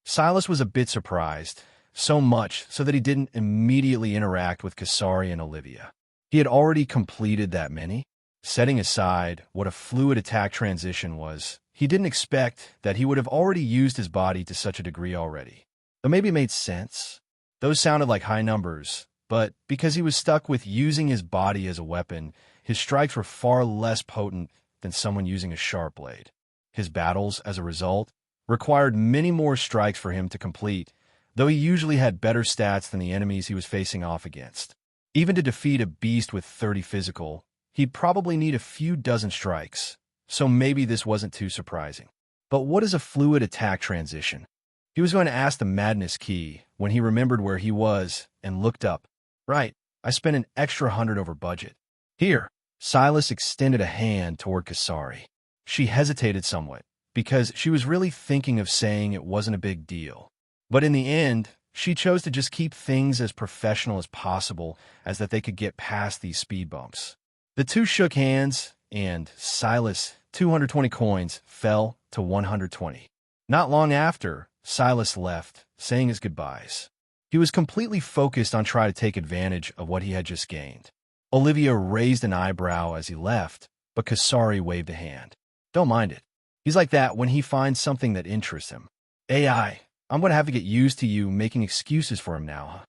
Sylas was a bit surprised, so much so that he didn't immediately interact with Kasari and Olivia. He had already completed that many. Setting aside what a fluid attack transition was, he didn't expect that he would have already used his body to such a degree already. Though maybe it made sense. Those sounded like high numbers, but because he was stuck with using his body as a weapon, his strikes were far less potent than someone using a sharp blade. His battles, as a result, required many more strikes for him to complete, though he usually had better stats than the enemies he was facing off against. Even to defeat a beast with 30 physical, he'd probably need a few dozen strikes, so maybe this wasn't too surprising. But what is a fluid attack transition? He was going to ask the Madness Key when he remembered where he was and looked up. Right, I spent an extra 100 over budget. Here, Sylas extended a hand toward Kasari. She hesitated somewhat, because she was really thinking of saying it wasn't a big deal. But in the end, she chose to just keep things as professional as possible, as that they could get past these speed bumps. The 2 shook hands, and Sylas' 220 coins fell to 120. Not long after, Sylas left, saying his goodbyes. He was completely focused on trying to take advantage of what he had just gained. Olivia raised an eyebrow as he left, but Kasari waved a hand. Don't mind it. He's like that when he finds something that interests him. AI, I'm going to have to get used to you making excuses for him now, huh?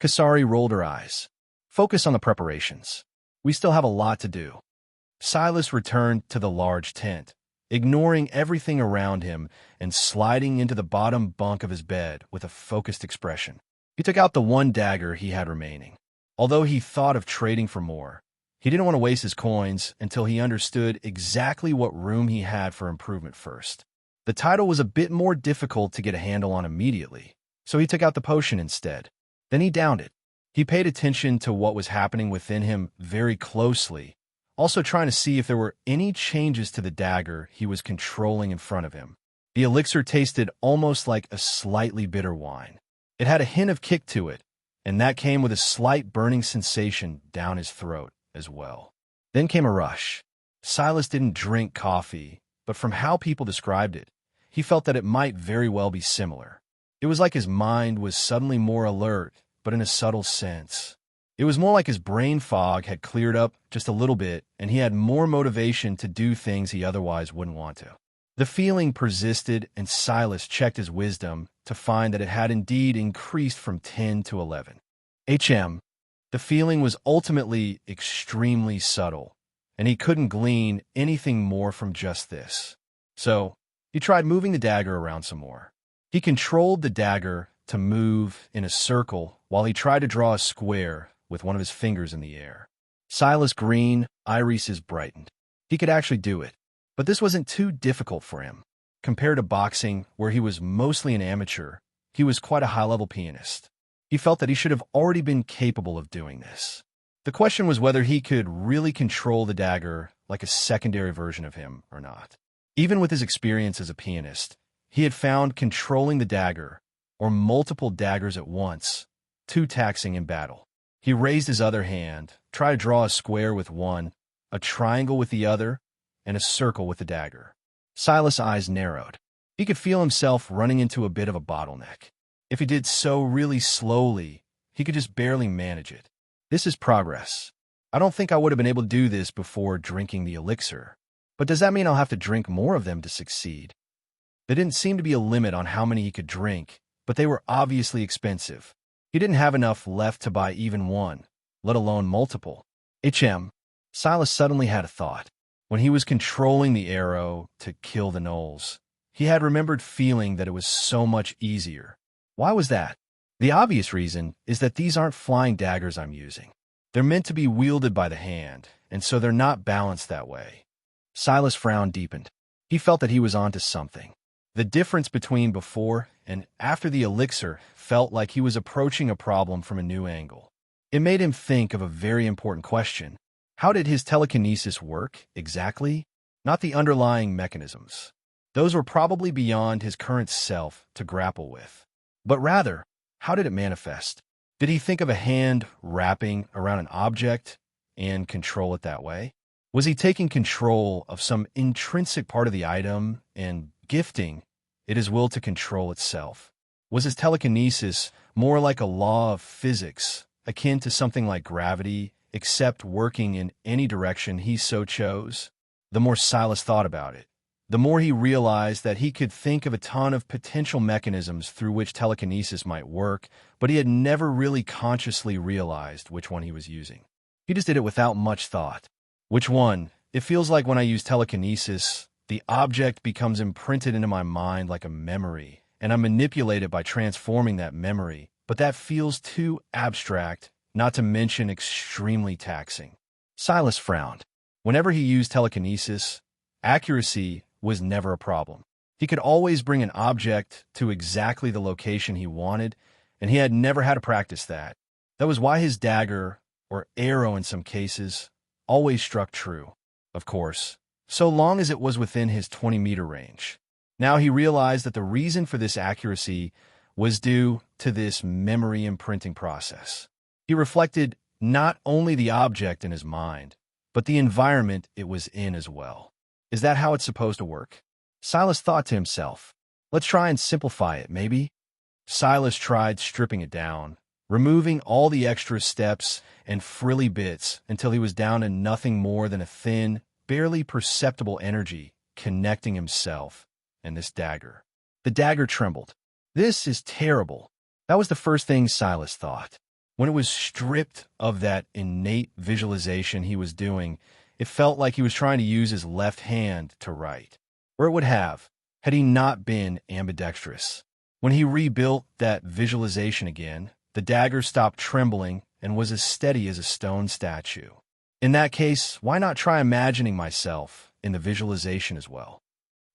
Kasari rolled her eyes. Focus on the preparations. We still have a lot to do. Sylas returned to the large tent, ignoring everything around him and sliding into the bottom bunk of his bed with a focused expression. He took out the one dagger he had remaining. Although he thought of trading for more, he didn't want to waste his coins until he understood exactly what room he had for improvement first. The title was a bit more difficult to get a handle on immediately, so he took out the potion instead. Then he downed it. He paid attention to what was happening within him very closely, also trying to see if there were any changes to the dagger he was controlling in front of him. The elixir tasted almost like a slightly bitter wine. It had a hint of kick to it, and that came with a slight burning sensation down his throat as well. Then came a rush. Sylas didn't drink coffee, but from how people described it, he felt that it might very well be similar. It was like his mind was suddenly more alert, but in a subtle sense. It was more like his brain fog had cleared up just a little bit, and he had more motivation to do things he otherwise wouldn't want to. The feeling persisted, and Sylas checked his wisdom to find that it had indeed increased from 10 to 11. The feeling was ultimately extremely subtle, and he couldn't glean anything more from just this. So, he tried moving the dagger around some more. He controlled the dagger to move in a circle while he tried to draw a square with one of his fingers in the air. Sylas' green irises brightened. He could actually do it. But this wasn't too difficult for him. Compared to boxing, where he was mostly an amateur, he was quite a high-level pianist. He felt that he should have already been capable of doing this. The question was whether he could really control the dagger like a secondary version of him or not. Even with his experience as a pianist, he had found controlling the dagger, or multiple daggers at once, too taxing in battle. He raised his other hand, tried to draw a square with one, a triangle with the other, and a circle with the dagger. Sylas' eyes narrowed. He could feel himself running into a bit of a bottleneck. If he did so really slowly, he could just barely manage it. This is progress. I don't think I would have been able to do this before drinking the elixir. But does that mean I'll have to drink more of them to succeed? There didn't seem to be a limit on how many he could drink, but they were obviously expensive. He didn't have enough left to buy even one, let alone multiple. Sylas suddenly had a thought. When he was controlling the arrow to kill the gnolls, he had remembered feeling that it was so much easier. Why was that? The obvious reason is that these aren't flying daggers I'm using. They're meant to be wielded by the hand, and so they're not balanced that way. Sylas' frown deepened. He felt that he was onto something. The difference between before and after the elixir felt like he was approaching a problem from a new angle. It made him think of a very important question. How did his telekinesis work, exactly? Not the underlying mechanisms. Those were probably beyond his current self to grapple with. But rather, how did it manifest? Did he think of a hand wrapping around an object and control it that way? Was he taking control of some intrinsic part of the item and gifting it his will to control itself? Was his telekinesis more like a law of physics, akin to something like gravity, except working in any direction he so chose? The more Sylas thought about it, the more he realized that he could think of a ton of potential mechanisms through which telekinesis might work, but he had never really consciously realized which one he was using. He just did it without much thought. Which one? It feels like when I use telekinesis, the object becomes imprinted into my mind like a memory, and I manipulate it by transforming that memory, but that feels too abstract, not to mention extremely taxing. Sylas frowned. Whenever he used telekinesis, accuracy was never a problem. He could always bring an object to exactly the location he wanted, and he had never had to practice that. That was why his dagger, or arrow in some cases, always struck true. Of course, so long as it was within his 20-meter range. Now he realized that the reason for this accuracy was due to this memory imprinting process. He reflected not only the object in his mind, but the environment it was in as well. Is that how it's supposed to work? Sylas thought to himself. Let's try and simplify it, maybe? Sylas tried stripping it down, removing all the extra steps and frilly bits until he was down to nothing more than a thin, barely perceptible energy connecting himself and this dagger. The dagger trembled. This is terrible. That was the first thing Sylas thought. When it was stripped of that innate visualization he was doing, it felt like he was trying to use his left hand to write. Or it would have, had he not been ambidextrous. When he rebuilt that visualization again, the dagger stopped trembling and was as steady as a stone statue. In that case, why not try imagining myself in the visualization as well?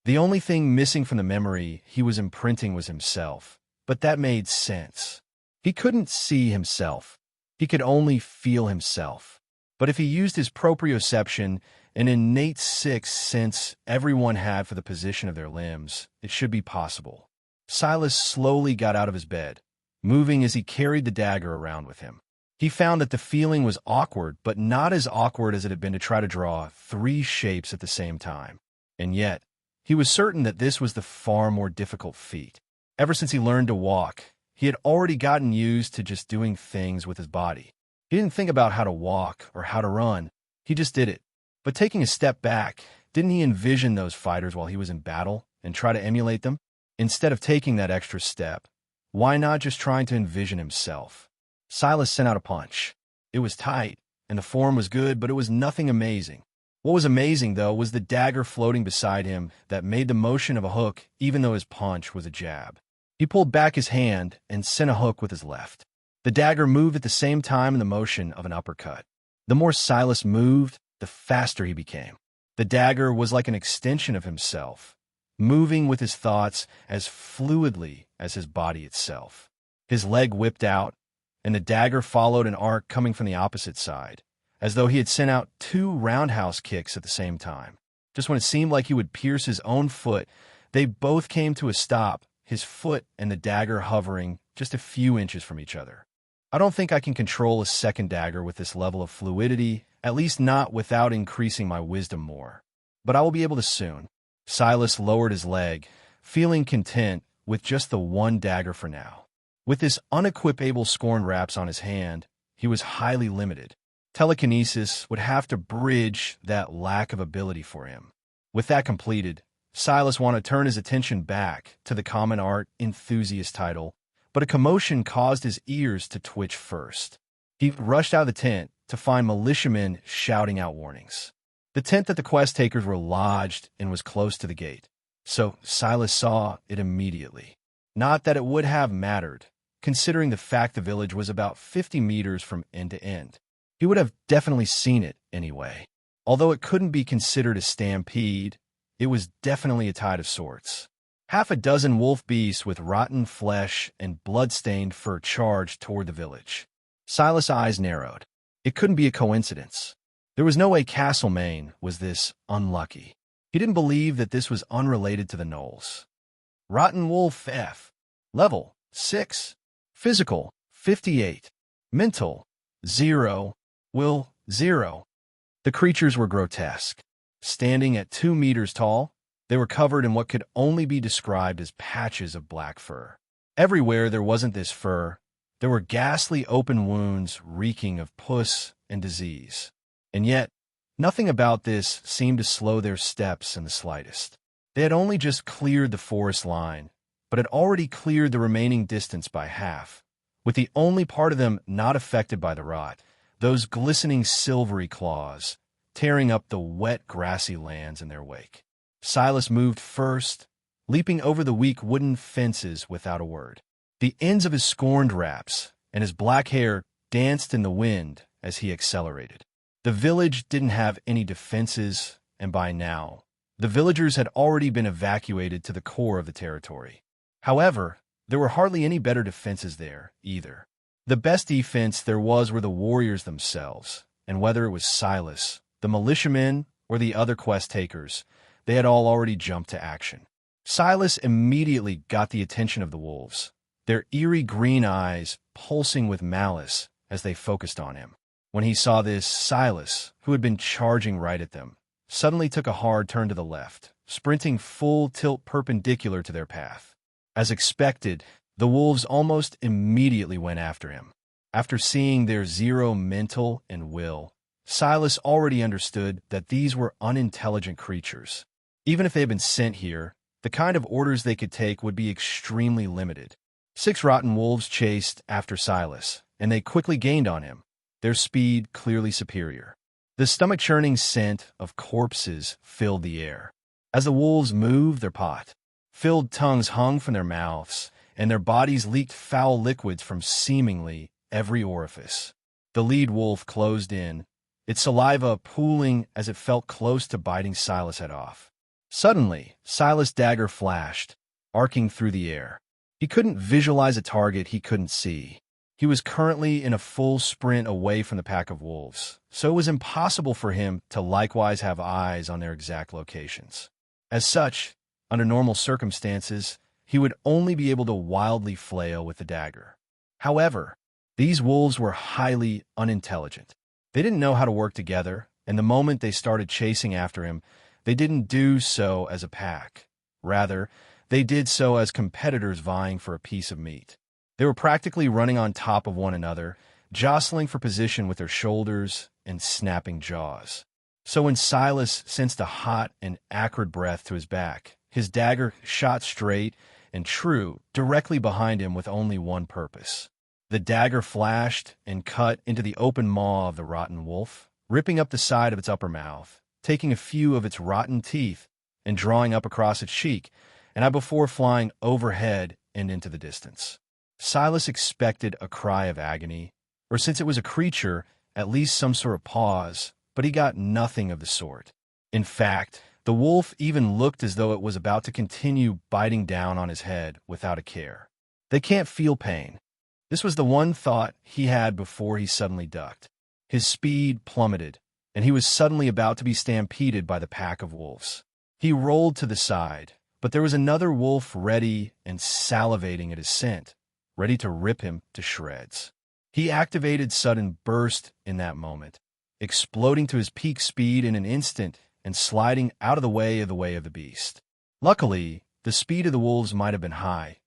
The only thing missing from the memory he was imprinting was himself, but that made sense. He couldn't see himself. He could only feel himself. But if he used his proprioception, an innate sixth sense everyone had for the position of their limbs, it should be possible. Sylas slowly got out of his bed, moving as he carried the dagger around with him. He found that the feeling was awkward, but not as awkward as it had been to try to draw 3 shapes at the same time. And yet, he was certain that this was the far more difficult feat. Ever since he learned to walk, he had already gotten used to just doing things with his body. He didn't think about how to walk or how to run. He just did it. But taking a step back, didn't he envision those fighters while he was in battle and try to emulate them? Instead of taking that extra step, why not just trying to envision himself? Sylas sent out a punch. It was tight, and the form was good, but it was nothing amazing. What was amazing, though, was the dagger floating beside him that made the motion of a hook even though his punch was a jab. He pulled back his hand and sent a hook with his left. The dagger moved at the same time in the motion of an uppercut. The more Sylas moved, the faster he became. The dagger was like an extension of himself, moving with his thoughts as fluidly as his body itself. His leg whipped out, and the dagger followed an arc coming from the opposite side, as though he had sent out 2 roundhouse kicks at the same time. Just when it seemed like he would pierce his own foot, they both came to a stop, his foot and the dagger hovering just a few inches from each other. I don't think I can control a second dagger with this level of fluidity, at least not without increasing my wisdom more. But I will be able to soon. Sylas lowered his leg, feeling content with just the 1 dagger for now. With this unequipable scorn wraps on his hand, he was highly limited. Telekinesis would have to bridge that lack of ability for him. With that completed, Sylas wanted to turn his attention back to the common art enthusiast title, but a commotion caused his ears to twitch first. He rushed out of the tent to find militiamen shouting out warnings. The tent that the quest takers were lodged in was close to the gate, so Sylas saw it immediately. Not that it would have mattered, considering the fact the village was about 50 meters from end to end. He would have definitely seen it anyway. Although it couldn't be considered a stampede, it was definitely a tide of sorts. Half a dozen wolf beasts with rotten flesh and blood-stained fur charged toward the village. Sylas' eyes narrowed. It couldn't be a coincidence. There was no way Castlemaine was this unlucky. He didn't believe that this was unrelated to the gnolls. Rotten Wolf F. Level 6. Physical 58. Mental 0. Will 0. The creatures were grotesque. Standing at 2 meters tall, they were covered in what could only be described as patches of black fur. Everywhere there wasn't this fur, there were ghastly open wounds reeking of pus and disease. And yet, nothing about this seemed to slow their steps in the slightest. They had only just cleared the forest line, but had already cleared the remaining distance by half, with the only part of them not affected by the rot, those glistening silvery claws, tearing up the wet grassy lands in their wake. Sylas moved first, leaping over the weak wooden fences without a word. The ends of his scorned wraps and his black hair danced in the wind as he accelerated. The village didn't have any defenses, and by now, the villagers had already been evacuated to the core of the territory. However, there were hardly any better defenses there, either. The best defense there was were the warriors themselves, and whether it was Sylas, the militiamen, or the other quest takers, they had all already jumped to action. Sylas immediately got the attention of the wolves, their eerie green eyes pulsing with malice as they focused on him. When he saw this, Sylas, who had been charging right at them, suddenly took a hard turn to the left, sprinting full tilt perpendicular to their path. As expected, the wolves almost immediately went after him. After seeing their 0 mental and will, Sylas already understood that these were unintelligent creatures. Even if they had been sent here, the kind of orders they could take would be extremely limited. 6 rotten wolves chased after Sylas, and they quickly gained on him, their speed clearly superior. The stomach-churning scent of corpses filled the air. As the wolves moved, their pot-filled tongues hung from their mouths, and their bodies leaked foul liquids from seemingly every orifice. The lead wolf closed in, its saliva pooling as it felt close to biting Sylas' head off. Suddenly, Sylas' dagger flashed, arcing through the air. He couldn't visualize a target he couldn't see. He was currently in a full sprint away from the pack of wolves, so it was impossible for him to likewise have eyes on their exact locations. As such, under normal circumstances, he would only be able to wildly flail with the dagger. However, these wolves were highly unintelligent. They didn't know how to work together, and the moment they started chasing after him, they didn't do so as a pack. Rather, they did so as competitors vying for a piece of meat. They were practically running on top of one another, jostling for position with their shoulders and snapping jaws. So when Sylas sensed a hot and acrid breath to his back, his dagger shot straight and true directly behind him with only one purpose. The dagger flashed and cut into the open maw of the rotten wolf, ripping up the side of its upper mouth, taking a few of its rotten teeth and drawing up across its cheek, and before flying overhead and into the distance. Sylas expected a cry of agony, or since it was a creature, at least some sort of pause, but he got nothing of the sort. In fact, the wolf even looked as though it was about to continue biting down on his head without a care. They can't feel pain. This was the one thought he had before he suddenly ducked. His speed plummeted, and he was suddenly about to be stampeded by the pack of wolves. He rolled to the side, but there was another wolf ready and salivating at his scent, ready to rip him to shreds. He activated sudden burst in that moment, exploding to his peak speed in an instant and sliding out of the way of the beast. Luckily, the speed of the wolves might have been high,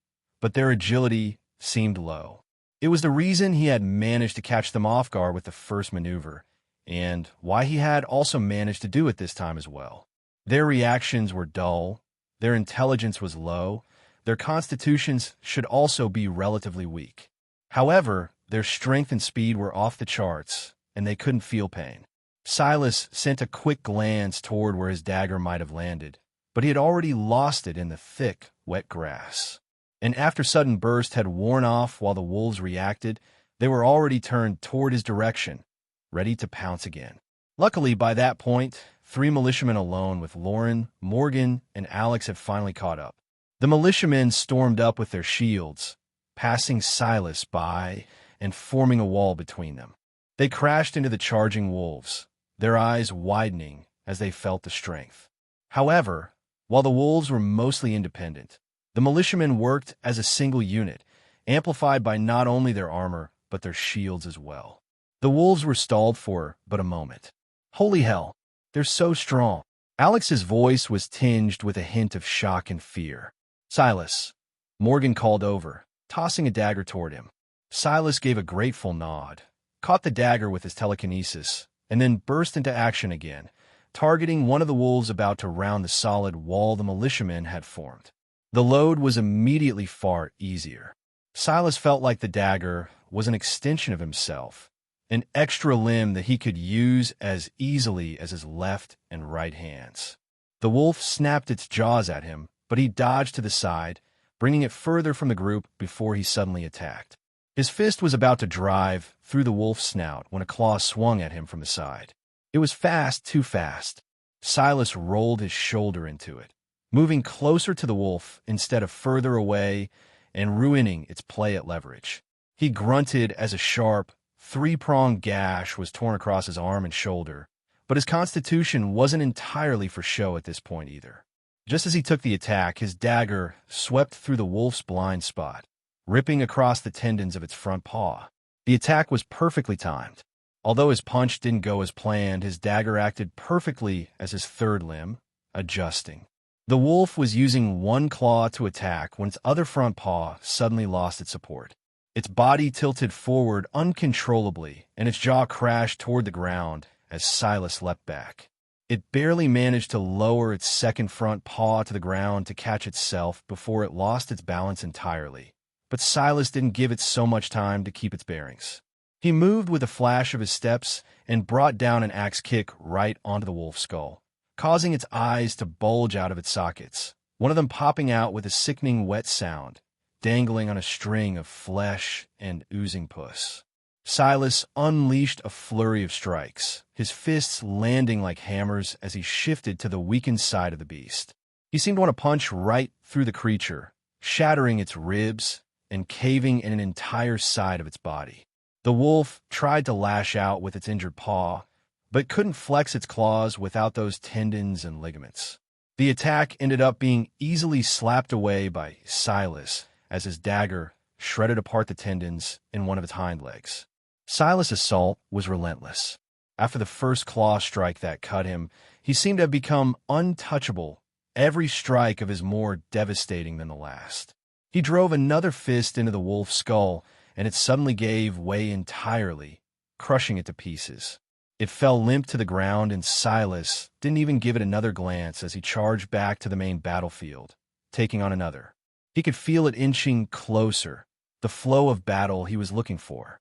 but their agility seemed low. It was the reason he had managed to catch them off guard with the first maneuver, and why he had also managed to do it this time as well. Their reactions were dull, their intelligence was low, their constitutions should also be relatively weak. However, their strength and speed were off the charts, and they couldn't feel pain. Sylas sent a quick glance toward where his dagger might have landed, but he had already lost it in the thick, wet grass. And after sudden burst had worn off while the wolves reacted, they were already turned toward his direction, ready to pounce again. Luckily, by that point, 3 militiamen alone with Lauren, Morgan, and Alex had finally caught up. The militiamen stormed up with their shields, passing Sylas by and forming a wall between them. They crashed into the charging wolves, their eyes widening as they felt the strength. However, while the wolves were mostly independent, the militiamen worked as a single unit, amplified by not only their armor, but their shields as well. The wolves were stalled for but a moment. Holy hell, they're so strong. Alex's voice was tinged with a hint of shock and fear. Sylas, Morgan called over, tossing a dagger toward him. Sylas gave a grateful nod, caught the dagger with his telekinesis, and then burst into action again, targeting one of the wolves about to round the solid wall the militiamen had formed. The load was immediately far easier. Sylas felt like the dagger was an extension of himself, an extra limb that he could use as easily as his left and right hands. The wolf snapped its jaws at him, but he dodged to the side, bringing it further from the group before he suddenly attacked. His fist was about to drive through the wolf's snout when a claw swung at him from the side. It was fast, too fast. Sylas rolled his shoulder into it, moving closer to the wolf instead of further away and ruining its play at leverage. He grunted as a sharp, 3-pronged gash was torn across his arm and shoulder, but his constitution wasn't entirely for show at this point either. Just as he took the attack, his dagger swept through the wolf's blind spot, ripping across the tendons of its front paw. The attack was perfectly timed. Although his punch didn't go as planned, his dagger acted perfectly as his third limb, adjusting. The wolf was using one claw to attack when its other front paw suddenly lost its support. Its body tilted forward uncontrollably, and its jaw crashed toward the ground as Sylas leapt back. It barely managed to lower its second front paw to the ground to catch itself before it lost its balance entirely. But Sylas didn't give it so much time to keep its bearings. He moved with a flash of his steps and brought down an axe kick right onto the wolf's skull, causing its eyes to bulge out of its sockets, one of them popping out with a sickening wet sound, dangling on a string of flesh and oozing pus. Sylas unleashed a flurry of strikes, his fists landing like hammers as he shifted to the weakened side of the beast. He seemed to want to punch right through the creature, shattering its ribs and caving in an entire side of its body. The wolf tried to lash out with its injured paw, but couldn't flex its claws without those tendons and ligaments. The attack ended up being easily slapped away by Sylas as his dagger shredded apart the tendons in one of its hind legs. Sylas' assault was relentless. After the first claw strike that cut him, he seemed to have become untouchable, every strike of his more devastating than the last. He drove another fist into the wolf's skull, and it suddenly gave way entirely, crushing it to pieces. It fell limp to the ground, and Sylas didn't even give it another glance as he charged back to the main battlefield, taking on another. He could feel it inching closer, the flow of battle he was looking for.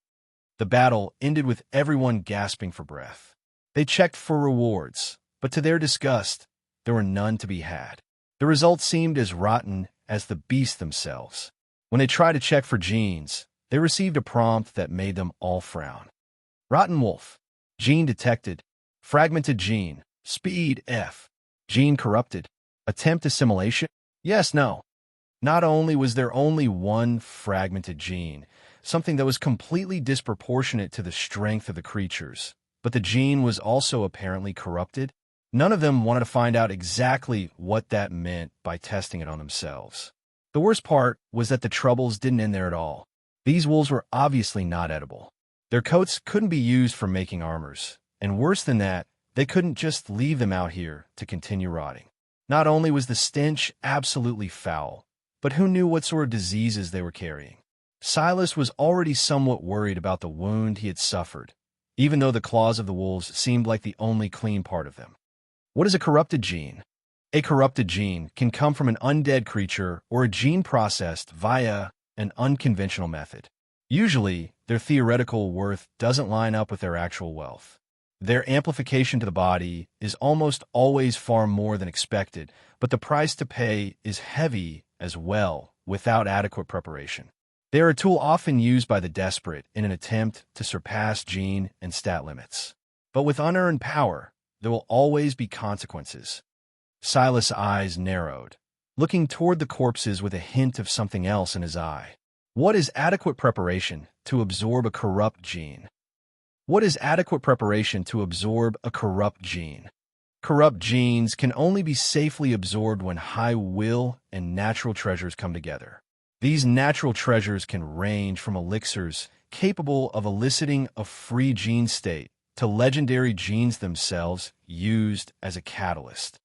The battle ended with everyone gasping for breath. They checked for rewards, but to their disgust, there were none to be had. The results seemed as rotten as the beasts themselves. When they tried to check for genes, they received a prompt that made them all frown. Rotten wolf. Gene detected. Fragmented gene. Speed F. Gene corrupted. Attempt assimilation? Yes, no. Not only was there only one fragmented gene, something that was completely disproportionate to the strength of the creatures, but the gene was also apparently corrupted. None of them wanted to find out exactly what that meant by testing it on themselves. The worst part was that the troubles didn't end there at all. These wolves were obviously not edible. Their coats couldn't be used for making armors, and worse than that, they couldn't just leave them out here to continue rotting. Not only was the stench absolutely foul, but who knew what sort of diseases they were carrying? Sylas was already somewhat worried about the wound he had suffered, even though the claws of the wolves seemed like the only clean part of them. What is a corrupted gene? A corrupted gene can come from an undead creature or a gene processed via an unconventional method. Usually, their theoretical worth doesn't line up with their actual wealth. Their amplification to the body is almost always far more than expected, but the price to pay is heavy as well without adequate preparation. They are a tool often used by the desperate in an attempt to surpass gene and stat limits. But with unearned power, there will always be consequences. Sylas' eyes narrowed, looking toward the corpses with a hint of something else in his eye. What is adequate preparation to absorb a corrupt gene? What is adequate preparation to absorb a corrupt gene? Corrupt genes can only be safely absorbed when high will and natural treasures come together. These natural treasures can range from elixirs capable of eliciting a free gene state to legendary genes themselves used as a catalyst.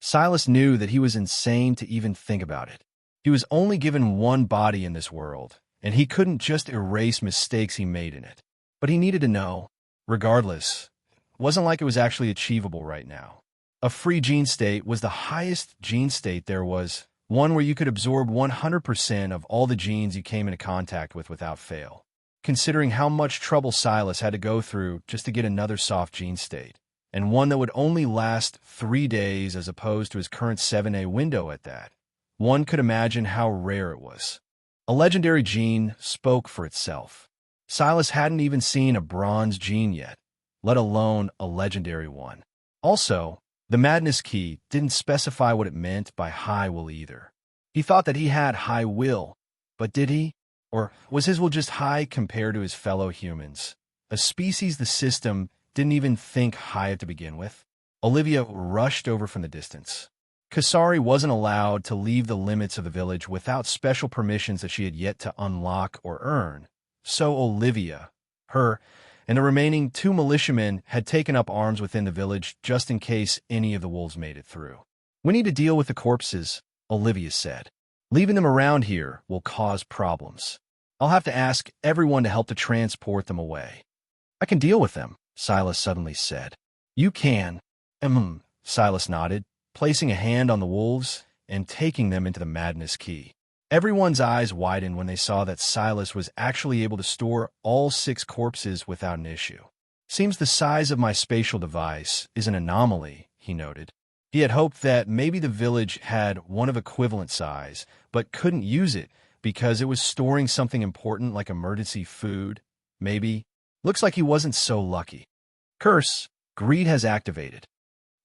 Sylas knew that he was insane to even think about it. He was only given one body in this world, and he couldn't just erase mistakes he made in it. But he needed to know. Regardless, it wasn't like it was actually achievable right now. A free gene state was the highest gene state there was, one where you could absorb 100% of all the genes you came into contact with without fail. Considering how much trouble Sylas had to go through just to get another soft gene state, and one that would only last 3 days as opposed to his current 7-day window at that, one could imagine how rare it was. A legendary gene spoke for itself. Sylas hadn't even seen a bronze gene yet, let alone a legendary one. Also, the Madness Key didn't specify what it meant by high will either. He thought that he had high will, but did he? Or was his will just high compared to his fellow humans? A species the system didn't even think high to begin with? Olivia rushed over from the distance. Kasari wasn't allowed to leave the limits of the village without special permissions that she had yet to unlock or earn. So Olivia, her, and the remaining 2 militiamen had taken up arms within the village just in case any of the wolves made it through. "We need to deal with the corpses," Olivia said. "Leaving them around here will cause problems. I'll have to ask everyone to help to transport them away." "I can deal with them," Sylas suddenly said. "You can." Sylas nodded, placing a hand on the wolves and taking them into the madness key. Everyone's eyes widened when they saw that Sylas was actually able to store all 6 corpses without an issue. Seems the size of my spatial device is an anomaly, he noted. He had hoped that maybe the village had one of equivalent size, but couldn't use it because it was storing something important like emergency food, maybe. Looks like he wasn't so lucky. Curse, greed has activated.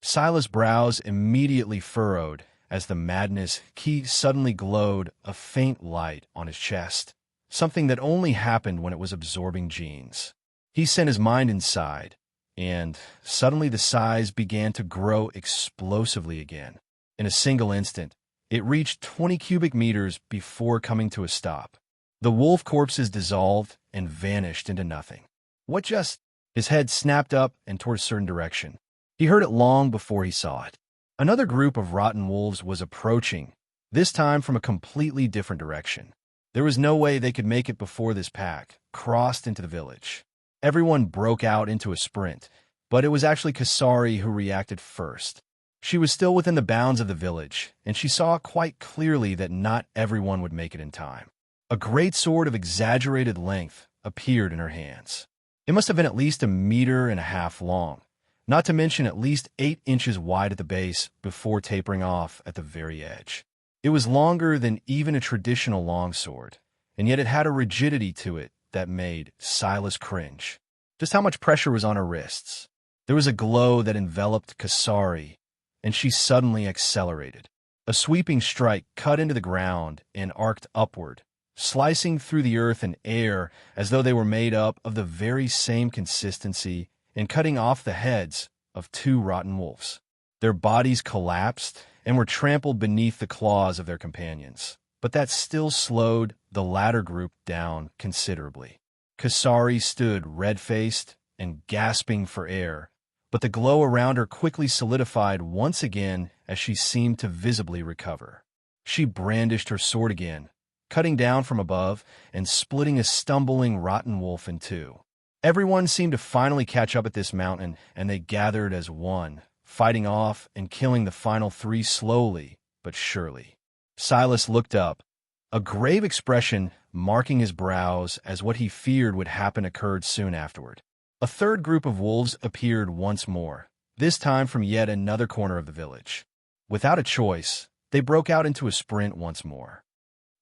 Sylas' brows immediately furrowed as the madness key suddenly glowed a faint light on his chest, something that only happened when it was absorbing genes. He sent his mind inside, and suddenly the size began to grow explosively again. In a single instant, it reached 20 cubic meters before coming to a stop. The wolf corpses dissolved and vanished into nothing. What just? His head snapped up and toward a certain direction. He heard it long before he saw it. Another group of rotten wolves was approaching, this time from a completely different direction. There was no way they could make it before this pack crossed into the village. Everyone broke out into a sprint, but it was actually Kasari who reacted first. She was still within the bounds of the village, and she saw quite clearly that not everyone would make it in time. A great sword of exaggerated length appeared in her hands. It must have been at least 1.5 meters long, not to mention at least 8 inches wide at the base before tapering off at the very edge. It was longer than even a traditional longsword, and yet it had a rigidity to it that made Sylas cringe. Just how much pressure was on her wrists? There was a glow that enveloped Kasari, and she suddenly accelerated. A sweeping strike cut into the ground and arced upward, slicing through the earth and air as though they were made up of the very same consistency and cutting off the heads of 2 rotten wolves. Their bodies collapsed and were trampled beneath the claws of their companions, but that still slowed the latter group down considerably. Kasari stood red-faced and gasping for air, but the glow around her quickly solidified once again as she seemed to visibly recover. She brandished her sword again, cutting down from above and splitting a stumbling rotten wolf in 2. Everyone seemed to finally catch up at this mountain, and they gathered as one, fighting off and killing the final 3 slowly but surely. Sylas looked up, a grave expression marking his brows as what he feared would happen occurred soon afterward. A third group of wolves appeared once more, this time from yet another corner of the village. Without a choice, they broke out into a sprint once more.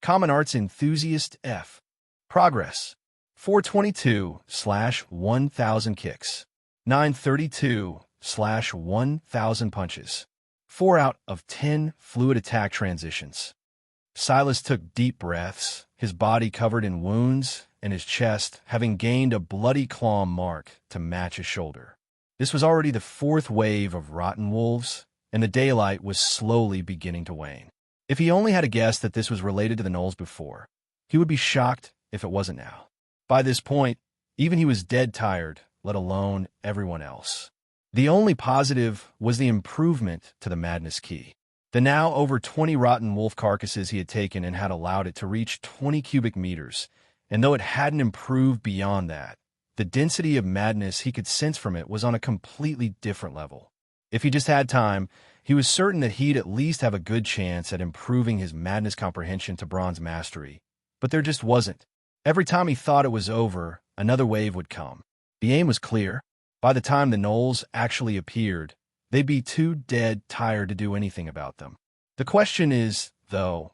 Common Arts Enthusiast F. Progress 422/1000 kicks. 932/1000 punches. 4 out of 10 fluid attack transitions. Sylas took deep breaths, his body covered in wounds, and his chest having gained a bloody claw mark to match his shoulder. This was already the 4th wave of rotten wolves, and the daylight was slowly beginning to wane. If he only had a guess that this was related to the gnolls before, he would be shocked if it wasn't now. By this point, even he was dead tired, let alone everyone else. The only positive was the improvement to the madness key. The now over 20 rotten wolf carcasses he had taken and had allowed it to reach 20 cubic meters, and though it hadn't improved beyond that, the density of madness he could sense from it was on a completely different level. If he just had time, he was certain that he'd at least have a good chance at improving his madness comprehension to bronze mastery, but there just wasn't. Every time he thought it was over, another wave would come. The aim was clear. By the time the gnolls actually appeared, they'd be too dead tired to do anything about them. The question is, though,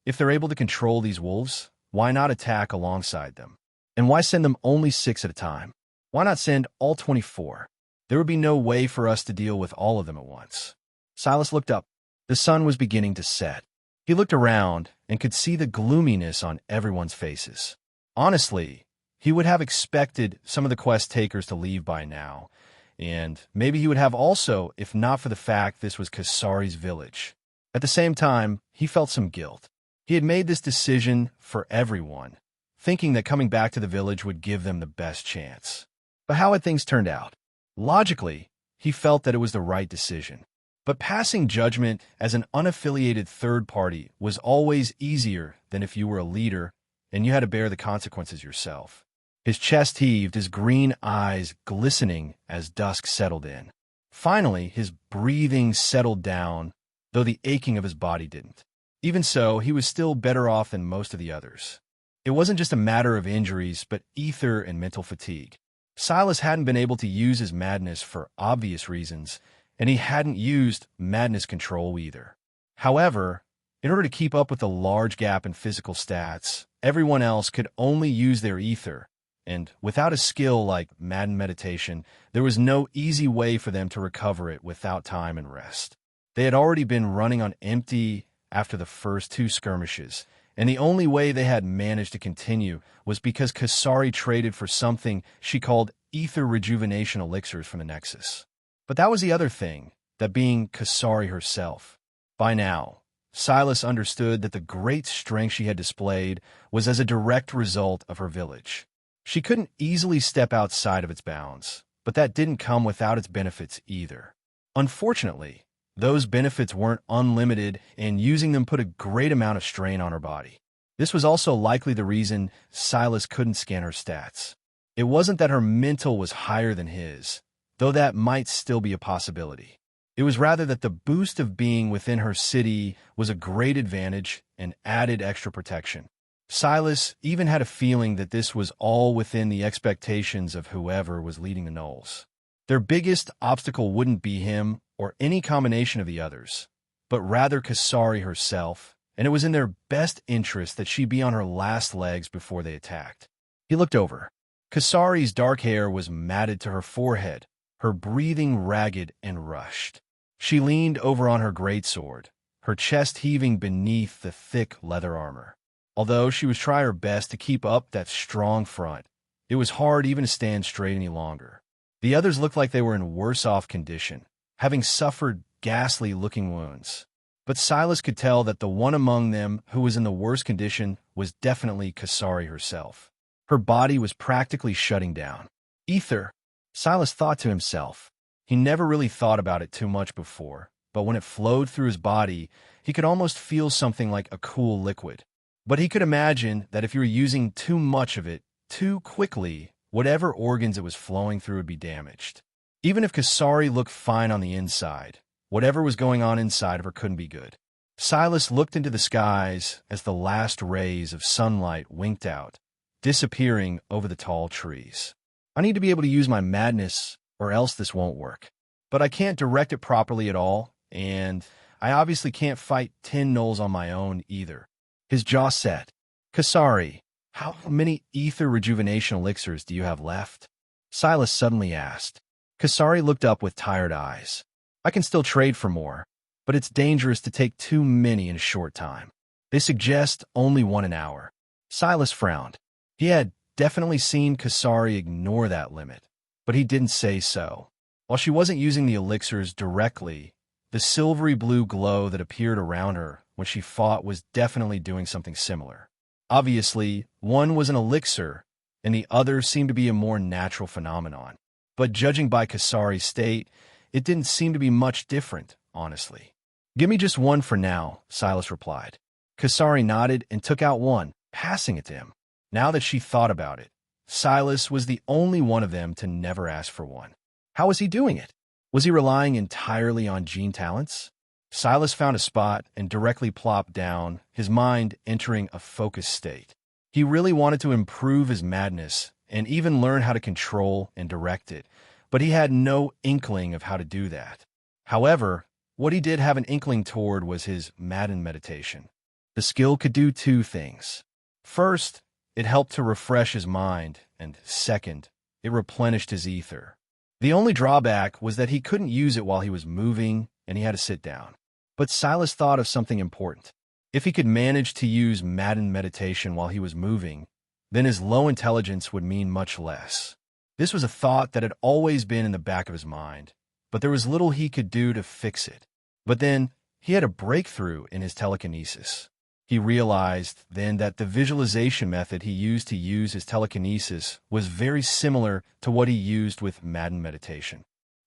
if they're able to control these wolves, why not attack alongside them? And why send them only 6 at a time? Why not send all 24? There would be no way for us to deal with all of them at once. Sylas looked up. The sun was beginning to set. He looked around and could see the gloominess on everyone's faces. Honestly, he would have expected some of the quest takers to leave by now, and maybe he would have also if not for the fact this was Kasari's village. At the same time, he felt some guilt. He had made this decision for everyone, thinking that coming back to the village would give them the best chance. But how had things turned out? Logically, he felt that it was the right decision. But passing judgment as an unaffiliated third party was always easier than if you were a leader and you had to bear the consequences yourself. His chest heaved, his green eyes glistening as dusk settled in. Finally, his breathing settled down, though the aching of his body didn't. Even so, he was still better off than most of the others. It wasn't just a matter of injuries, but ether and mental fatigue. Sylas hadn't been able to use his madness for obvious reasons, and he hadn't used madness control either. However, in order to keep up with the large gap in physical stats, everyone else could only use their ether, and without a skill like madden meditation, there was no easy way for them to recover it without time and rest. They had already been running on empty after the first 2 skirmishes, and the only way they had managed to continue was because Kasari traded for something she called ether rejuvenation elixirs from the Nexus. But that was the other thing, that being Kasari herself. By now, Sylas understood that the great strength she had displayed was as a direct result of her village. She couldn't easily step outside of its bounds, but that didn't come without its benefits either. Unfortunately, those benefits weren't unlimited, and using them put a great amount of strain on her body. This was also likely the reason Sylas couldn't scan her stats. It wasn't that her mental was higher than his, though that might still be a possibility. It was rather that the boost of being within her city was a great advantage and added extra protection. Sylas even had a feeling that this was all within the expectations of whoever was leading the gnolls. Their biggest obstacle wouldn't be him or any combination of the others, but rather Kasari herself, and it was in their best interest that she be on her last legs before they attacked. He looked over. Kasari's dark hair was matted to her forehead, her breathing ragged and rushed. She leaned over on her greatsword, her chest heaving beneath the thick leather armor. Although she was trying her best to keep up that strong front, it was hard even to stand straight any longer. The others looked like they were in worse-off condition, having suffered ghastly-looking wounds. But Sylas could tell that the one among them who was in the worst condition was definitely Kasari herself. Her body was practically shutting down. Ether, Sylas thought to himself. He never really thought about it too much before, but when it flowed through his body, he could almost feel something like a cool liquid. But he could imagine that if you were using too much of it too quickly, whatever organs it was flowing through would be damaged. Even if Kasari looked fine on the inside, whatever was going on inside of her couldn't be good. Sylas looked into the skies as the last rays of sunlight winked out, disappearing over the tall trees. I need to be able to use my madness, or else this won't work. But I can't direct it properly at all, and I obviously can't fight 10 gnolls on my own either. His jaw set. Kasari, how many ether rejuvenation elixirs do you have left? Sylas suddenly asked. Kasari looked up with tired eyes. I can still trade for more, but it's dangerous to take too many in a short time. They suggest only 1 an hour. Sylas frowned. He had definitely seen Kasari ignore that limit, but he didn't say so. While she wasn't using the elixirs directly, the silvery blue glow that appeared around her when she fought was definitely doing something similar. Obviously, one was an elixir, and the other seemed to be a more natural phenomenon. But judging by Kasari's state, it didn't seem to be much different, honestly. Give me just 1 for now, Sylas replied. Kasari nodded and took out 1, passing it to him. Now that she thought about it, Sylas was the only one of them to never ask for 1. How was he doing it? Was he relying entirely on gene talents? Sylas found a spot and directly plopped down, his mind entering a focused state. He really wanted to improve his madness and even learn how to control and direct it, but he had no inkling of how to do that. However, what he did have an inkling toward was his madden meditation. The skill could do 2 things. First, it helped to refresh his mind, and second, it replenished his ether. The only drawback was that he couldn't use it while he was moving, and he had to sit down. But Sylas thought of something important. If he could manage to use madden meditation while he was moving, then his low intelligence would mean much less. This was a thought that had always been in the back of his mind, but there was little he could do to fix it. But then, he had a breakthrough in his telekinesis. He realized then that the visualization method he used to use his telekinesis was very similar to what he used with madden meditation.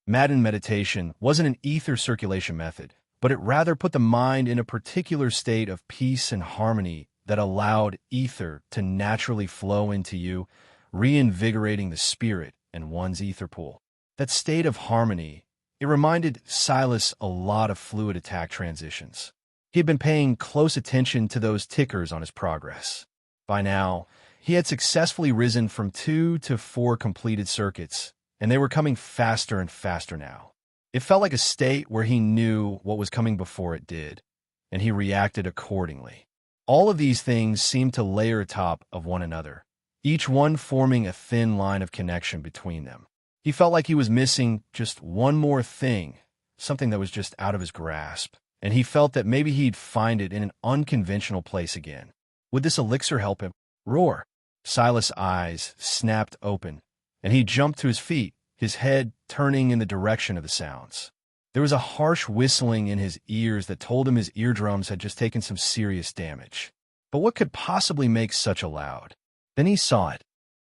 Madden meditation wasn't an ether circulation method, but it rather put the mind in a particular state of peace and harmony that allowed ether to naturally flow into you, reinvigorating the spirit and one's ether pool. That state of harmony, It reminded Sylas a lot of fluid attack transitions. He had been paying close attention to those tickers on his progress. By now, he had successfully risen from 2 to 4 completed circuits, and they were coming faster and faster now. It felt like a state where he knew what was coming before it did, and he reacted accordingly. All of these things seemed to layer atop of one another, each one forming a thin line of connection between them. He felt like he was missing just one more thing, something that was just out of his grasp, and he felt that maybe he'd find it in an unconventional place again. Would this elixir help him? Roar! Sylas' eyes snapped open, and he jumped to his feet, his head turning in the direction of the sounds. There was a harsh whistling in his ears that told him his eardrums had just taken some serious damage. But what could possibly make such a loud? Then he saw it.